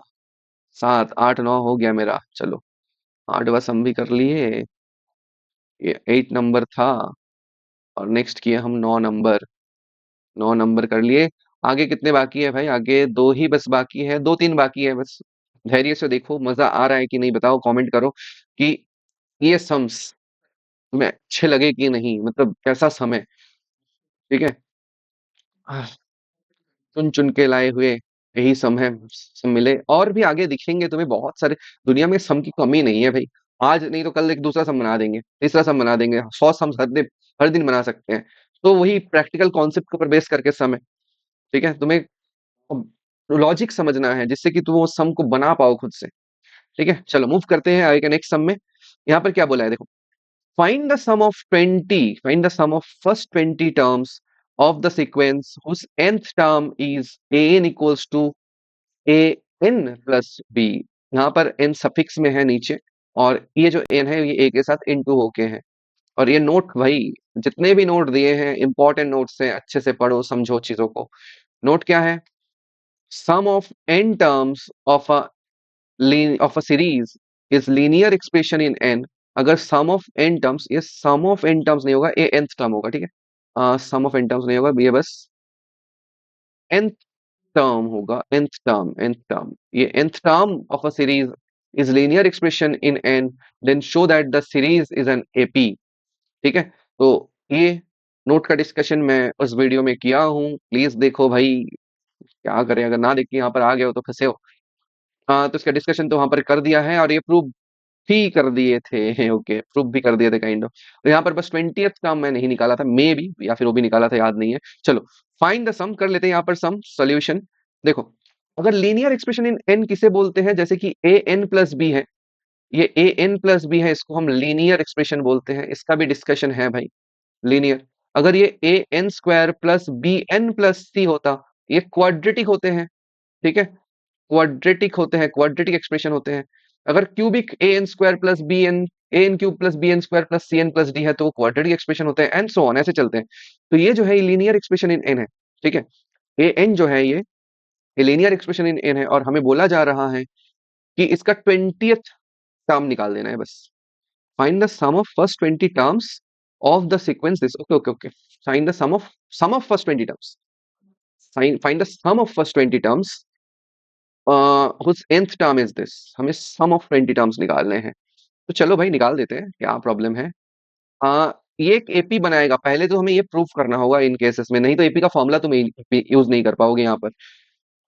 7 8 9 हो गया मेरा, चलो 8वां सम भी कर लिए। ये 8 नंबर था, और नेक्स्ट किए हम 9 नंबर। 9 नंबर कर लिए। आगे कितने बाकी है भाई? आगे दो ही बस बाकी है, दो तीन बाकी है बस। धैर्य से देखो, मजा आ रहा है कि नहीं बताओ, कमेंट करो कि ये सम्स तुम्हें अच्छे लगे कि नहीं, मतलब कैसा सम है, ठीक है। चुन चुन के लाए हुए यही सम है, सम मिले और भी आगे दिखेंगे तुम्हें बहुत सारे। दुनिया में सम की कमी नहीं है भाई। आज नहीं तो कल एक दूसरा सम बना देंगे, तीसरा सम बना देंगे, 100 सम हर दिन बना सकते हैं। तो वही प्रैक्टिकल कॉन्सेप्ट के ऊपर बेस करके सम है, ठीक है। तुम्हें लॉजिक समझना है जिससे कि तुम वो सम को बना पाओ खुद से, ठीक है। चलो मूव करते हैं आगे के नेक्स्ट सम में। यहाँ पर क्या बोला है देखो, find the sum of first 20 terms of the sequence whose nth term is an equals to a n plus b। यहाँ पर n सफिक्स में है नीचे, और ये जो n है ये a के साथ इनटू होके है। और ये नोट भाई, जितने भी नोट दिए हैं इंपॉर्टेंट नोट्स हैं, अच्छे से पढ़ो समझो चीजों को। नोट क्या है? Sum of n terms of a series is linear expression in n। अगर सम ऑफ n टर्म्स, ये सम ऑफ n टर्म्स नहीं होगा, ये nth टर्म होगा, ठीक है। सम ऑफ n टर्म्स नहीं होगा, ये बस nth टर्म होगा, nth टर्म, ये nth term of a series is linear expression in n, then show that the series is an AP, ठीक है। तो ये नोट का डिस्कशन मैं उस वीडियो में किया हूँ, प्लीज देखो भाई। क्या करें, अगर ना देख के यहाँ पर आ गए हो तो फंसे हो। हाँ, तो इसका डिस्कशन तो वहां पर कर दिया है, और ये प्रूव भी कर दिए थे। ओके, प्रूव भी कर दिए थे काइंड ऑफ। तो यहाँ पर बस 20th टर्म मैं नहीं निकाला था, मे बी, या फिर वो भी निकाला था, याद नहीं है। चलो, फाइंड द सम कर लेते हैं यहाँ पर, सम सोल्यूशन। देखो, अगर लीनियर एक्सप्रेशन इन एन किसे बोलते हैं, जैसे कि ए एन प्लस बी है, ये ए एन प्लस बी है, इसको हम लीनियर एक्सप्रेशन बोलते हैं। इसका भी डिस्कशन है भाई, लीनियर। अगर ये A N square plus B N plus C होता, ये क्वाड्रेटिक होते हैं। ठीक है, क्वाड्रेटिक होते हैं, क्वाड्रेटिक एक्सप्रेशन होते हैं। अगर cubic A N square plus B N, A N cube plus B N square plus C N plus D है, तो वो क्वाड्रेटिक एक्सप्रेशन होते हैं, एंड सो ऑन, ऐसे चलते हैं। तो ये जो है लीनियर एक्सप्रेशन इन एन है। ठीक है, ए एन जो है ये लीनियर एक्सप्रेशन इन एन है, और हमें बोला जा रहा है कि इसका 20th टर्म निकाल देना है बस। Find the sum of first 20 terms of the sequence this. Okay okay okay, find the sum of first 20 terms, find the sum of first 20 terms whose nth term is this. हमें sum of 20 terms निकालने हैं। तो चलो भाई निकाल देते हैं, क्या प्रॉब्लम है। ये एक एपी बनाएगा, पहले तो हमें ये प्रूफ करना होगा इन केसेस में, नहीं तो एपी का फॉर्मूला तुम यूज नहीं कर पाओगे यहाँ पर।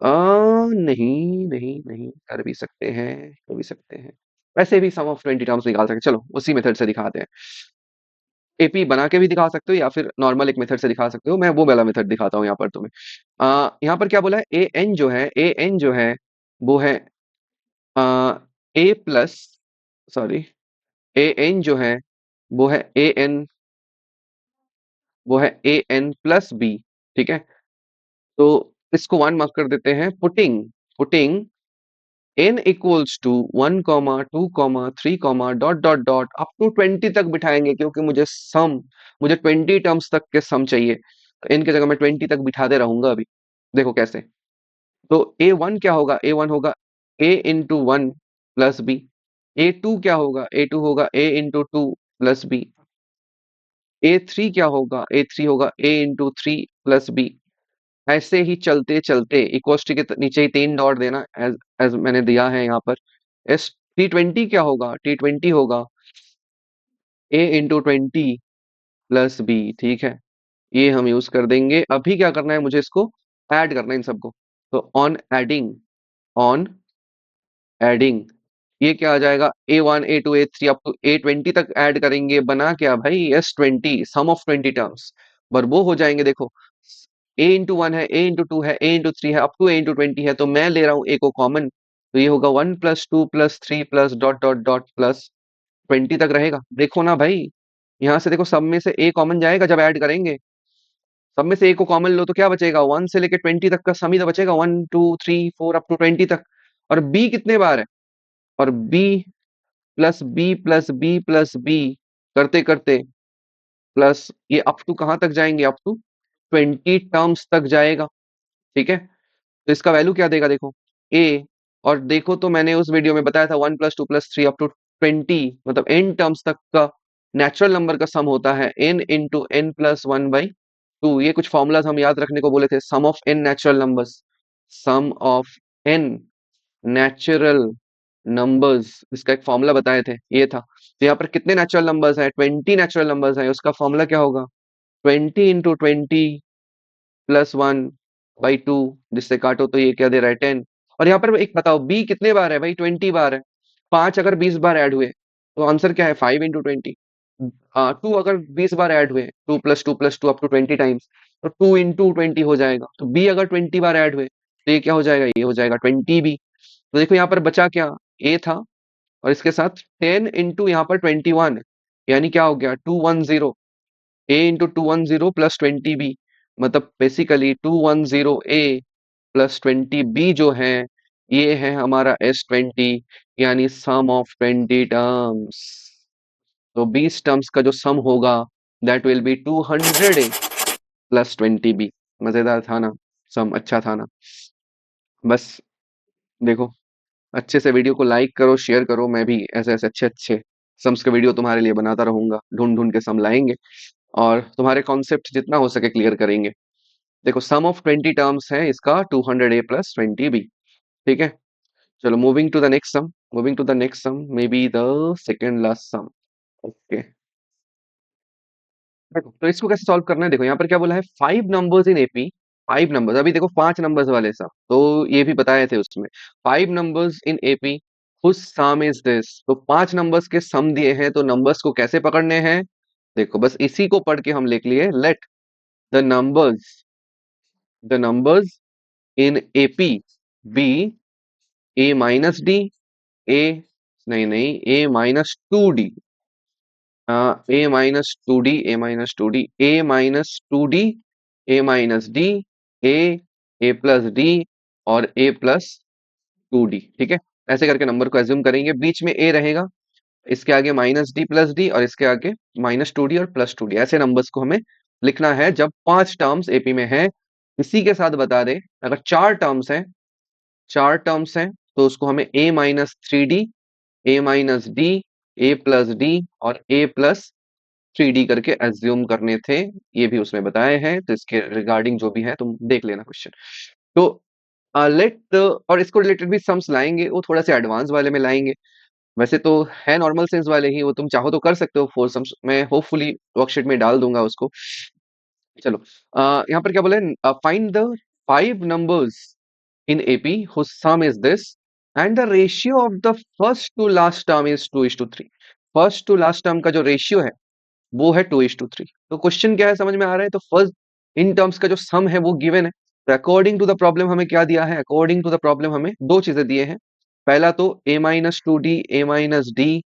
नहीं नहीं नहीं, कर भी सकते हैं, कर भी सकते हैं। वैसे भी सम ऑफ 20 टर्म्स निकाल सकते हैं, चलो उसी मेथड से दिखाते हैं। एपी बना के भी दिखा सकते हो, या फिर नॉर्मल एक मेथड से दिखा सकते हो। मैं वो वाला मेथड दिखाता हूँ यहाँ पर तुम्हें। यहाँ पर क्या बोला है, ए एन जो है, ए एन जो है वो है ए प्लस, सॉरी, ए एन जो है वो है ए एन, वो है ए एन प्लस बी। ठीक है, तो इसको 1 मार्क कर देते हैं। Putting putting n equals to 1, 2, 3, dot dot dot up to 20 तक बिठाएंगे, क्योंकि मुझे 20 टर्म्स तक के सम चाहिए, तो n की जगह मैं 20 तक बिठाते रहूंगा अभी। देखो कैसे। तो a1 क्या होगा, a1 होगा a into one plus b. a2 क्या होगा, a2 होगा a into two plus b. a3 क्या होगा, a3 होगा a into three plus b. ऐसे ही चलते चलते इक्वलिटी के नीचे ही 3 डॉट देना, एज एज मैंने दिया है यहाँ पर। एस T20 क्या होगा, T20 होगा a इंटू 20 प्लस बी। ठीक है, ये हम यूज कर देंगे। अभी क्या करना है, मुझे इसको ऐड करना है इन सबको। तो ऑन एडिंग, ये क्या आ जाएगा, A1 A2 A3 up to A20 तक ऐड करेंगे, बना क्या भाई, S20, सम ऑफ 20 टर्म्स। पर वो हो जाएंगे, देखो, a इंटू वन है, a इंटू टू है, a इंटू थ्री है, अप टू a इंटू 20 है, तो मैं ले रहा हूँ a को कॉमन। तो ये होगा 1 + 2 + 3 डॉट डॉट डॉट प्लस 20 तक रहेगा। देखो ना भाई, यहाँ से देखो, सब में से a कॉमन जाएगा जब ऐड करेंगे। सब में से a को कॉमन लो तो क्या बचेगा, 1 से लेके 20 तक का सम ही तो बचेगा, 1 2 3 4 अप टू 20 तक। और b कितने बार है, और b plus b plus b plus b करते करते प्लस ये अप टू कहां तक जाएंगे, अप टू 20 टर्म्स तक जाएगा। ठीक है, तो इसका वैल्यू क्या देगा, देखो a। और देखो, तो मैंने उस वीडियो में बताया था 1 + 2 + 3 अप टू 20, मतलब n टर्म्स तक का नेचुरल नंबर का सम होता है n into N plus one by two. ये कुछ फॉर्मूलाज हम याद रखने को बोले थे, sum of n natural numbers, sum of n natural numbers, इसका एक फॉर्मूला बताए थे, ये था। तो यहाँ पर कितने नेचुरल नंबर्स हैं, 20 नेचुरल नंबर्स हैं, उसका फॉर्मूला क्या होगा, 20 × 20 प्लस वन बाई टू, जिससे काटो तो ये क्या दे रहा है, 10। और यहाँ पर एक बताओ, बी कितने बार है भाई, 20 बार है। 5 अगर 20 बार ऐड हुए तो आंसर क्या है, 5 × 20। 2 अगर 20 बार ऐड हुए, 2 + 2 + 2 अप टू 20 टाइम्स, तो 2 × 20 हो जाएगा। तो बी अगर 20 बार ऐड हुए तो ये क्या हो जाएगा, ये हो जाएगा 20 बी। तो देखो यहाँ पर बचा क्या, ए था, और इसके साथ 10 इंटू यहाँ पर 21, यानी क्या हो गया, 210। ए इंटू 210 प्लस 20 बी, मतलब बेसिकली 210 ए प्लस 20 बी जो है, ये है हमारा S20, यानी सम ऑफ 20 टर्म्स। तो 20 टर्म्स का जो सम होगा, that will be 200 a plus 20 b. मजेदार था ना, सम अच्छा था ना। बस देखो, अच्छे से वीडियो को लाइक करो, शेयर करो, मैं भी ऐसे ऐसे अच्छे अच्छे सम्स के वीडियो तुम्हारे लिए बनाता रहूंगा, ढूंढ ढूंढ के सम लाएंगे, और तुम्हारे कॉन्सेप्ट जितना हो सके क्लियर करेंगे। देखो, सम ऑफ 20 टर्म्स है इसका 200 ए प्लस 20 बी। ठीक है, चलो, moving to the next sum, moving to the next sum, maybe the second last sum. Okay, देखो तो इसको कैसे सॉल्व करना है, देखो यहाँ पर क्या बोला है, 5 नंबर्स इन एपी, 5 नंबर्स, अभी देखो 5 नंबर्स वाले सब तो ये भी बताए थे उसमें, 5 numbers in AP whose sum is this, तो 5 नंबर्स के सम दिए हैं, तो नंबर्स को कैसे पकड़ने हैं, देखो बस इसी को पढ़ के हम लिख लिए, let the numbers in AP be A minus D, A नहीं नहीं A minus two D, A minus two D, A minus two D, A minus two D, A minus D, A, A plus D और ए plus two D, ठीक है। ऐसे करके number को assume करेंगे, बीच में ए रहेगा, इसके आगे माइनस डी प्लस डी और इसके आगे माइनस टू डी और प्लस टू डी, ऐसे नंबर्स को हमें लिखना है जब 5 टर्म्स एपी में है। इसी के साथ बता दें, अगर 4 टर्म्स हैं, 4 टर्म्स हैं तो उसको हमें ए minus three D, A minus D, A plus D और ए प्लस थ्री डी करके एज्यूम करने थे, ये भी उसमें बताए हैं, तो इसके रिगार्डिंग जो भी है तुम देख लेना क्वेश्चन। तो लेट, और इसको रिलेटेड भी सम्स लाएंगे, वो थोड़ा सा एडवांस वाले में लाएंगे, वैसे तो है नॉर्मल सेंस वाले ही, वो तुम चाहो तो कर सकते हो, फोर सम्स मैं होपफुली वर्कशीट में डाल दूंगा उसको। चलो यहाँ पर क्या बोला है, find the 5 numbers in AP whose sum is this and the ratio of the first to last term is 2:3, first to last term का जो रेशियो है वो है 2:3। तो क्वेश्चन क्या है समझ में आ रहा है, तो फर्स्ट इन टर्म्स का जो सम है वो गिवन है, तो अकॉर्डिंग टू द प्रॉब्लम हमें क्या दिया है, अकॉर्डिंग टू द प्रॉब्लम हमें दो चीजें दिए हैं, पहला तो ए minus two D, A minus D,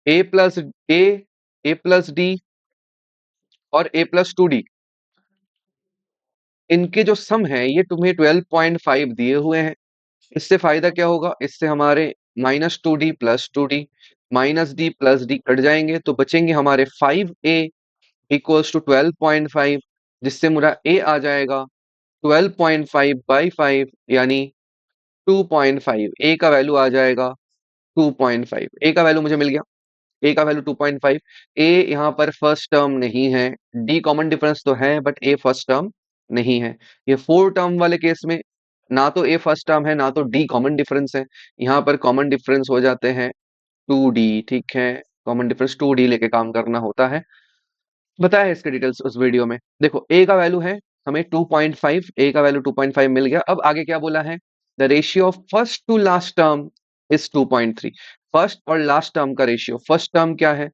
A plus A, A plus D और ए प्लस टू डी, इनके जो सम है ये तुम्हें 12.5 दिए हुए हैं। इससे फायदा क्या होगा, इससे हमारे minus two D plus two D, minus d plus D cut जाएंगे, तो बचेंगे हमारे 5a इक्वल्स टू 12.5, जिससे मेरा a आ जाएगा 12.5/5 यानी 2.5, a का वैल्यू आ जाएगा 2.5, a का वैल्यू मुझे मिल गया, a का वैल्यू 2.5, a यहाँ पर फर्स्ट टर्म नहीं है, d कॉमन डिफरेंस तो है बट a फर्स्ट टर्म नहीं है। ये 4 टर्म वाले केस में ना तो a फर्स्ट टर्म है ना तो d कॉमन डिफरेंस है, यहाँ पर कॉमन डिफरेंस हो जाते हैं 2d, ठीक है, कॉमन डिफरेंस 2d लेके काम करना होता है, बताया है इसके डिटेल्स उस वीडियो में। देखो a का वैल्यू है हमें 2.5, a का वैल्यू 2.5 मिल गया, अब आगे क्या बोला है, the ratio of first to last term is 2.3, first और लास्ट टर्म का रेशियो, फर्स्ट टर्म क्या है,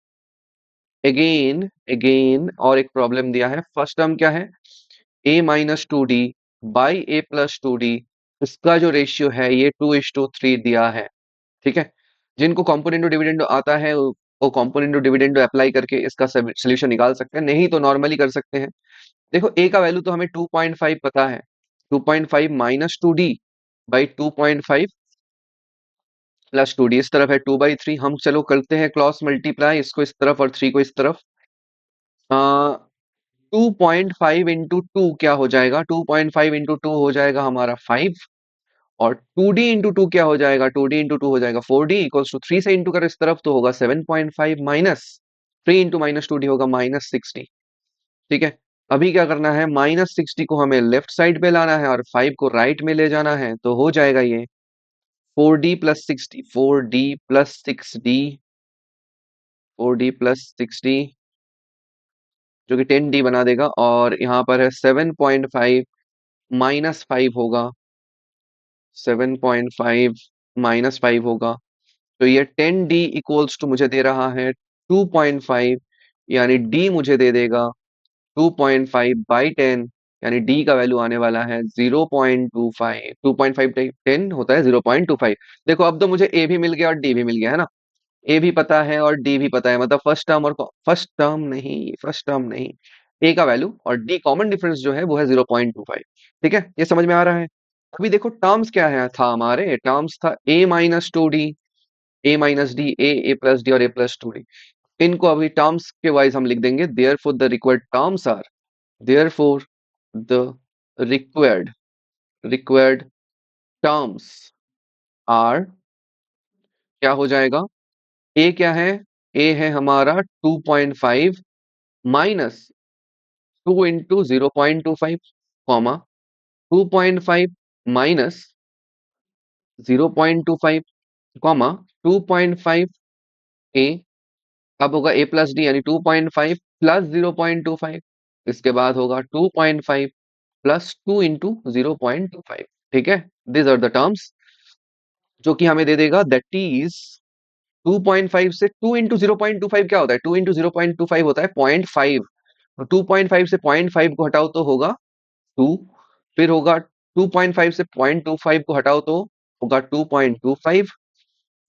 अगेन अगेन और एक प्रॉब्लम दिया है, फर्स्ट टर्म क्या है, a minus two D by A plus two D, इसका जो रेशियो है ये 2:3 दिया है, ठीक है। जिनको कॉम्पोनेंटो डिविडेंडो आता है वो कॉम्पोनेंटो डिविडेंडो अप्लाई करके इसका सोल्यूशन निकाल सकते हैं, नहीं तो नॉर्मली कर सकते हैं। देखो a का वैल्यू तो हमें 2.5 पता है, 2.5 minus two D by 2.5 plus two D, इस तरफ है 2/3, हम चलो करते हैं क्रॉस मल्टीप्लाई, इसको इस तरफ और 3 को इस तरफ, 2.5 इंटू टू क्या हो जाएगा, 2.5 इंटू टू हो जाएगा हमारा 5, और 2d इंटू टू क्या हो जाएगा, 2d इंटू टू हो जाएगा 4d इक्वल्स टू 3 से इंटू कर इस तरफ तो होगा 7.5 minus 3 into minus two D होगा माइनस 60, ठीक है। अभी क्या करना है, माइनस 60 को हमें लेफ्ट साइड पे लाना है और 5 को राइट में ले जाना है, तो हो जाएगा ये 4d plus 60, 4d plus 6d, 4d plus 6d जो कि 10d बना देगा, और यहाँ पर है 7.5 माइनस 5 होगा, 7.5 माइनस 5 होगा, तो ये 10d इक्वल्स टू मुझे दे रहा है 2.5, यानी d मुझे दे देगा 2.5/10, यानी d का वैल्यू आने वाला है 0.25, 2.5 10 होता है 0.25। देखो अब तो मुझे a भी मिल गया और d भी मिल गया है ना, a भी पता है और d भी पता है, मतलब फर्स्ट टर्म नहीं, a का वैल्यू और d कॉमन डिफरेंस जो है वो है 0.25, ठीक है, ये समझ में आ रहा है। अभी देखो टर्म्स क्या है, था हमारे टर्म्स था a minus two D, A minus D, A plus D और ए प्लस टू डी, इनको अभी टर्म्स के वाइज हम लिख देंगे, therefore the required terms are, therefore the required required terms are, क्या हो जाएगा, ए क्या है, ए है हमारा 2.5 minus 2 into 0.25 comma 2.5 minus 0.25 comma 2.5 ए, अब होगा a प्लस डी यानी 2.5 प्लस 0.25, इसके बाद होगा 2.5 प्लस 2 इंटू 0.25। ठीक है, दिस आर द टर्म्स जो कि हमें दे देगा, दैट इज 2.5 से 2 इंटू 0.25 क्या होता है, 2 इंटू 0.25 होता है 0.5। तो 2.5 से 0.5 को हटाओ तो होगा 2, फिर होगा 2.5 से 0.25 को हटाओ तो होगा 2.25,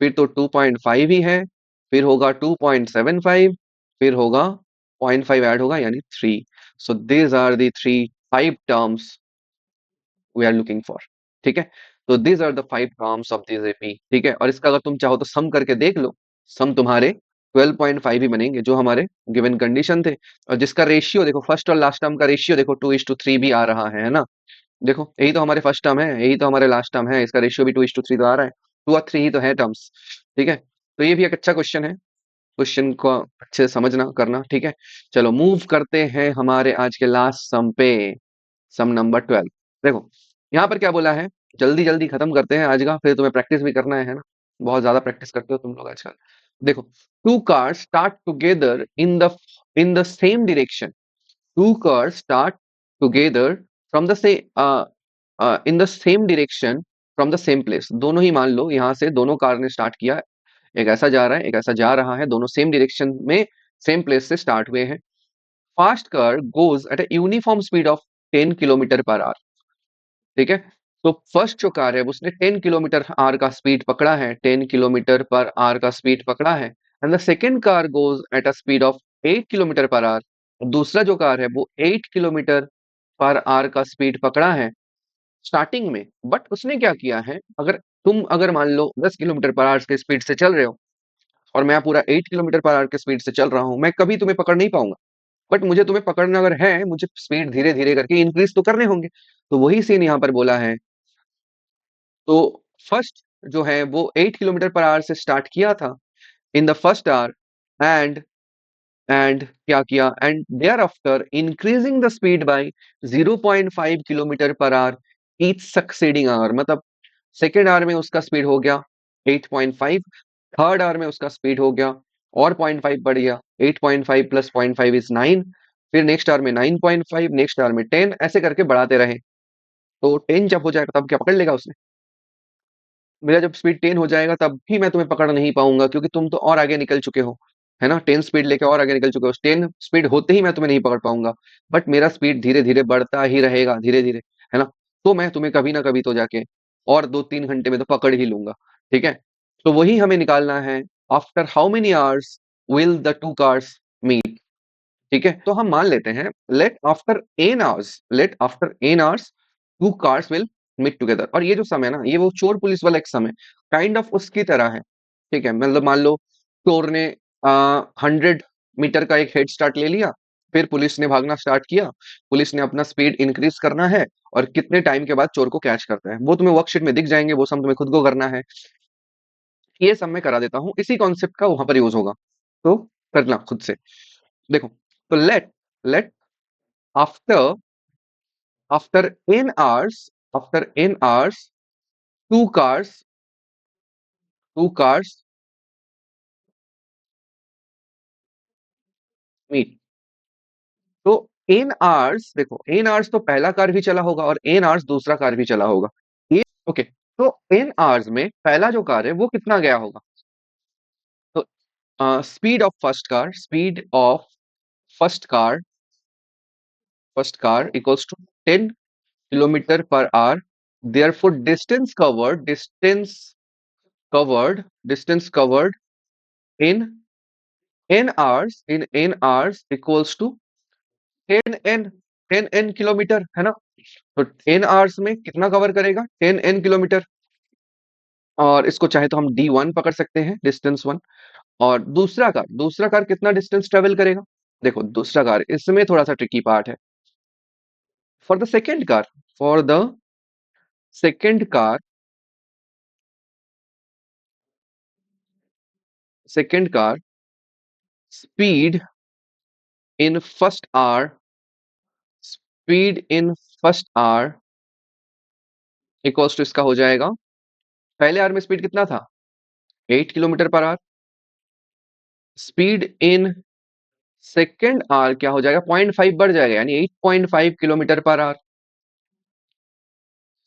फिर तो 2.5 ही है, फिर होगा 2.75, फिर होगा 0.5 ऐड होगा यानी 3। So these are the three five terms we are looking for. ठीक है, तो these are the five terms of this AP. ठीक है, और इसका अगर तुम चाहो तो सम करके देख लो, सम तुम्हारे 12.5 ही बनेंगे जो हमारे गिवन कंडीशन थे। और जिसका रेशियो देखो, फर्स्ट और लास्ट टर्म का रेशियो देखो 2:3 भी आ रहा है ना। देखो यही तो हमारे फर्स्ट टर्म है, यही तो हमारे लास्ट टर्म है, इसका रेशियो भी 2:3 तो आ रहा है, 2 और 3 ही तो है टर्म्स। ठीक है, तो ये भी एक अच्छा क्वेश्चन है, क्वेश्चन को अच्छे से समझना करना। ठीक है, चलो मूव करते हैं हमारे आज के लास्ट सम पे, सम नंबर 12। देखो यहाँ पर क्या बोला है, जल्दी जल्दी खत्म करते हैं आज का, फिर तुम्हें प्रैक्टिस भी करना है ना, बहुत ज्यादा प्रैक्टिस करते हो तुम लोग आजकल। देखो, two cars start together in the same direction, two cars start together from the same in the same direction from the same place। दोनों ही मान लो यहाँ से दोनों कार ने स्टार्ट किया, एक ऐसा जा रहा है एक ऐसा जा रहा है, दोनों सेम डायरेक्शन में सेम प्लेस से स्टार्ट हुए हैं। Fast car goes at a uniform speed of 10 kilometre per our. ठीक है, तो फर्स्ट जो कार है उसने 10 किलोमीटर आवर का स्पीड पकड़ा है, 10 किलोमीटर पर आवर का स्पीड पकड़ा है। And the second car goes at a speed of 8 kilometre per our. दूसरा जो कार है वो 8 किलोमीटर पर आवर का स्पीड पकड़ा है स्टार्टिंग में। बट उसने क्या किया है, अगर मान लो 10 किलोमीटर पर आवर के स्पीड से चल रहे हो और मैं पूरा 8 किलोमीटर पर आवर के स्पीड से चल रहा हूं, मैं कभी तुम्हें पकड़ नहीं पाऊंगा। बट मुझे तुम्हें पकड़ना अगर है, मुझे स्पीड धीरे धीरे करके इंक्रीज तो करने होंगे। तो वही सीन यहाँ पर बोला है। तो फर्स्ट जो है वो 8 किलोमीटर पर आवर से स्टार्ट किया था in the first hour, and क्या किया, and thereafter increasing the speed by 0.5 kilometre per hour each succeeding hour. मतलब सेकेंड आवर में उसका स्पीड हो गया 8.5, थर्ड आवर में उसका स्पीड हो गया और 0.5 बढ़ गया, 8.5 प्लस 0.5 इज 9, फिर नेक्स्ट आवर में 9.5, नेक्स्ट आवर में 10, ऐसे करके बढ़ाते रहे। तो 10 जब हो जाएगा तब क्या पकड़ लेगा उसने, मेरा जब स्पीड 10 हो जाएगा तब भी मैं तुम्हें पकड़ नहीं पाऊंगा, क्योंकि तुम तो और आगे निकल चुके हो, है ना, 10 स्पीड लेके और आगे निकल चुके हो, 10 स्पीड होते ही मैं तुम्हें नहीं पकड़ पाऊंगा। बट मेरा स्पीड धीरे धीरे बढ़ता ही रहेगा, धीरे धीरे, है ना। तो मैं तुम्हें कभी ना कभी तो जाके और 2-3 घंटे में तो पकड़ ही लूंगा। ठीक है, तो वही हमें निकालना है, after how many hours will the two cars meet. ठीक है, तो हम मान लेते हैं, let after n hours two cars will meet together. और ये जो सम है ना, ये वो चोर पुलिस वाला एक सम है, काइंड ऑफ उसकी तरह है। ठीक है, मतलब मान लो चोर ने 100 मीटर का एक हेड स्टार्ट ले लिया, फिर पुलिस ने भागना स्टार्ट किया, पुलिस ने अपना स्पीड इंक्रीज करना है, और कितने टाइम के बाद चोर को कैच करता है वो तुम्हें वर्कशीट में दिख जाएंगे, वो सम तुम्हें खुद को करना है। ये सब मैं करा देता हूँ, इसी कॉन्सेप्ट का वहां पर यूज होगा, तो करना खुद से। देखो, तो let after after n hours two cars meet। तो n hours, देखो n hours तो पहला कार भी चला होगा और n hours दूसरा कार भी चला होगा, ये ओके। तो n hours में पहला जो कार है वो कितना गया होगा, तो speed of first car equals to 10 kilometre per hour. Therefore distance covered in n hours equals to 10n, 10n kilometre, है ना। तो 10 आवर्स में कितना कवर करेगा, 10n किलोमीटर। और इसको चाहे तो हम D1 पकड़ सकते हैं, डिस्टेंस 1। और दूसरा कार कितना डिस्टेंस ट्रेवल करेगा, देखो दूसरा कार इसमें थोड़ा सा ट्रिकी पार्ट है। For the second car for the second car second car speed in first hour speed in first hour equals to, इसका हो जाएगा, पहले आवर में स्पीड कितना था, 8 kilometre per hour. Speed in second hour क्या हो जाएगा, 0.5 बढ़ जाएगा, यानी 8.5 kilometre per hour.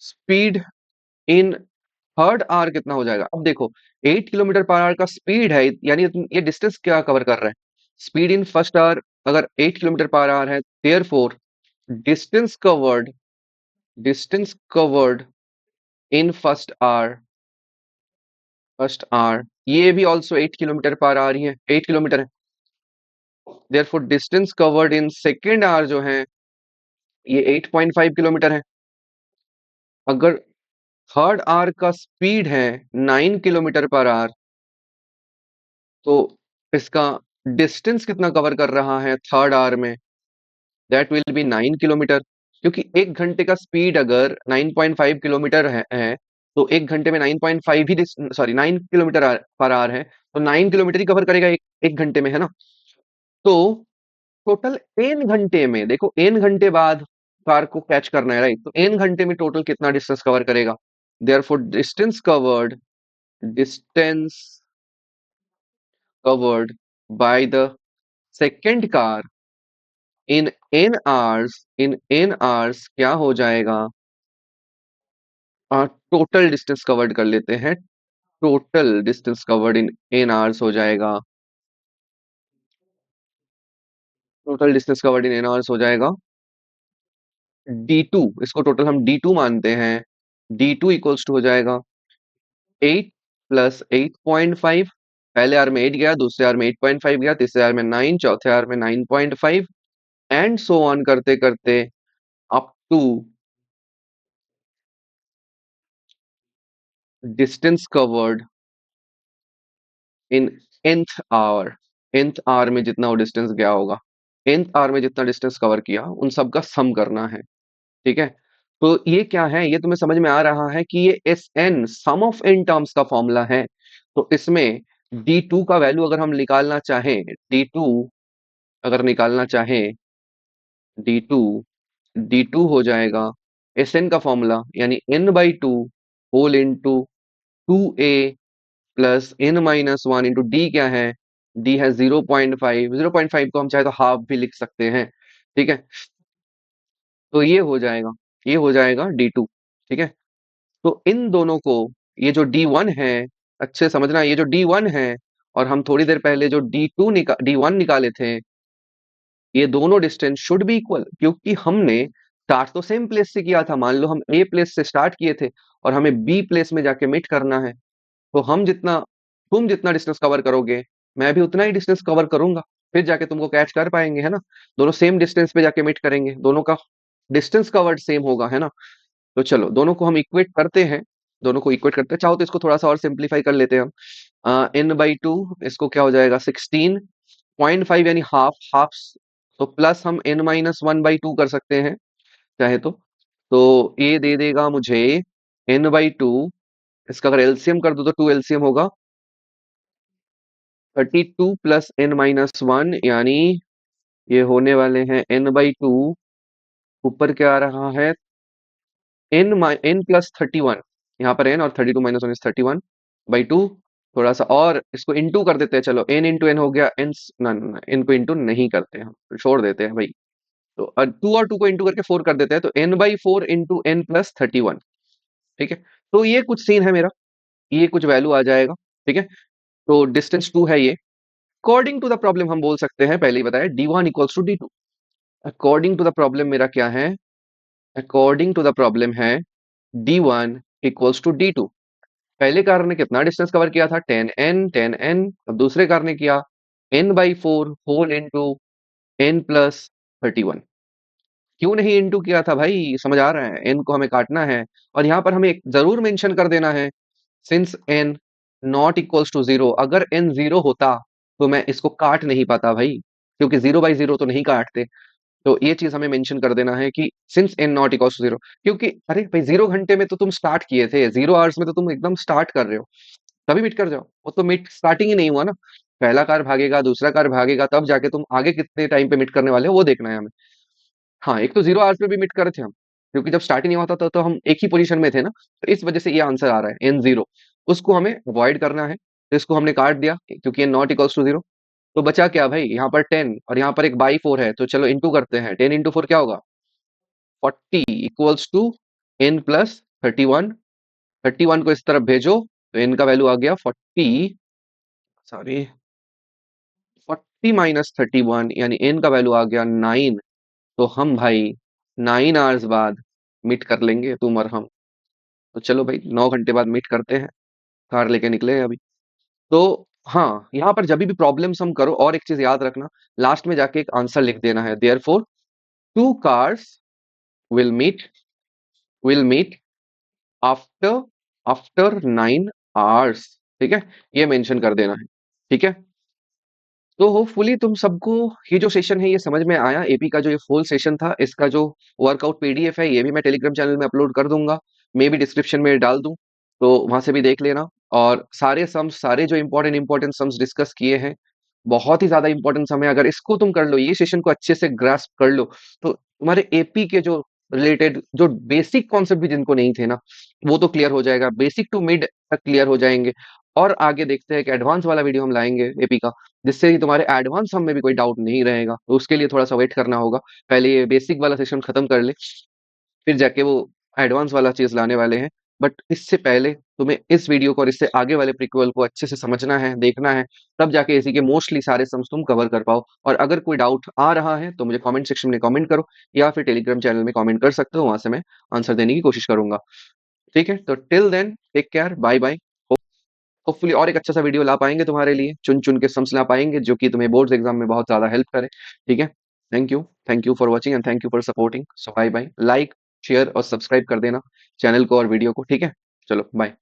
Speed in third hour कितना हो जाएगा, अब देखो 8 किलोमीटर पर आवर का स्पीड है, यानी ये डिस्टेंस क्या कवर कर रहा है, स्पीड इन फर्स्ट आवर अगर 8 किलोमीटर पर आवर है, therefore distance covered, distance covered in first our ये भी ऑल्सो 8 किलोमीटर पर आवर ही है, 8 किलोमीटर है। Therefore distance covered in second hour जो है ये 8.5 किलोमीटर है। अगर थर्ड आवर का स्पीड है 9 किलोमीटर पर आवर, तो इसका डिस्टेंस कितना कवर कर रहा है थर्ड आवर में, दैट विल बी 9 किलोमीटर। क्योंकि एक घंटे का स्पीड अगर 9.5 किलोमीटर है, तो एक घंटे में 9.5 ही, सॉरी 9 किलोमीटर पर आवर है, तो 9 किलोमीटर ही कवर करेगा एक घंटे में, है ना। तो टोटल एन घंटे में, देखो एन घंटे बाद कार को कैच करना है, राइट, तो एन घंटे में टोटल कितना डिस्टेंस कवर करेगा, therefore distance covered by the second car in an hours क्या हो जाएगा, टोटल डिस्टेंस कवर्ड कर लेते हैं, total distance covered in an hours हो जाएगा, total distance covered in an hours हो जाएगा D2, इसको टोटल हम D2 मानते हैं, D2 इक्वल्स टू हो जाएगा 8 प्लस 8.5, पहले आर में 8 गया, दूसरे आर में 8.5 गया, तीसरे आर में 9, चौथे आर में 9.5 एंड सो ऑन करते करते up to distance covered in nth hour, nth hour में जितना वो डिस्टेंस गया होगा, nth आवर में जितना डिस्टेंस कवर किया उन सब का सम करना है, ठीक है। तो ये क्या है, ये तुम्हें समझ में आ रहा है कि ये S n sum of n terms का फॉर्मूला है। तो इसमें D2 का वैल्यू अगर हम निकालना चाहें, D2 अगर निकालना चाहें, D2 D2 हो जाएगा एस एन का फॉर्मूला, यानी n/2 whole into 2a plus n-1 into D क्या है, डी है 0.5, 0.5 को हम चाहे तो हाफ भी लिख सकते हैं, ठीक है। तो ये हो जाएगा D2, ठीक है। तो इन दोनों को, ये जो D1 है, अच्छे समझना, ये जो D1 है और हम थोड़ी देर पहले जो D1 निकाले थे, ये दोनों डिस्टेंस शुड बी इक्वल, क्योंकि हमने स्टार्ट तो सेम प्लेस से किया था। मान लो हम ए प्लेस से स्टार्ट किए थे और हमें बी प्लेस में जाके मिट करना है, तो तुम जितना डिस्टेंस कवर करोगे, मैं भी उतना ही डिस्टेंस कवर करूंगा, फिर जाके तुमको कैच कर पाएंगे, है ना। दोनों सेम डिस्टेंस पे जाके मीट करेंगे, दोनों का डिस्टेंस कवर्ड सेम होगा, है ना। तो चलो दोनों को हम इक्वेट करते हैं, दोनों को इक्वेट करते हैं, चाहो तो इसको थोड़ा सा और सिंप्लीफाई कर लेते हैं हम। n/2, इसको क्या हो जाएगा 16.5, यानी हाफ हाफ, तो प्लस हम n-1/2 कर सकते हैं चाहे तो ये दे देगा मुझे n/2, इसका अगर एलसीएम कर दो तो 2 एलसीएम होगा 32 प्लस n-1, यानी ये होने वाले हैं n/2, ऊपर क्या आ रहा है n+31, यहाँ पर n और 32 - 1 is 31/2, थोड़ा सा और इसको इंटू कर देते हैं, चलो n इंटू n हो गया, n ना ना n को इंटू नहीं करते हम, छोड़ देते हैं भाई। तो 2 और 2 को इंटू करके 4 कर देते हैं, तो n/4 इंटू n+31, ठीक है। तो ये कुछ सीन है मेरा, ये कुछ वैल्यू आ जाएगा, ठीक है। तो डिस्टेंस 2 है ये। अकॉर्डिंग टू द प्रॉब्लम हम बोल सकते हैं, पहले ही बताया D1 equals to D2। According to the problem मेरा क्या है, अकॉर्डिंग टू द प्रॉब्लम है D1 इक्वल्स टू D2। पहले कार ने कितना डिस्टेंस कवर किया था, 10n। अब दूसरे कार ने किया n/4 होल इंटू n+31। क्यों नहीं इंटू किया था भाई, समझ आ रहा है, n को हमें काटना है, और यहाँ पर हमें एक जरूर मेंशन कर देना है, since n not equals to 0, अगर n 0 होता तो मैं इसको काट नहीं पाता भाई, क्योंकि 0/0 तो नहीं काटते। तो ये चीज हमें मेंशन कर देना है कि since n not equals to 0, क्योंकि अरे भाई 0 घंटे में तो तुम स्टार्ट किए थे, 0 आवर्स में तो तुम एकदम स्टार्ट कर रहे हो, तभी मिट कर जाओ, वो तो मिट स्टार्टिंग ही नहीं हुआ ना। पहला कार भागेगा, दूसरा कार भागेगा, तब जाके तुम आगे कितने टाइम पे मिट करने वाले हो वो देखना है हमें। हाँ, एक तो 0 आवर्स में भी मिट कर रहे थे हम, क्योंकि जब स्टार्ट ही नहीं हुआ था तो हम एक ही पोजीशन में थे ना, तो इस वजह से ये आंसर आ रहा है n0। उसको हमें अवॉइड करना है, तो इसको हमने काट दिया क्योंकि n नॉट इक्वल्स टू 0। तो बचा क्या भाई, यहाँ पर 10 और यहाँ पर एक बाई 4 है, तो चलो इंटू करते हैं। 10 इंटू 4 क्या होगा, 40 इक्वल्स टू n प्लस 31। 31 को इस तरफ भेजो तो n का वैल्यू आ गया 40, सॉरी 40 माइनस 31, यानी n का वैल्यू आ गया 9। तो हम भाई 9 आवर्स बाद मीट कर लेंगे तुम और हम। तो चलो भाई 9 घंटे बाद मीट करते हैं, कार लेके निकले हैं अभी। तो हाँ, यहाँ पर जब भी प्रॉब्लम सम करो और एक चीज याद रखना, लास्ट में जाके एक आंसर लिख देना है, therefore two cars will meet will meet after after 9 hours. ठीक है, ये मेंशन कर देना है। ठीक है, तो होपफुली तुम सबको ये जो सेशन है ये समझ में आया। एपी का जो ये फुल सेशन था, इसका जो वर्कआउट पीडीएफ है ये भी मैं टेलीग्राम चैनल में अपलोड कर दूंगा, मे भी डिस्क्रिप्शन में डाल दूं, तो वहां से भी देख लेना। और सारे सम्स, सारे जो इंपॉर्टेंट इंपॉर्टेंट सम्स डिस्कस किए हैं, बहुत ही ज्यादा इंपॉर्टेंट सम है। अगर इसको तुम कर लो, ये सेशन को अच्छे से ग्रास्प कर लो, तो तुम्हारे एपी के जो रिलेटेड जो बेसिक कॉन्सेप्ट भी जिनको नहीं थे ना, वो तो क्लियर हो जाएगा, बेसिक टू मिड तक क्लियर हो जाएंगे। और आगे देखते हैं कि एडवांस वाला वीडियो हम लाएंगे एपी का, जिससे कि तुम्हारे एडवांस हम में भी कोई डाउट नहीं रहेगा। तो उसके लिए थोड़ा सा वेट करना होगा, पहले ये बेसिक वाला सेशन खत्म कर ले, फिर जाके वो एडवांस वाला चीज लाने वाले हैं। बट इससे पहले तुम्हें इस वीडियो को और इससे आगे वाले प्रीक्वल को अच्छे से समझना है, देखना है, तब जाके इसी के मोस्टली सारे सम्स तुम कवर कर पाओ। और अगर कोई डाउट आ रहा है तो मुझे कमेंट सेक्शन में कमेंट करो, या फिर टेलीग्राम चैनल में कमेंट कर सकते हो, वहां से मैं आंसर देने की कोशिश करूंगा। ठीक है, तो till then take care, bye bye. Hopefully और एक अच्छा सा वीडियो ला पाएंगे तुम्हारे लिए, चुन चुन के सम्स ला पाएंगे जो कि तुम्हें बोर्ड्स एग्जाम में बहुत ज्यादा हेल्प करे। ठीक है, thank you for watching and thank you for supporting. So bye bye, like share और सब्सक्राइब कर देना चैनल को और वीडियो को। ठीक है, चलो बाय।